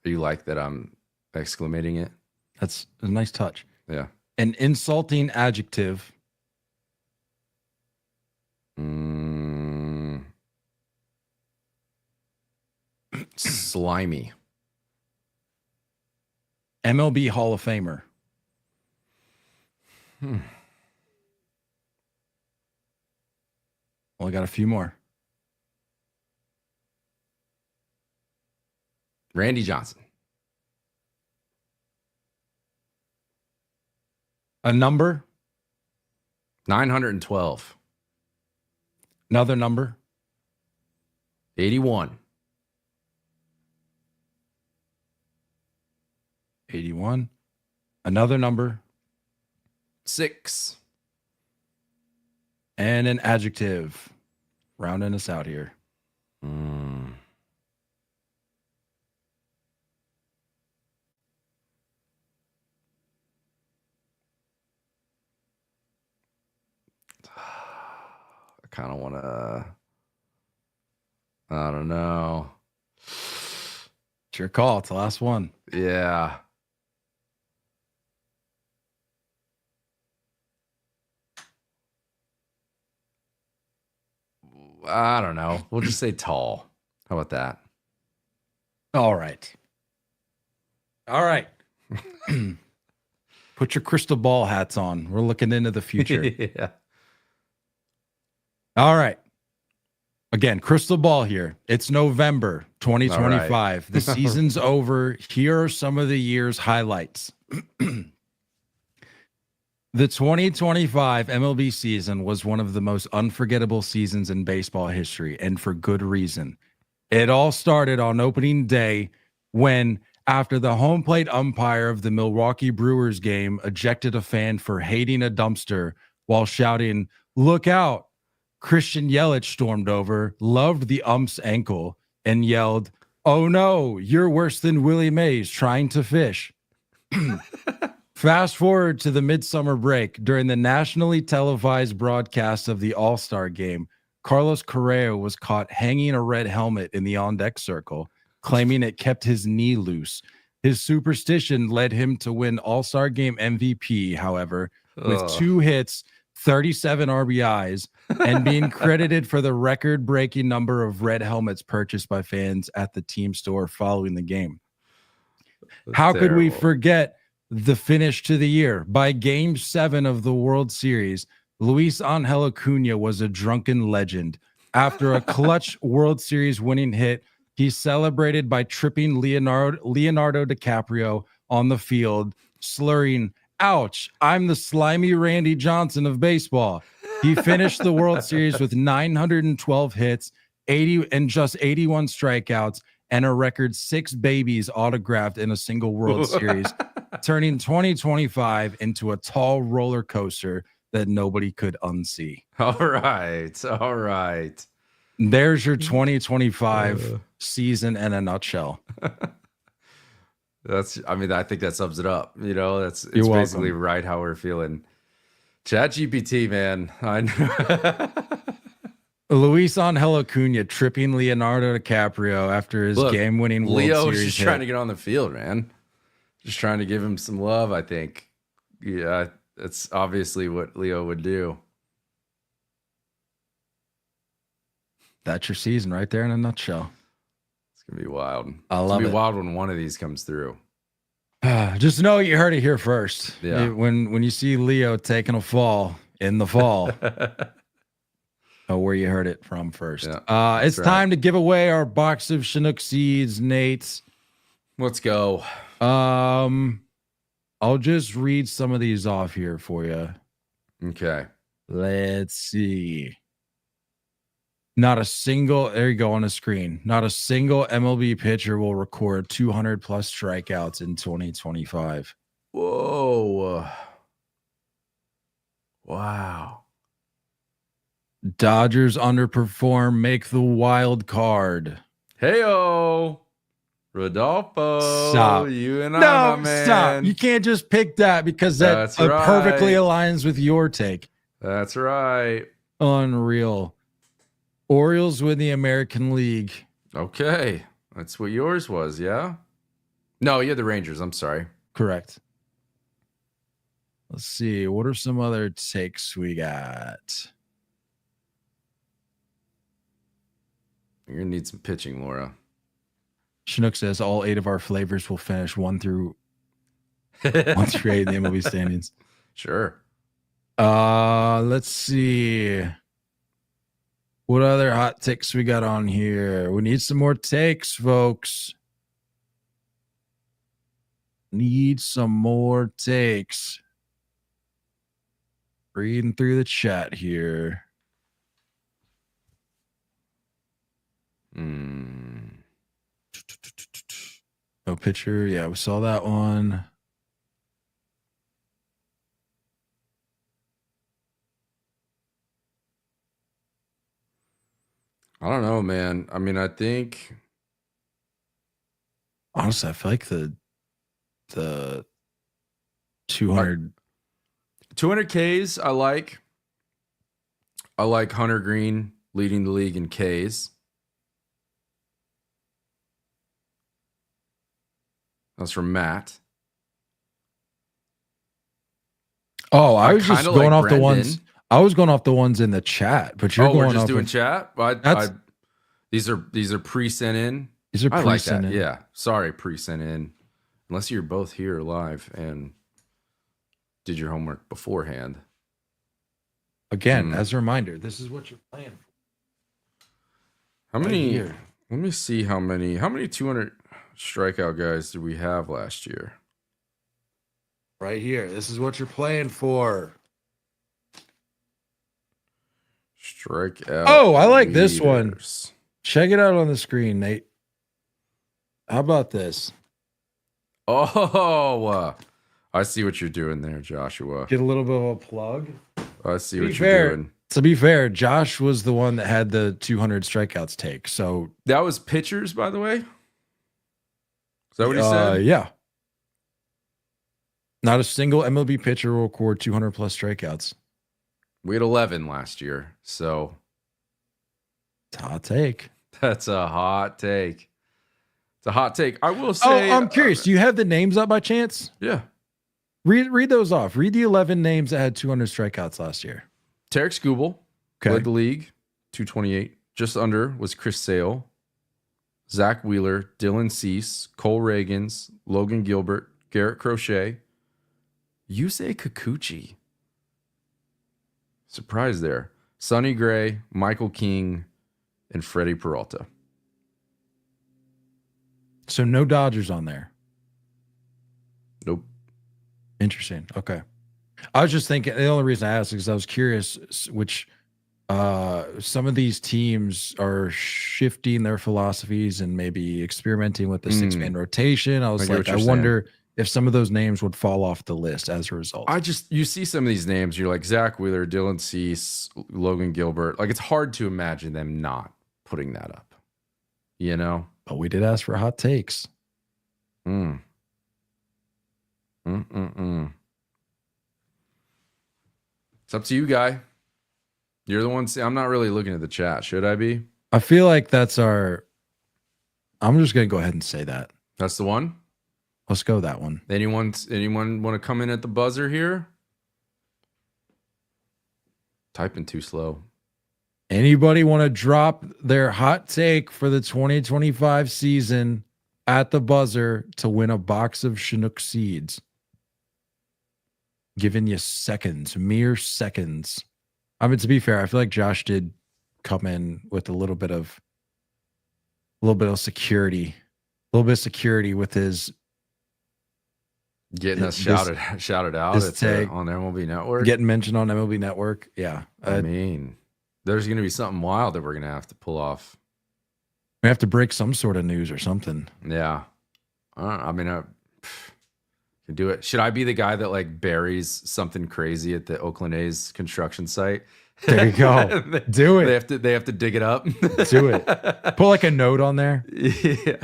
You like that I'm exclamating it? That's a nice touch. Yeah. An insulting adjective. Slimy. MLB Hall of Famer. Well, I got a few more. Randy Johnson. A number. 912. Another number. 81. 81. Another number 6. and an adjective. Rounding us out here. I kind of want to. I don't know. It's your call. It's the last one. Yeah. I don't know. We'll just say tall. How about that? All right. All right. Put your crystal ball hats on. We're looking into the future. Yeah. All right. Again, crystal ball here. It's November 2025. Right. The season's over. Here are some of the year's highlights. The 2025 MLB season was one of the most unforgettable seasons in baseball history, and for good reason. It all started on opening day when, after the home plate umpire of the Milwaukee Brewers game ejected a fan for hating a dumpster while shouting, "Look out," Christian Yelich stormed over, loved the ump's ankle, and yelled, "Oh no, you're worse than Willie Mays trying to fish." Fast forward to the midsummer break. During the nationally televised broadcast of the All-Star game, Carlos Correa was caught hanging a red helmet in the on-deck circle, claiming it kept his knee loose. His superstition led him to win All-Star Game MVP, however, with 2 hits, 37 RBIs, and being credited for the record-breaking number of red helmets purchased by fans at the team store following the game. How could we forget the finish to the year? By Game 7 of the World Series, Luis Angel Acuna was a drunken legend. After a clutch World Series winning hit, he celebrated by tripping Leonardo DiCaprio on the field, slurring, "Ouch, I'm the slimy Randy Johnson of baseball." He finished the World Series with 912 hits, 80 and just 81 strikeouts, and a record 6 babies autographed in a single World Series, turning 2025 into a tall roller coaster that nobody could unsee. All right. All right. There's your 2025 season in a nutshell. I think that sums it up. You know, it's You're basically welcome. right how we're feeling. ChatGPT, man. I know. Luis Angel Acuna tripping Leonardo DiCaprio after his game-winning World Leo was Series just hit. trying to get on the field, man. Just trying to give him some love, I think. Yeah, that's obviously what Leo would do. That's your season right there in a nutshell. It's going to be wild. I love It's going to it. be wild when one of these comes through. Just know you heard it here first. Yeah. When you see Leo taking a fall in the fall, know where you heard it from first. Yeah, it's right. time to give away our box of Chinook seeds, Nate. Let's go. I'll just read some of these off here for you. Okay. Let's see. Not a single, there you go on the screen. Not a single MLB pitcher will record 200 plus strikeouts in 2025. Whoa. Wow. Dodgers underperform, make the wild card. Heyo. Rodolfo. Stop. You and I, No, my man. stop. You can't just pick that because that That's right. perfectly aligns with your take. That's right. Unreal. Orioles win the American League. Okay. That's what yours was, yeah? No, you had the Rangers. I'm sorry. Correct. Let's see. What are some other takes we got? You're going to need some pitching, Laura. Chinook says all 8 of our flavors will finish 1 through 8 in the MLB standings. Sure. Let's see. What other hot takes we got on here? We need some more takes, folks. Need some more takes. Reading through the chat here. No pitcher. Yeah, we saw that one. I don't know, man. I mean, I think Honestly, I feel like the 200. 200 Ks. I like Hunter Green leading the league in Ks. That's from Matt. Oh, I was just kinda going like off the ones. Brendan. I was going off the ones in the chat, but you're Oh, we're going just off doing of, chat. That's- These are pre-sent in. these are I like that. pre-sent in. Yeah. Sorry, pre-sent in. Unless you're both here live and did your homework beforehand. Again, as a reminder, this is what you're playing. How Right many? here. Let me see how many 200 strikeout guys did we have last year? Right here. This is what you're playing for. Strikeout. Oh, I like this one. leaders. Check it out on the screen, Nate. How about this? Oh, I see what you're doing there, Joshua. Get a little bit of a plug. I see To what be you're fair, doing. To be fair, Josh was the one that had the 200 strikeouts take. So That was pitchers, by the way. Is that what he said? Yeah. Not a single MLB pitcher will record 200 plus strikeouts. We had 11 last year, so It's a hot take. that's a hot take. It's a hot take. I will say. I'm curious. Do you have the names up by chance? Yeah. Read those off. Read the 11 names that had 200 strikeouts last year. Tarek Skubal Okay. led the league, 228. Just under was Chris Sale, Zach Wheeler, Dylan Cease, Cole Reagans, Logan Gilbert, Garrett Crochet, Yusei Kikuchi. Surprise there. Sonny Gray, Michael King, and Freddie Peralta. So no Dodgers on there. Nope. Interesting. Okay. I was just thinking, the only reason I asked is because I was curious which some of these teams are shifting their philosophies and maybe experimenting with the 6-man rotation. I was I get like, what I you're wonder if some of those names would fall off the list as a result. You see some of these names, you're like Zach Wheeler, Dylan Cease, Logan Gilbert. Like, it's hard to imagine them not putting that up, you know? But we did ask for hot takes. It's up to you, guy. You're the one. I'm not really looking at the chat. Should I be? I feel like that's our. I'm just going to go ahead and say that. That's the one. Let's go that one. Anyone want to come in at the buzzer here? Typing too slow. Anybody want to drop their hot take for the 2025 season at the buzzer to win a box of Chinook seeds? Giving you seconds, mere seconds. I mean, to be fair, I feel like Josh did come in with a little bit of security, with his Getting us This- shouted out this at take. on MLB Network. getting mentioned on MLB Network. Yeah, I mean, there's going to be something wild that we're going to have to pull off. we have to break some sort of news or something. Yeah. I mean, I can do it. Should I be the guy that like buries something crazy at the Oakland A's construction site? There you go. Do it. They have to dig it up. Do it. Put like a note on there. Yeah.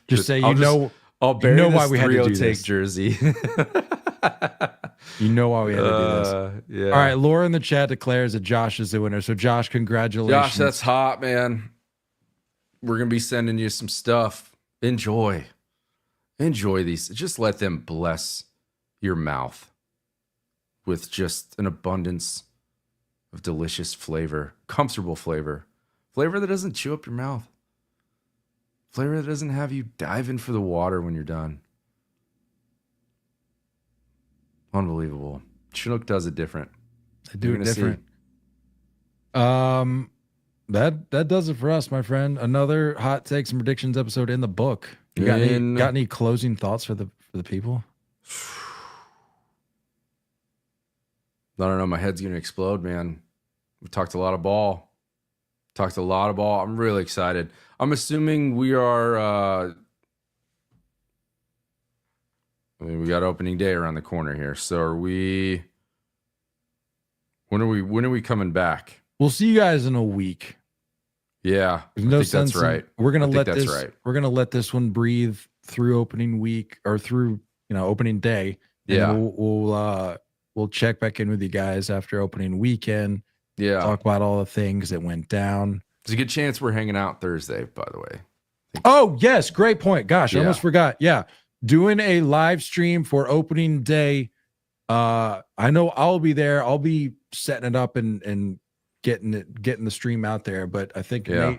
Just say I'll bury know this why we had to 3-0 do take this. jersey. you know why we had to do this. Yeah. All right, Laura in the chat declares that Josh is the winner. So Josh, congratulations. Josh, that's hot, man. We're gonna be sending you some stuff. Enjoy these. Just let them bless your mouth with just an abundance of delicious flavor, comfortable flavor that doesn't chew up your mouth, flavor that doesn't have you diving for the water when you're done. Unbelievable. Chinook does it different. They do You're it gonna see. different. That does it for us, my friend. Another hot takes and predictions episode in the book. You got any closing thoughts for the people? I don't know. My head's gonna explode, man. We talked a lot of ball. Talked a lot of ball. I'm really excited. I'm assuming we are. We got opening day around the corner here. So are we? When are we coming back? We'll see you guys in a week. Yeah, There's no think sense that's right. We're gonna let that's this. right. We're gonna let this one breathe through opening week or through opening day. And Yeah. then we'll check back in with you guys after opening weekend. Yeah. Talk about all the things that went down. There's a good chance we're hanging out Thursday, by the way. Oh, yes. Great point. Gosh, I Yeah. almost forgot. Yeah. Doing a live stream for opening day. I know I'll be there. I'll be setting it up and getting the stream out there. But I think Nate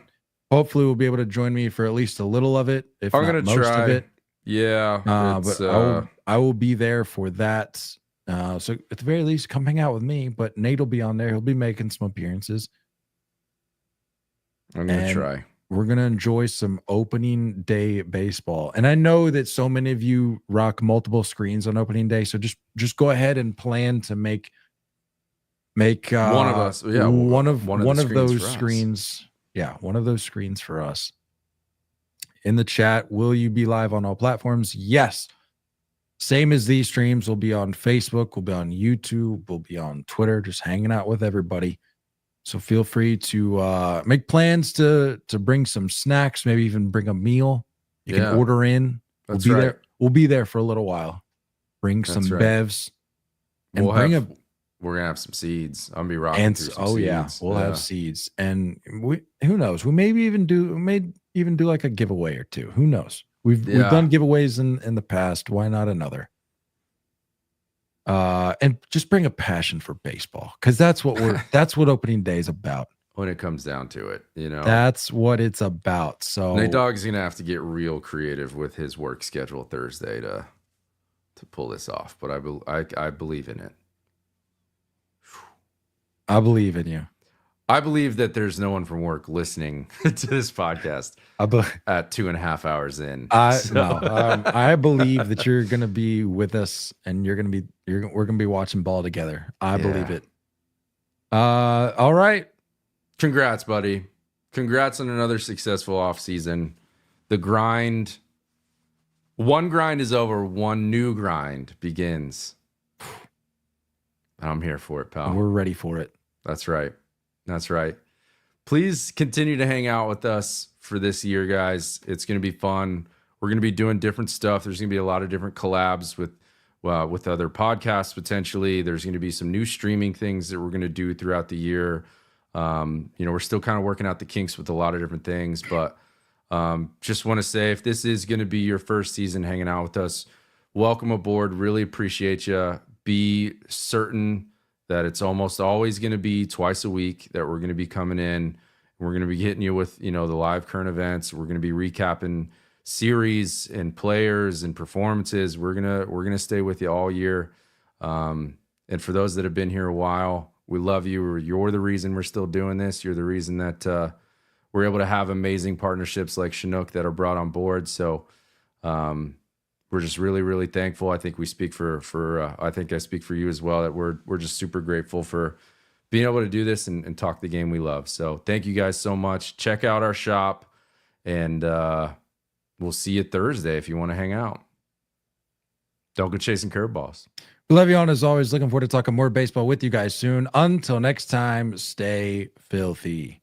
hopefully will be able to join me for at least a little of it, if I'm not gonna most try. of it. Yeah. But I will be there for that. So at the very least, come hang out with me. But Nate will be on there. He'll be making some appearances. I'm gonna try. We're gonna enjoy some opening day baseball. And I know that so many of you rock multiple screens on opening day. So just go ahead and plan to make one of us. Yeah, one of those for us. screens. Yeah, one of those screens for us. In the chat, will you be live on all platforms? Yes. Same as these streams, we'll be on Facebook, we'll be on YouTube, we'll be on Twitter, just hanging out with everybody. So feel free to make plans to bring some snacks, maybe even bring a meal. You can order in. That's we'll be right. there. We'll be there for a little while. Bring some bevs. And We're gonna have some seeds. I'm gonna be rocking through some seeds. We'll have seeds. And who knows? We may even do like a giveaway or two. Who knows? We've done giveaways in the past. Why not another? And just bring a passion for baseball, because that's what opening day is about. When it comes down to it, that's what it's about. So Nate Dogg's gonna have to get real creative with his work schedule Thursday to pull this off. But I believe in it. I believe in you. I believe that there's no one from work listening to this podcast at 2.5 hours in. I believe that you're going to be with us, and we're going to be watching ball together. I believe it. All right. Congrats, buddy. Congrats on another successful offseason. The grind. One grind is over. One new grind begins. I'm here for it, pal. We're ready for it. That's right. That's right. Please continue to hang out with us for this year, guys. It's going to be fun. We're going to be doing different stuff. There's going to be a lot of different collabs with other podcasts potentially. There's going to be some new streaming things that we're going to do throughout the year. We're still kind of working out the kinks with a lot of different things, but just want to say, if this is going to be your first season hanging out with us, welcome aboard. Really appreciate you. Be certain that it's almost always going to be twice a week that we're going to be coming in. We're going to be hitting you with, the live current events. We're going to be recapping series and players and performances. We're going to stay with you all year. And for those that have been here a while, we love you. You're the reason we're still doing this. You're the reason that we're able to have amazing partnerships like Chinook that are brought on board. So we're just really, really thankful. I think we speak I think I speak for you as well, that we're just super grateful for being able to do this and talk the game we love. So thank you guys so much. Check out our shop, and we'll see you Thursday if you want to hang out. Don't go chasing curveballs. We love you on as always. Looking forward to talking more baseball with you guys soon. Until next time, stay filthy.